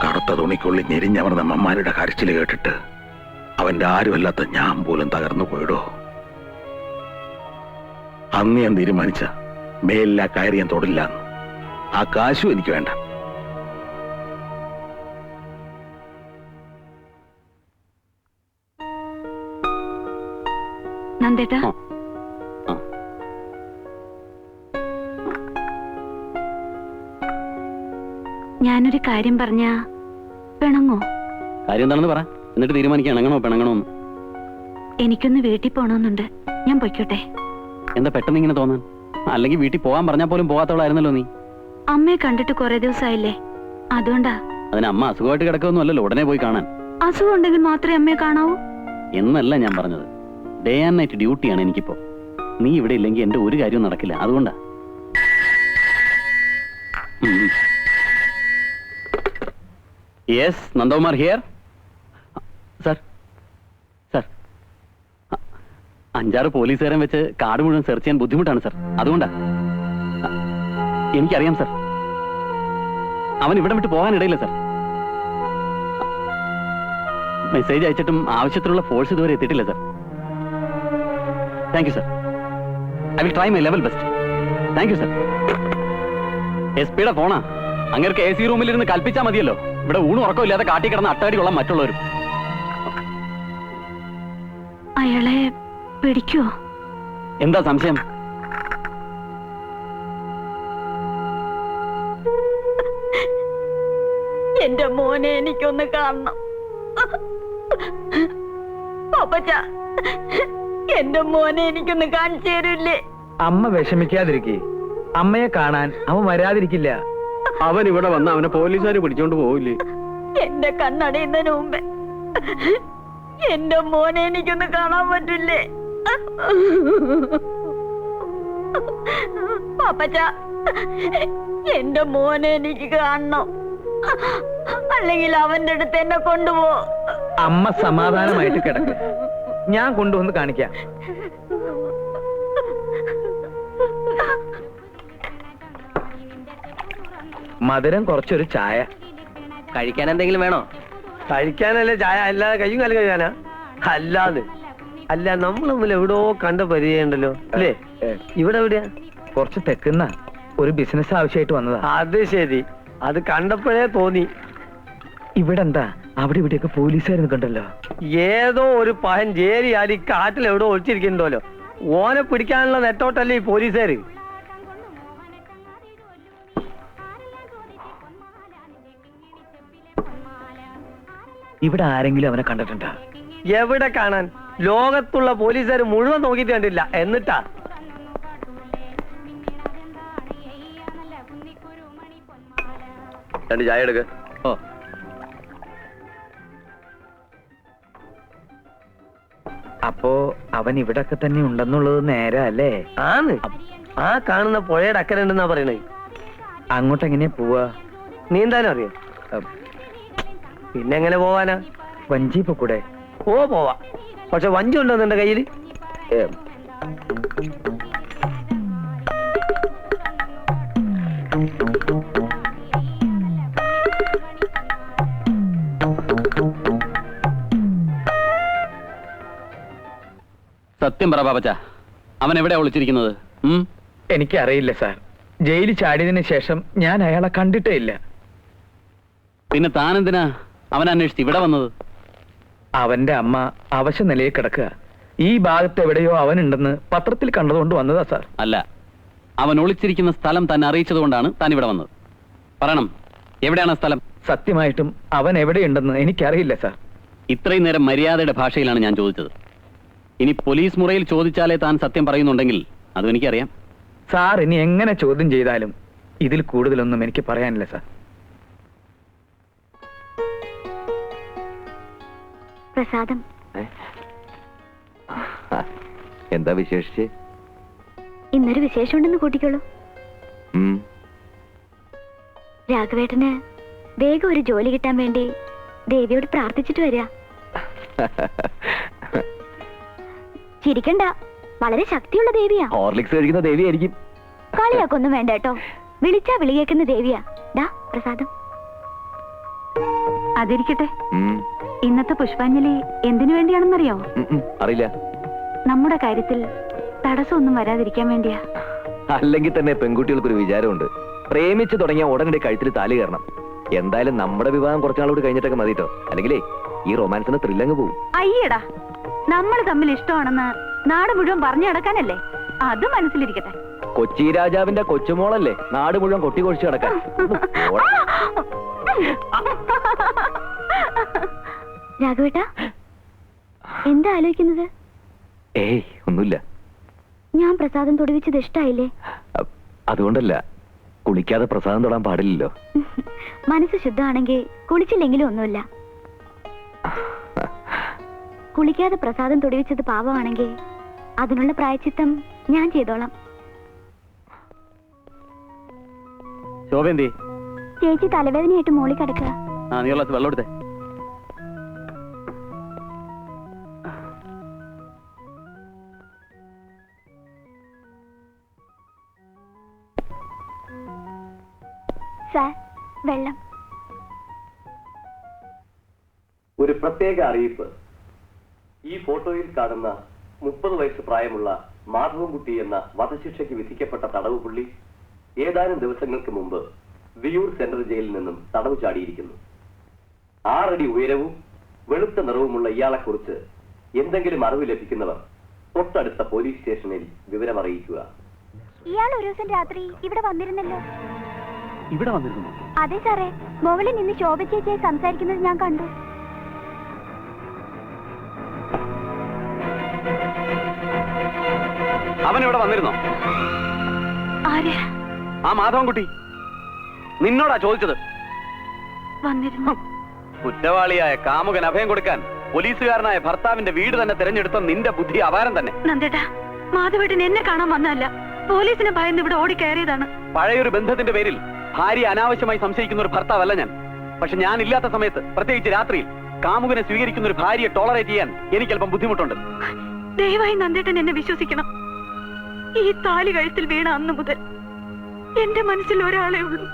കറുത്ത തുണിക്കുള്ളിൽ ഞെരിഞ്ഞമർന്ന മമ്മാലിയുടെ കരച്ചിൽ കേട്ടിട്ട് അവന്റെ ആരുമല്ലാത്ത ഞാൻ പോലും തകർന്നു പോയിടോ. അന്ന് ഞാൻ തീരുമാനിച്ച മേലില്ല കയറി ഞാൻ തൊടില്ല. ആ കാശും എനിക്ക് വേണ്ട. നന്ദേട്ടാ, ഞാനൊരു കാര്യം പറഞ്ഞ പിണങ്ങോ? കാര്യം എന്താണെന്ന് പറ, എന്നിട്ട് തീരുമാനിക്കാൻ ഇണങ്ങണോ പിണങ്ങണോന്ന്. എനിക്കൊന്ന് വീട്ടിൽ പോണമെന്നുണ്ട്. ഞാൻ പൊയ്ക്കോട്ടെ? എന്താ പെട്ടെന്ന് ഇങ്ങനെ തോന്നാൻ? അല്ലെങ്കിൽ വീട്ടിൽ പോകാൻ പറഞ്ഞാൽ പോലും പോകാത്തവളായിരുന്നല്ലോ നീ. അമ്മയെ കണ്ടിട്ട് കുറെ ദിവസമായില്ലേ, അതുകൊണ്ടാ. അതിന് അമ്മ അസുഖമായിട്ട് കിടക്കൊന്നും അല്ലല്ലോ ഉടനെ പോയി കാണാൻ. അസുഖം ഉണ്ടെങ്കിൽ മാത്രമേ അമ്മയെ കാണാവൂ എന്നല്ല ഞാൻ പറഞ്ഞത്. ഡേ ആൻഡ് നൈറ്റ് ഡ്യൂട്ടിയാണ് എനിക്കിപ്പോ. നീ ഇവിടെ ഇല്ലെങ്കിൽ എന്റെ ഒരു കാര്യവും നടക്കില്ല. അതുകൊണ്ടാ. Yes, Nandakumar here. Sir sir, 5-6 പോലീസുകാരൻ വെച്ച് കാട് മുഴുവൻ സെർച്ച് ചെയ്യാൻ ബുദ്ധിമുട്ടാണ് സർ. അതുകൊണ്ടാ. എനിക്കറിയാം സർ. അവൻ ഇവിടെ വിട്ട് പോകാനിടയില്ല സർ. മെസ്സേജ് അയച്ചിട്ടും ആവശ്യത്തിനുള്ള ഫോഴ്സ് ഇതുവരെ എത്തിയിട്ടില്ല sir. Thank you sir. I will try my level best. Thank you sir. SP-യുടെ ഫോണാ. അങ്ങേർക്ക് AC റൂമിലിരുന്ന് കൽപ്പിച്ചാൽ മതിയല്ലോ. ഇവിടെ ഊണും ഉറക്കമില്ലാതെ കാട്ടി കിടന്ന് അട്ടടി കൊള്ളാൻ മറ്റുള്ളവരും. അയാളെ പിടിക്കുവോ? എന്താ സംശയം? എന്റെ മോനെ എനിക്കൊന്ന് കാണണം. പാപ്പച്ച, എന്റെ മോനെ എനിക്കൊന്ന് കാണിച്ചു തരില്ലേ? അമ്മ വിഷമിക്കാതിരിക്കേ. അമ്മയെ കാണാൻ അവൻ വരാതിരിക്കില്ല. അവൻ ഇവിടെ വന്ന് അവനെ പോലീസുകാർ പിടിച്ചോണ്ട് പോവില്ലേ? എന്റെ കണ്ണടയുന്നതിന് മുമ്പേ എന്റെ മോനെ എനിക്കൊന്ന് കാണാൻ പറ്റില്ലേ? പാപ്പച്ച, എന്റെ മോനെ എനിക്ക് കാണണം, അല്ലെങ്കിൽ അവന്റെ അടുത്ത് എന്നെ കൊണ്ടുപോ. അമ്മ സമാധാനമായിട്ട് കിടക്ക്. ഞാൻ കൊണ്ടുവന്ന് കാണിക്കാം. മധുരം കുറച്ചൊരു ചായ. കഴിക്കാൻ എന്തെങ്കിലും വേണോ? കഴിക്കാനല്ലേ ചായ, അല്ലാതെ കയ്യും കാലും കഴിക്കാനാ? അല്ലാതെ അല്ല, നമ്മൾ തമ്മിൽ എവിടോ കണ്ട പരിചയമുണ്ടല്ലോ അല്ലേ? ഇവിടെ എവിടെയാ? കുറച്ച് തെക്കുന്ന ഒരു ബിസിനസ് ആവശ്യമായിട്ട് വന്നതാ. അത് ശരി, അത് കണ്ടപ്പോഴേ തോന്നി. ഇവിടെ എന്താ അവിടെ ഇവിടെയൊക്കെ പോലീസുകാർ കണ്ടല്ലോ. ഏതോ ഒരു പഹൻ ജേരി ആരി കാട്ടിൽ എവിടോ ഒളിച്ചിരിക്കുന്നുണ്ടല്ലോ. ഓനെ പിടിക്കാനുള്ള നെട്ടോട്ടല്ലേ ഈ പോലീസുകാര്. ഇവിടെ ആരെങ്കിലും അവനെ കണ്ടിട്ടുണ്ടോ? എവിടെ കാണാൻ? ലോകത്തുള്ള പോലീസുകാർ മുഴുവൻ നോക്കിയിട്ട് കണ്ടില്ല. എന്നിട്ടാ രണ്ട് ചായ എടുക്ക. ഓ, അപ്പോ അവൻ ഇവിടൊക്കെ തന്നെ ഉണ്ടെന്നുള്ളത് നേരെ അല്ലേ? ആണ്. ആ കാണുന്ന പുഴയുടെ അക്കരെ ഉണ്ടെന്നാ പറയണേ. അങ്ങോട്ട് എങ്ങനെയാ പോവാ? നീന്താനും അറിയോ? പിന്നെ എങ്ങനെ പോവാനാ? വഞ്ചി കൂടെ പോവാ. പക്ഷെ വഞ്ചി ഉണ്ടോ നിന്റെ കയ്യിൽ? സത്യം പറ പാപ്പച്ച, അവൻ എവിടെയാ ഒളിച്ചിരിക്കുന്നത്? എനിക്കറിയില്ല സാർ. ജയിലിൽ ചാടിയതിനു ശേഷം ഞാൻ അയാളെ കണ്ടിട്ടേ ഇല്ല. പിന്നെ താനെന്തിനാ അവൻ അന്വേഷിച്ച് ഇവിടെ വന്നത്? അവന്റെ അമ്മ അവശ നിലയിൽ കിടക്കുക. ഈ ഭാഗത്ത് എവിടെയോ അവനുണ്ടെന്ന് പത്രത്തിൽ കണ്ടതുകൊണ്ട് വന്നതാ സാർ. അല്ല, അവൻ ഒളിച്ചിരിക്കുന്ന സ്ഥലം തന്നെ അറിയിച്ചതുകൊണ്ടാണ് താൻ ഇവിടെ വന്നത്. പറയണം, എവിടെയാണ് സ്ഥലം? സത്യമായിട്ടും അവൻ എവിടെയുണ്ടെന്ന് എനിക്കറിയില്ല സാർ. ഇത്രയും നേരം മര്യാദയുടെ ഭാഷയിലാണ് ഞാൻ ചോദിച്ചത്. ഇനി പോലീസ് മുറയിൽ ചോദിച്ചാലേ താൻ സത്യം പറയുന്നുണ്ടെങ്കിൽ അതും എനിക്കറിയാം. സാർ ഇനി എങ്ങനെ ചോദ്യം ചെയ്താലും ഇതിൽ കൂടുതലൊന്നും എനിക്ക് പറയാനില്ല സാർ. പ്രസാദം, എന്താ വിശേഷിച്ച്? ഇന്നൊരു വിശേഷമുണ്ടെന്ന് കൂട്ടിക്കോളൂ. രാഘവേട്ടന് വേഗം ഒരു ജോലി കിട്ടാൻ വേണ്ടി ദേവിയോട് പ്രാർത്ഥിച്ചിട്ട് വരിക. ചിരിക്കണ്ട, വളരെ ശക്തിയുള്ള ദേവിയാ. ഹോർലിക്സ് കഴിക്കുന്ന ദേവിയായിരിക്കും. കളിയാക്കൊന്നും വേണ്ട കേട്ടോ. വിളിച്ചാ വിളി കേൾക്കുന്ന ദേവിയാ. ദാ പ്രസാദം. അതിരിക്കട്ടെ, ഇന്നത്തെ പുഷ്പാഞ്ജലി എന്തിനു വേണ്ടിയാണെന്നറിയോ? അറിയില്ല. നമ്മുടെ കാര്യത്തിൽ തടസ്സമൊന്നും വരാതിരിക്കാൻ വേണ്ടിയാ. അല്ലെങ്കിൽ തന്നെ പെൺകുട്ടികൾക്കൊരു വിചാരമുണ്ട്, പ്രേമിച്ച് തുടങ്ങിയ ഉടനടി കഴുത്തിൽ താലി കയറണം. എന്തായാലും നമ്മുടെ വിവാഹം കുറച്ചാളോട് കഴിഞ്ഞിട്ടൊക്കെ മതിട്ടോ, അല്ലെങ്കിലേ ഈ റൊമാൻസിന് ത്രില്ലങ്ങ് പോകും. അയ്യടാ, നമ്മൾ തമ്മിൽ ഇഷ്ടമാണെന്ന് നാട് മുഴുവൻ പറഞ്ഞു നടക്കാനല്ലേ? അത് മനസ്സിലിരിക്കട്ടെ. കൊച്ചി രാജാവിന്റെ കൊച്ചുമോളല്ലേ നാട് മുഴുവൻ കൊട്ടി കൊഴിച്ചു കിടക്കാൻ. രാഘവേട്ട, എന്താ ആലോചിക്കുന്നത്? ഏയ് ഒന്നുമില്ല. ഞാൻ പ്രസാദം തൊടുവിച്ചത് ഇഷ്ടായില്ലേ? അതുകൊണ്ടല്ല, കുളിക്കാതെ പ്രസാദം തൊടാൻ പാടില്ലല്ലോ. മനസ്സ് ശുദ്ധമാണെങ്കിൽ കുളിച്ചില്ലെങ്കിലും ഒന്നുമില്ല. കുളിക്കാതെ പ്രസാദം തൊടിവിച്ചത് പാപമാണെങ്കിൽ അതിനുള്ള പ്രായച്ചിത്തം ഞാൻ ചെയ്തോളാം. ശോഭന്തി, ചേച്ചി തലവേദനയായിട്ട് മോളി കിടക്കുക. നീ ഗ്ലാസ് വെള്ളം എടുത്തേ. സാർ, വെള്ളം. ഒരു പ്രത്യേക അറിയിപ്പ്. ഈ ഫോട്ടോയിൽ കാണുന്ന 30 വയസ്സ് പ്രായമുള്ള മാധവൻകുട്ടി എന്ന വധശിക്ഷയ്ക്ക് വിധിക്കപ്പെട്ട തടവ് പുള്ളി ഏതാനും ദിവസങ്ങൾക്ക് മുമ്പ് വിയൂർ സെൻട്രൽ ജയിലിൽ നിന്നും തടവ് ചാടിയിരിക്കുന്നു. 6 അടി ഉയരവും വെളുത്ത നിറവുമുള്ള ഇയാളെക്കുറിച്ച് എന്തെങ്കിലും അറിവ് ലഭിക്കുന്നവർ തൊട്ടടുത്ത പോലീസ് സ്റ്റേഷനിൽ വിവരമറിയിക്കുക. ഇയാൾ ഒരു ദിവസം രാത്രി ഇവിടെ വന്നിരുന്നല്ലോ. ഇവിടെ വന്നിരുന്നു? അതെ സാറേ, മുകളിൽ നിന്ന് ശോഭ ചേച്ചിയെ സംസാരിക്കുന്നത് ഞാൻ കണ്ടു. അവൻ ഇവിടെ വന്നിരുന്നോ? ആ മാധവൻകുട്ടി നിന്നോടാ ചോദിച്ചത്. വന്നിരുന്നു. കുറ്റവാളിയായ കാമുകൻ അഭയം കൊടുക്കാൻ പോലീസുകാരനായ ഭർത്താവിന്റെ വീട് തന്നെ തിരഞ്ഞെടുത്ത നിന്റെ ബുദ്ധി അപാരം തന്നെ. നന്ദേട്ടാ, മാധവേട്ടൻ എന്നെ കാണാൻ വന്നതല്ല, പോലീസിനെ ഭയന്ന് ഇവിടെ ഓടി കയറിയതാണ്. പഴയൊരു ബന്ധത്തിന്റെ പേരിൽ ഭാര്യ അനാവശ്യമായി സംശയിക്കുന്ന ഒരു ഭർത്താവല്ല ഞാൻ. പക്ഷെ ഞാൻ ഇല്ലാത്ത സമയത്ത്, പ്രത്യേകിച്ച് രാത്രിയിൽ, കാമുകനെ സ്വീകരിക്കുന്ന ഒരു ഭാര്യയെ ടോളറേറ്റ് ചെയ്യാൻ എനിക്ക് അല്പം ബുദ്ധിമുട്ടുണ്ട്. ദയവായി നന്ദേട്ടൻ എന്നെ വിശ്വസിക്കണം. ഈ താലി കഴുത്തിൽ വീണ അന്ന് മുതൽ എന്റെ മനസ്സിൽ ഒരാളെ ഉള്ളൂ,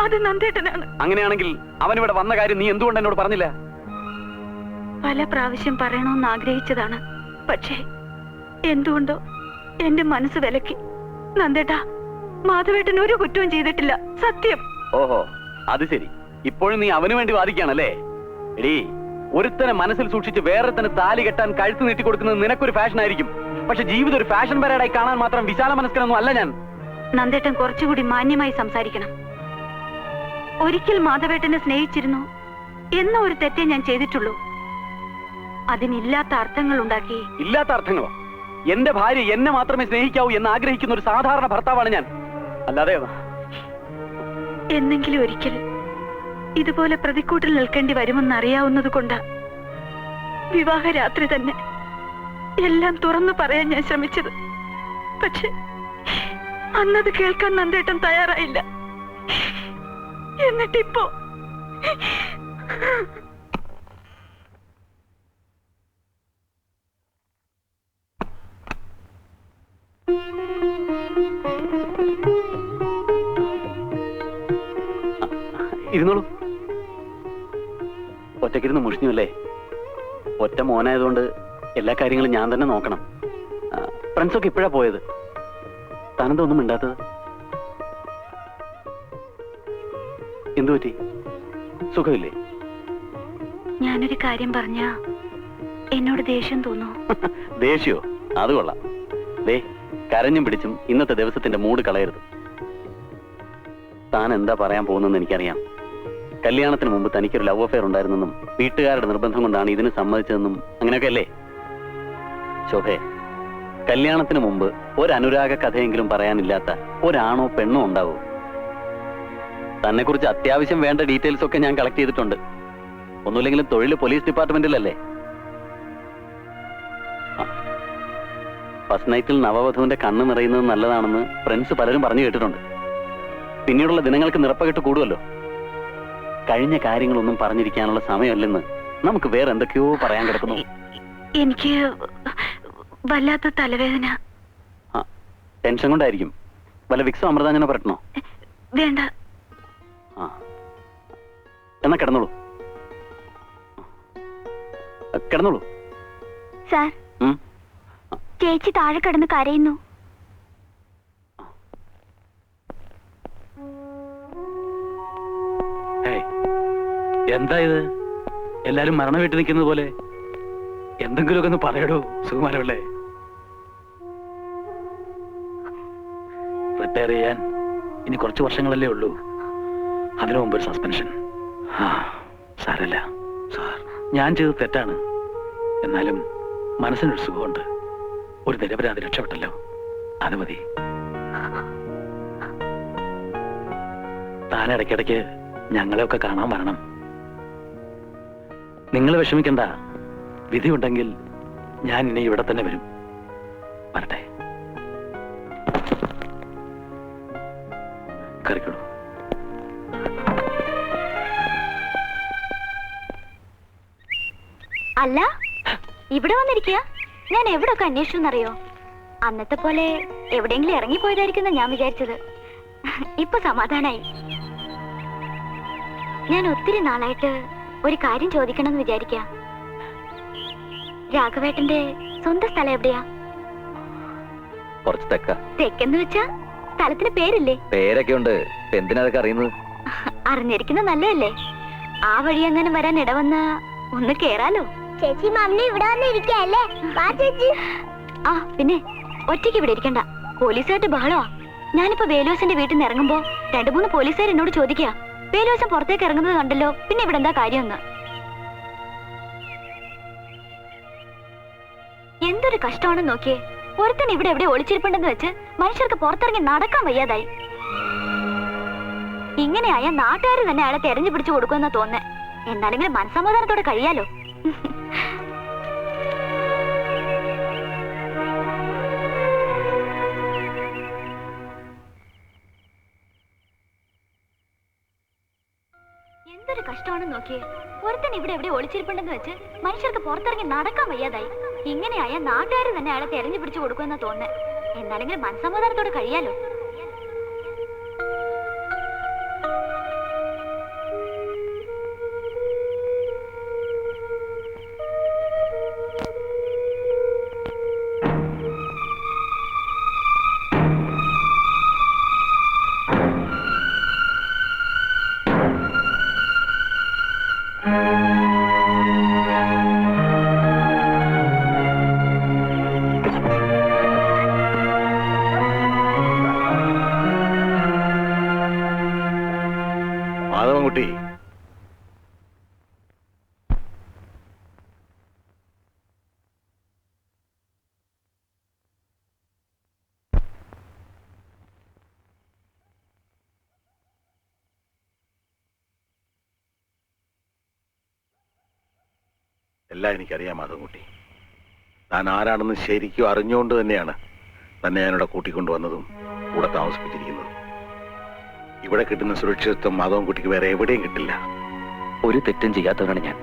അത് നന്ദേട്ടനാണ്. അങ്ങനെയാണെങ്കിൽ അവനിവിടെ വന്ന കാര്യം നീ എന്തുകൊണ്ട് എന്നോട് പറഞ്ഞില്ല? പല പ്രാവശ്യം പറയണമെന്ന് ആഗ്രഹിച്ചതാണ്, പക്ഷേ എന്തുകൊണ്ടോ എന്റെ മനസ്സ് വിലക്കി. നന്ദേട്ടാ, മാധവേട്ടൻ ഒരു കുറ്റവും ചെയ്തിട്ടില്ല, സത്യം. ഓഹോ, അത് ശരി. ഇപ്പോഴും നീ അവന് വേണ്ടി വാദിക്കുകയാണല്ലേ? എടീ, ഒരുത്തനെ മനസ്സിൽ സൂക്ഷിച്ച് വേറൊരുത്തനെ താലി കെട്ടാൻ കഴുത്ത് നീട്ടി കൊടുക്കുന്നത് നിനക്കൊരു ഫാഷൻ ആയിരിക്കും. പക്ഷെ ജീവിതം ഒരു ഫാഷൻ പരേഡായി കാണാൻ മാത്രം വിശാല മനസ്കനൊന്നും അല്ല ഞാൻ. നന്ദേട്ടൻ കുറച്ചുകൂടി മാന്യമായി സംസാരിക്കണം. ഒരിക്കൽ മാധവേട്ടനെ സ്നേഹിച്ചിരുന്നു എന്ന ഒരു തെറ്റേ ഞാൻ ചെയ്തിട്ടുള്ളൂ. അതിനില്ലാത്ത അർത്ഥങ്ങൾ ഉണ്ടാക്കി. ഇല്ലാത്ത അർത്ഥങ്ങളോ? എന്റെ ഭാര്യ എന്നെ മാത്രമേ സ്നേഹിക്കാവൂ എന്ന് ആഗ്രഹിക്കുന്ന ഒരു സാധാരണ ഭർത്താവാണ് ഞാൻ, അല്ലാതെ. എന്നെങ്കിലും ഒരിക്കൽ ഇതുപോലെ പ്രതിക്കൂട്ടിൽ നിൽക്കേണ്ടി വരുമെന്ന് അറിയാവുന്നത് കൊണ്ടാ വിവാഹരാത്രി തന്നെ എല്ലാം തുറന്നു പറയാൻ ഞാൻ ശ്രമിച്ചത്. പക്ഷെ അന്നത് കേൾക്കാൻ നന്ദേട്ടൻ തയ്യാറായില്ല. എന്നിട്ടിപ്പോ ഇരുന്നോളൂ. ഒറ്റക്കിരുന്ന് മുഷിഞ്ഞു അല്ലേ? ഒറ്റ മോനായതുകൊണ്ട് എല്ലാ കാര്യങ്ങളും ഞാൻ തന്നെ നോക്കണം. ഫ്രണ്ട്സൊക്കെ ഇപ്പോഴാ പോയത്. താനെന്താ ഒന്നും മിണ്ടാത്തത്? എന്തു പറ്റി? സുഖമില്ലേ? ഞാനൊരു കാര്യം പറഞ്ഞ എന്നോട് ദേഷ്യം തോന്നോ? ദേഷ്യോ? അത് കൊള്ളാം. ദേ, കരഞ്ഞും പിടിച്ചും ഇന്നത്തെ ദിവസത്തിന്റെ മൂഡ് കളയരുത്. താൻ എന്താ പറയാൻ പോകുന്നെന്ന് എനിക്കറിയാം. കല്യാണത്തിന് മുമ്പ് തനിക്കൊരു ലവ് അഫെയർ ഉണ്ടായിരുന്നെന്നും വീട്ടുകാരുടെ നിർബന്ധം കൊണ്ടാണ് ഇതിന് സമ്മതിച്ചതെന്നും അങ്ങനെയൊക്കെ അല്ലേ? ശോഭേ, കല്യാണത്തിന് മുമ്പ് ഒരു അനുരാഗ കഥയെങ്കിലും പറയാനില്ലാത്ത ഒരാണോ പെണ്ണോ ഉണ്ടാവൂ? തന്നെ കുറിച്ച് അത്യാവശ്യം വേണ്ട ഡീറ്റെയിൽസ് ഒക്കെ ഞാൻ കളക്ട് ചെയ്തിട്ടുണ്ട്. ഒന്നുമില്ലെങ്കിലും തൊഴിൽ പോലീസ് ഡിപ്പാർട്ട്മെന്റിലല്ലേ. ഫസ്റ്റ് നൈറ്റിൽ നവവധുവിന്റെ കണ്ണ് നിറയുന്നത് നല്ലതാണെന്ന് ഫ്രണ്ട്സ് പലരും പറഞ്ഞു കേട്ടിട്ടുണ്ട്. പിന്നീടുള്ള ദിനങ്ങൾക്ക് നിറപ്പകിട്ട് കൂടുമല്ലോ. കഴിഞ്ഞ കാര്യങ്ങളൊന്നും പറഞ്ഞിരിക്കാനുള്ള സമയമല്ലെന്ന് നമുക്ക് വേറെ എന്തൊക്കെയോ പറയാൻ കിടക്കുന്നു. എനിക്ക് വല്ലാത്ത തലവേദന. ടെൻഷൻ കൊണ്ടായിരിക്കും. വല്ല വിക്സോ അമൃതാഞ്ജനോ പരട്ടണോ? വേണ്ട. എന്നാ കിടന്നോളൂ. കിടന്നോളൂ. സാർ, ചേച്ചി താഴെ കിടന്ന് കരയുന്നു. എന്താ ഇത്? എല്ലാരും മരണ വീട്ടിൽ നിൽക്കുന്നത് പോലെ. എന്തെങ്കിലുമൊക്കെ ഒന്ന് പറയടോ സുകുമാരല്ലേ. റിട്ടയർ ചെയ്യാൻ ഇനി കുറച്ച് വർഷങ്ങളല്ലേ ഉള്ളൂ. അതിനു മുമ്പ് ഒരു സസ്പെൻഷൻ. സാരല്ല സാർ, ഞാൻ ചെയ്തത് തെറ്റാണ്. എന്നാലും മനസ്സിനൊരു സുഖമുണ്ട്. ഒരു നിരപരാധി രക്ഷപ്പെട്ടല്ലോ. അത് മതി. താൻ ഇടയ്ക്കിടയ്ക്ക് ഞങ്ങളെയൊക്കെ കാണാൻ വരണം. നിങ്ങൾ വിഷമിക്കണ്ട. വിധി ഉണ്ടെങ്കിൽ ഞാൻ ഇനി ഇവിടെ തന്നെ വരും. വരട്ടെ. കറിക്കോളൂ. അല്ല, ഇവിടെ വന്നിരിക്കുക. ഞാൻ എവിടെയൊക്കെ അന്വേഷിച്ചെന്നറിയോ? അന്നത്തെ പോലെ എവിടെയെങ്കിലും ഇറങ്ങിപ്പോയതായിരിക്കുന്ന ഞാൻ വിചാരിച്ചത്. ഇപ്പൊ സമാധാനായി. ഞാൻ ഒത്തിരി നാളായിട്ട് ഒരു കാര്യം ചോദിക്കണമെന്ന് വിചാരിക്കാം. രാഘവേട്ടന്റെ സ്വന്തം സ്ഥലം എവിടെയാ? കുറച്ച് തെക്ക. തെക്കെന്ന് വെച്ചാ സ്ഥലത്തിന് പേരില്ലേ? പേരൊക്കെ ഉണ്ട്. എന്തിനാ അതൊക്കെ അറിയുന്നത്? അറിഞ്ഞിരിക്കുന്നത് നല്ലതല്ലേ? ആ വഴി എങ്ങനെ വരാൻ ഇടവന്ന ഒന്ന് കേറാലോ. ചേച്ചി മാമിനെ ഇവിടെ വന്നിരിക്കല്ലേ? ആ പിന്നെ ഒറ്റയ്ക്ക് ഇവിടെ ഇരിക്കണ്ട. പോലീസുകാരുടെ ബഹളമാ. ഞാനിപ്പോ വേലുവസിന്റെ വീട്ടിൽ നിന്ന് ഇറങ്ങുമ്പോ 2-3 പോലീസുകാർ എന്നോട് ചോദിക്കുക, വേലുവസം പുറത്തേക്ക് ഇറങ്ങുന്നത് കണ്ടല്ലോ, പിന്നെ ഇവിടെ എന്താ കാര്യമെന്ന്. എന്തൊരു കഷ്ടമാണെന്ന് നോക്കിയേ. ഒരുത്തൻ ഇവിടെ എവിടെ ഒളിച്ചിരിപ്പുണ്ടെന്ന് വെച്ച് മനുഷ്യർക്ക് പുറത്തിറങ്ങി നടക്കാൻ വയ്യാതായി. ഇങ്ങനെയായ നാട്ടുകാർ തന്നെ അയാളെ തെരഞ്ഞു പിടിച്ചു കൊടുക്കുമെന്നാ തോന്നേ. എന്നാലെങ്കിലും മനസ്സമാധാനത്തോടെ കഴിയാലോ. എന്തൊരു കഷ്ടമാണെന്ന് നോക്കിയേ. ഒരുത്തൻ ഇവിടെ എവിടെ ഒളിച്ചിരിപ്പുണ്ടെന്ന് വെച്ച് മനുഷ്യർക്ക് പുറത്തിറങ്ങി നടക്കാൻ വയ്യാതായി. ഇങ്ങനെയായ നാട്ടുകാർ തന്നെ അയാളെ തെരഞ്ഞു പിടിച്ചു കൊടുക്കുമെന്നാ തോന്നേ. എന്നാലെങ്കിലും മനസ്സമാധാനത്തോടെ കഴിയാലോ. മാധവൻകുട്ടി, എല്ലാം എനിക്കറിയാം മാധവൻകുട്ടി. താൻ ആരാണെന്ന് ശരിക്കും അറിഞ്ഞുകൊണ്ട് തന്നെയാണ് തന്നെ ഞാനിവിടെ കൂട്ടിക്കൊണ്ടുവന്നതും കൂടെ താമസിപ്പിച്ചിരിക്കുന്നതും. ഇവിടെ കിട്ടുന്ന സുരക്ഷിതത്വം മാധവൻകുട്ടിക്ക് വേറെ എവിടെയും കിട്ടില്ല. ഒരു തെറ്റും ചെയ്യാത്തവനാണ് ഞാൻ.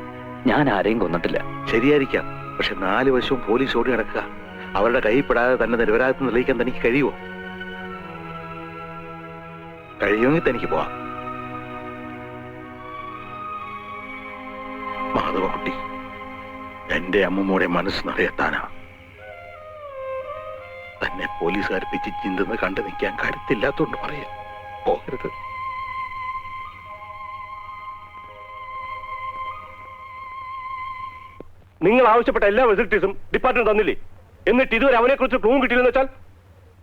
ഞാൻ ആരെയും കൊന്നിട്ടില്ല. ശരിയായിരിക്കാം, പക്ഷെ 4 വശവും പോലീസ് ഓടി നടക്കുക. അവരുടെ കൈപ്പെടാതെ തന്നെ നിരപരാധിത്വം തെളിയിക്കാൻ തനിക്ക് കഴിയുമോ? കഴിയുമെങ്കിൽ തനിക്ക് പോവാം. മാധവൻകുട്ടി, എന്റെ അമ്മൂമ്മയുടെ മനസ്സ് നിറയെത്താനാ. തന്നെ പോലീസുകാർ പിച്ച് ചിന്തെന്ന് കണ്ടു നിൽക്കാൻ കരുത്തില്ലാത്തോണ്ട് പറയാ. പോകരുത്. നിങ്ങൾ ആവശ്യപ്പെട്ട എല്ലാ ഫെസിലിറ്റീസും ഡിപ്പാർട്ട്മെന്റ് തന്നില്ലേ? എന്നിട്ട് ഇതുവരെ അവനെ കുറിച്ച് പ്രൂവ് കിട്ടിയില്ലെന്ന് വെച്ചാൽ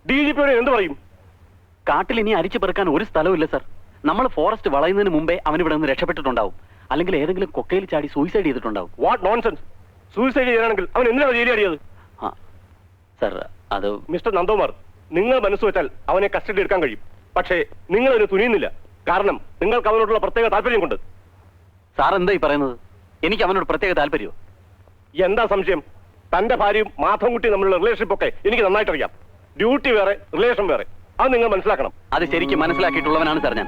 DGP എന്ത് പറയും? കാട്ടിൽ ഇനി അരിച്ചു പെറുക്കാൻ ഒരു സ്ഥലവും സർ. നമ്മൾ ഫോറസ്റ്റ് വളയുന്നതിന് മുമ്പേ അവൻ ഇവിടെ നിന്ന് രക്ഷപ്പെട്ടിട്ടുണ്ടാവും. അല്ലെങ്കിൽ ഏതെങ്കിലും കൊക്കയിൽ ചാടി സൂയിസൈഡ് ചെയ്തിട്ടുണ്ടാവും. What nonsense! സൂയിസൈഡ് ചെയ്യാനാണെങ്കിൽ അവൻ എന്തിനാണ് ജയിലടിയത്? സർ, അത് മിസ്റ്റർ നന്ദകുമാർ, നിങ്ങൾ മനസ്സ് വെച്ചാൽ അവനെ കസ്റ്റഡി എടുക്കാൻ കഴിയും. പക്ഷേ നിങ്ങൾ അതിന് തുനിയുന്നില്ല. കാരണം നിങ്ങൾക്ക് അവനോടുള്ള പ്രത്യേക താല്പര്യം കൊണ്ട്. സാർ എന്താ ഈ പറയുന്നത്? എനിക്ക് അവനോട് പ്രത്യേക താല്പര്യമോ? എന്താ സംശയം? തന്റെ ഭാര്യയും മാധവൻകുട്ടി തമ്മിലുള്ള റിലേഷൻഷിപ്പ് ഒക്കെ എനിക്ക് നന്നായിട്ട് അറിയാം. ഡ്യൂട്ടി വേറെ, റിലേഷൻ വേറെ. അത് നിങ്ങൾ മനസ്സിലാക്കണം. അത് ശരിക്കും മനസ്സിലാക്കിയിട്ടുള്ളവനാണ് സാർ ഞാൻ.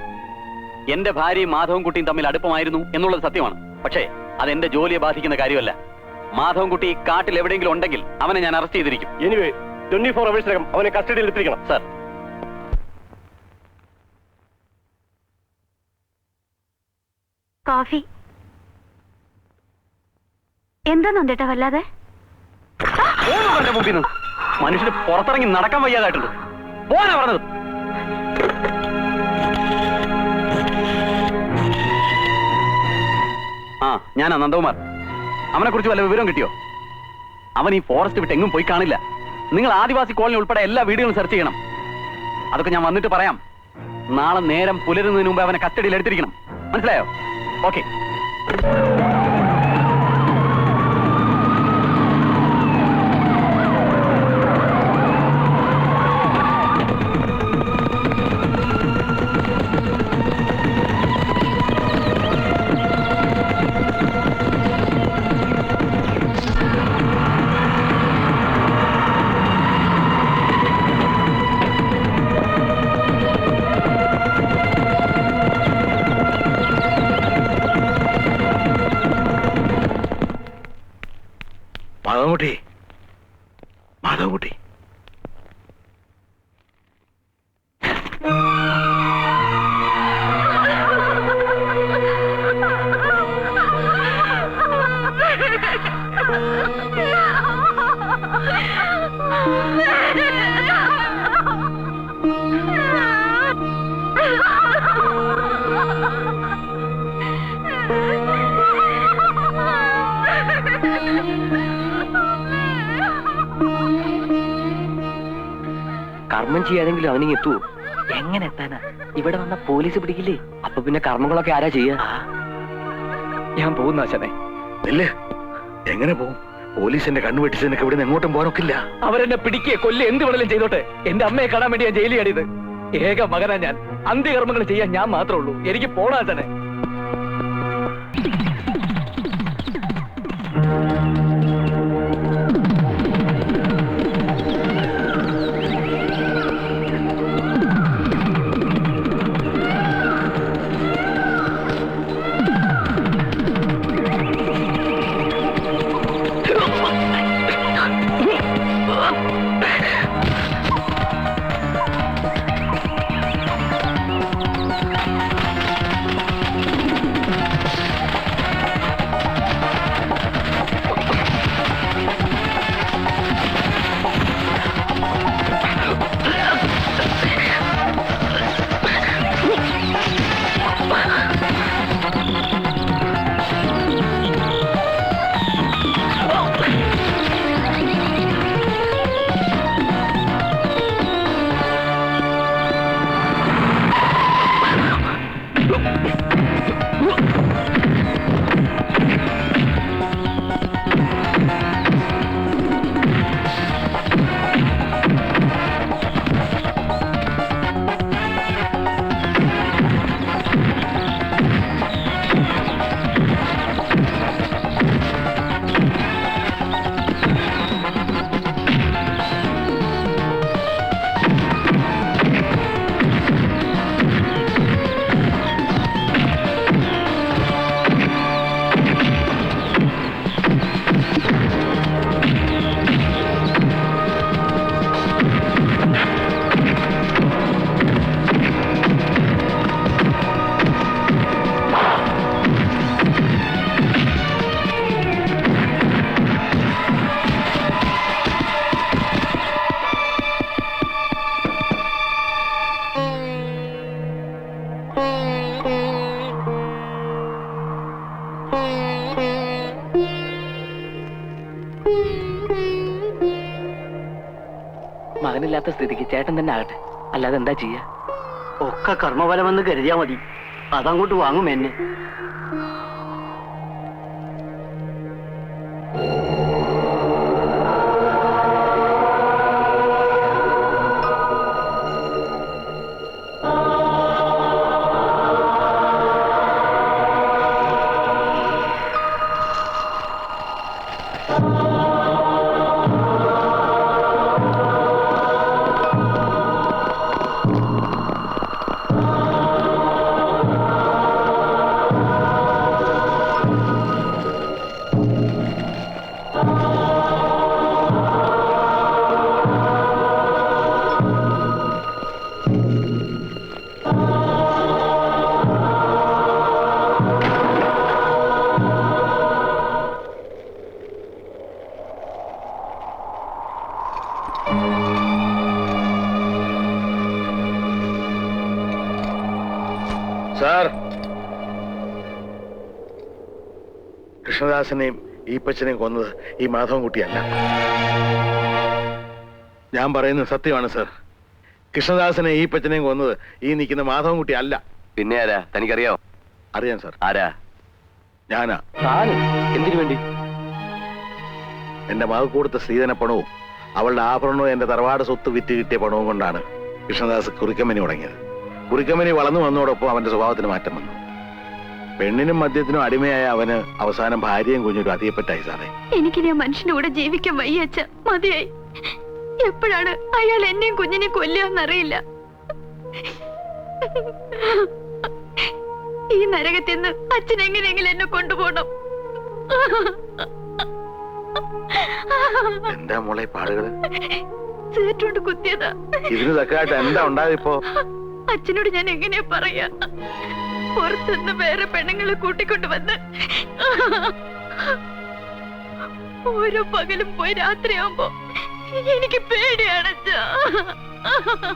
എന്റെ ഭാര്യയും മാധവൻകുട്ടിയും തമ്മിൽ അടുപ്പമായിരുന്നു എന്നുള്ളത് സത്യമാണ്. പക്ഷേ അത് എന്റെ ജോലിയെ ബാധിക്കുന്ന കാര്യമല്ല. മാധവൻകുട്ടി കാട്ടിൽ എവിടെയെങ്കിലും ഉണ്ടെങ്കിൽ അവനെ ഞാൻ അറസ്റ്റ് ചെയ്തിരിക്കും. എനിവേ 24 അവേഴ്സിനകം അവനെ കസ്റ്റഡിയിൽ എടുത്തിരിക്കണം. സാർ, കോഫി എന്താ നന്ദേട്ടാ വല്ലാതെ? മനുഷ്യന് പുറത്തിറങ്ങി നടക്കാൻ വയ്യാതായിട്ടുണ്ട്. പോകാനാ പറഞ്ഞത്. ആ, ഞാനാ നന്ദകുമാർ. അവനെ കുറിച്ച് വല്ല വിവരം കിട്ടിയോ? അവൻ ഈ ഫോറസ്റ്റ് വിട്ട് എങ്ങും പോയി കാണില്ല. നിങ്ങൾ ആദിവാസി കോളനി ഉൾപ്പെടെ എല്ലാ വീടുകളും സെർച്ച് ചെയ്യണം. അതൊക്കെ ഞാൻ വന്നിട്ട് പറയാം. നാളെ നേരം പുലരുന്നതിന് മുമ്പ് അവനെ കസ്റ്റഡിയിൽ എടുത്തിരിക്കണം. മനസ്സിലായോ? ഓക്കെ. മാധവൻകുട്ടി കർമ്മം ചെയ്യാനെങ്കിലും അവനിങ് എത്തുവോ? എങ്ങനെ എത്താനാ? ഇവിടെ വന്ന പോലീസ് പിടിക്കില്ലേ? അപ്പൊ പിന്നെ കർമ്മങ്ങളൊക്കെ ആരാ ചെയ്യാ? ഞാൻ പോകുന്ന ആശാനെ. ഇല്ലേ, എങ്ങനെ പോവും? പോലീസിന്റെ കണ്ണു വെട്ടിച്ചെനിക്ക് ഇവിടെ നിന്ന് എങ്ങോട്ടും പോകാനൊക്കില്ല. അവരെന്നെ പിടിക്കുക കൊല്ല് എന്ത് വേണേലും ചെയ്തോട്ടെ. എന്റെ അമ്മയെ കാണാൻ വേണ്ടി ഞാൻ ജയിലിൽ ആടിയത്. ഏക മകനാ ഞാൻ. അന്ത്യകർമ്മങ്ങൾ ചെയ്യാൻ ഞാൻ മാത്രമേ ഉള്ളൂ. എനിക്ക് പോണ ആശാനെ. മകനില്ലാത്ത സ്ഥിതിക്ക് ചേട്ടൻ തന്നെ ആകട്ടെ, അല്ലാതെ എന്താ ചെയ്യാ? ഒക്കെ കർമ്മഫലമെന്ന് കരുതിയാ മതി. അതങ്ങോട്ട് വാങ്ങും എന്നെ. സാർ, കൃഷ്ണദാസനെയും ഈപ്പച്ചനെയും കൊന്നത് ഈ മാധവൻകുട്ടിയല്ല. ഞാൻ പറയുന്നത് സത്യമാണ് സാർ. കൃഷ്ണദാസനെ ഈപ്പച്ചനെയും കൊന്നത് ഈ നിൽക്കുന്ന മാധവൻകുട്ടി അല്ല. പിന്നെ ആരാ? തനിക്കറിയാവോ? അറിയാം സാർ. ആരാ? ഞാനാ. എന്തിനു വേണ്ടി? എന്റെ മകൾ കൊടുത്ത സ്ത്രീധന പണവും അവളുടെ ആഭരണവും എന്റെ തറവാട് സ്വത്ത് വിറ്റ് കിട്ടിയ പണവും കൊണ്ടാണ് കൃഷ്ണദാസ് കുറിക്കമ്പനി തുടങ്ങിയത്. കുറിക്കമ്പനി വളർന്നു വന്നതോടൊപ്പം അവന്റെ സ്വഭാവത്തിന് മാറ്റം വന്നു. പെണ്ണിനും മദ്യത്തിനും അടിമയായ അവന് അവസാനം ഭാര്യയും കുഞ്ഞൊരു അതിയപ്പറ്റായി സാറേ. എനിക്കിനി ആ മനുഷ്യന്റെ കൂടെ ജീവിക്കാൻ വയ്യച്ച, മതിയായി. എപ്പോഴാണ് അയാൾ എന്നെയും കുഞ്ഞിനെ കൊല്ലുകയെന്നറിയില്ല. ഈ നരകത്തിൽ നിന്ന് അച്ഛൻ എങ്ങനെയെങ്കിലും എന്നെ കൊണ്ടുപോകണം. എന്താ മോളെ പാടുകള്? ചേട്ടോണ്ട് കുത്തിയതാ. ഇതിന് തക്കായിട്ട് എന്താ ഉണ്ടായതിപ്പോ? അച്ഛനോട് ഞാൻ എങ്ങനെയാ പറയാ? പുറത്തുനിന്ന് വേറെ പെണ്ണുങ്ങളെ കൂട്ടിക്കൊണ്ട് വന്ന് ഓരോ പകലും പോയി രാത്രിയാവുമ്പോ എനിക്ക് പേടിയാണ് അച്ഛാ.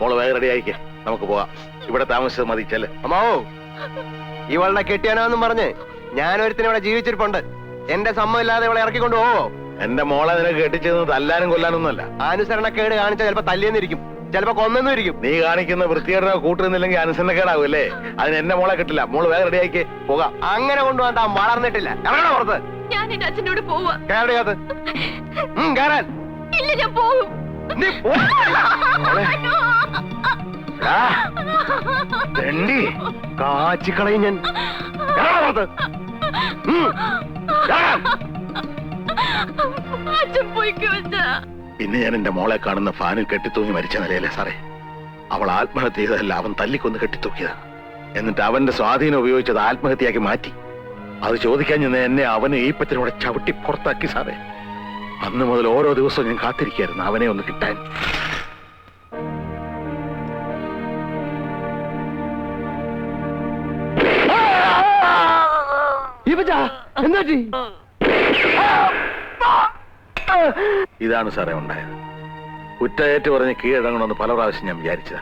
മോള് വേഗം റെഡി ആയിക്കേ, നമുക്ക് പോവാം. ഇവിടെ താമസിച്ചത് മതി, ചെല്ല്. അമ്മാവോ, ഇവളുടെ കെട്ടിയാനോന്നും പറഞ്ഞ് ഞാനൊരുത്തിന് ഇവിടെ ജീവിച്ചിരിപ്പുണ്ട്. എന്റെ സമ്മതമില്ലാതെ ഇവളെ ഇറക്കിക്കൊണ്ട് പോവോ? എന്റെ മോളെ നിനക്ക് കെട്ടിച്ചത് തല്ലാനും കൊല്ലാനൊന്നുമല്ല. അനുസരണക്കേട് കാണിച്ചാൽ ചിലപ്പോ തല്ലിയെന്നിരിക്കും, ചിലപ്പോ കൊന്നെന്നും ഇരിക്കും. നീ കാണിക്കുന്ന വൃത്തികേടോ കൂട്ടുന്നില്ലെങ്കിൽ അനുസരണക്കേടാവും അല്ലേ? അതിന് എന്നെ മോളെ കിട്ടില്ല. മോള് വേഗം റെഡി ആയിക്കേ, പോകാം. അങ്ങനെ കൊണ്ടുപോകാൻ താൻ വളർന്നിട്ടില്ല. ഇറങ്ങണ പുറത്ത്. ഞാൻ എന്റെ അച്ഛനോട് പോവാ. കേരളീയത്ത് കയറാൻ. ഇല്ല, ഞാൻ പോകും. നീ കാച്ചിക്കളയും ഞാൻ. അച്ഛൻ പോയിക്കോ അച്ഛാ. പിന്നെ ഞാൻ എന്റെ മോളെ കാണുന്ന ഫാനിൽ കെട്ടിത്തൂങ്ങി മരിച്ച നിലയല്ലേ സാറേ? അവൾ ആത്മഹത്യ ചെയ്തതല്ല, അവൻ തല്ലിക്കൊന്ന് കെട്ടിത്തൂക്കിയതാ. എന്നിട്ട് അവന്റെ സ്വാധീനം ഉപയോഗിച്ചത് ആത്മഹത്യയാക്കി മാറ്റി. അത് ചോദിക്കാൻ ചെന്ന് എന്നെ അവനെ ഈപ്പത്തിനോടെ ചവിട്ടി പുറത്താക്കി സാറേ. അന്ന് മുതൽ ഓരോ ദിവസവും ഞാൻ കാത്തിരിക്കായിരുന്നു അവനെ ഒന്ന് കിട്ടാൻ. ഇതാണ് സാറേ ഉണ്ടായത്. കുറ്റയേറ്റ് പറഞ്ഞ് കീഴടങ്ങണമെന്ന് പല പ്രാവശ്യം ഞാൻ വിചാരിച്ചതാ.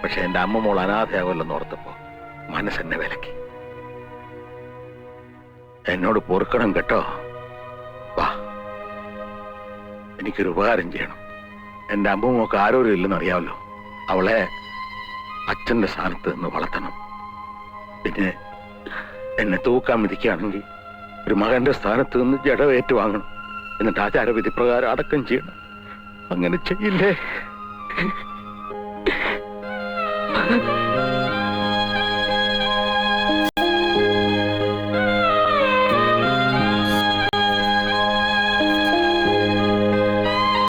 പക്ഷെ എന്റെ അമ്മ മോൾ അനാഥയാകുമല്ലെന്ന് ഓർത്തപ്പോ മനസ്സെന്നെ വിലക്കി. എന്നോട് പൊറുക്കണം കേട്ടോ. വാ, എനിക്കൊരു ഉപകാരം ചെയ്യണം. എന്റെ അമ്മൂമ്മക്ക് ആരോരും ഇല്ലെന്ന് അറിയാമല്ലോ. അവളെ അച്ഛന്റെ സ്ഥാനത്ത് നിന്ന് വളർത്തണം. പിന്നെ എന്നെ തൂക്കാൻ വിധിക്കുകയാണെങ്കിൽ ഒരു മകന്റെ സ്ഥാനത്ത് നിന്ന് ജഡവേറ്റ് വാങ്ങണം. എന്നിട്ട് ആചാരവിധി പ്രകാരം അടക്കം ചെയ്യണം. അങ്ങനെ ചെയ്യില്ലേ?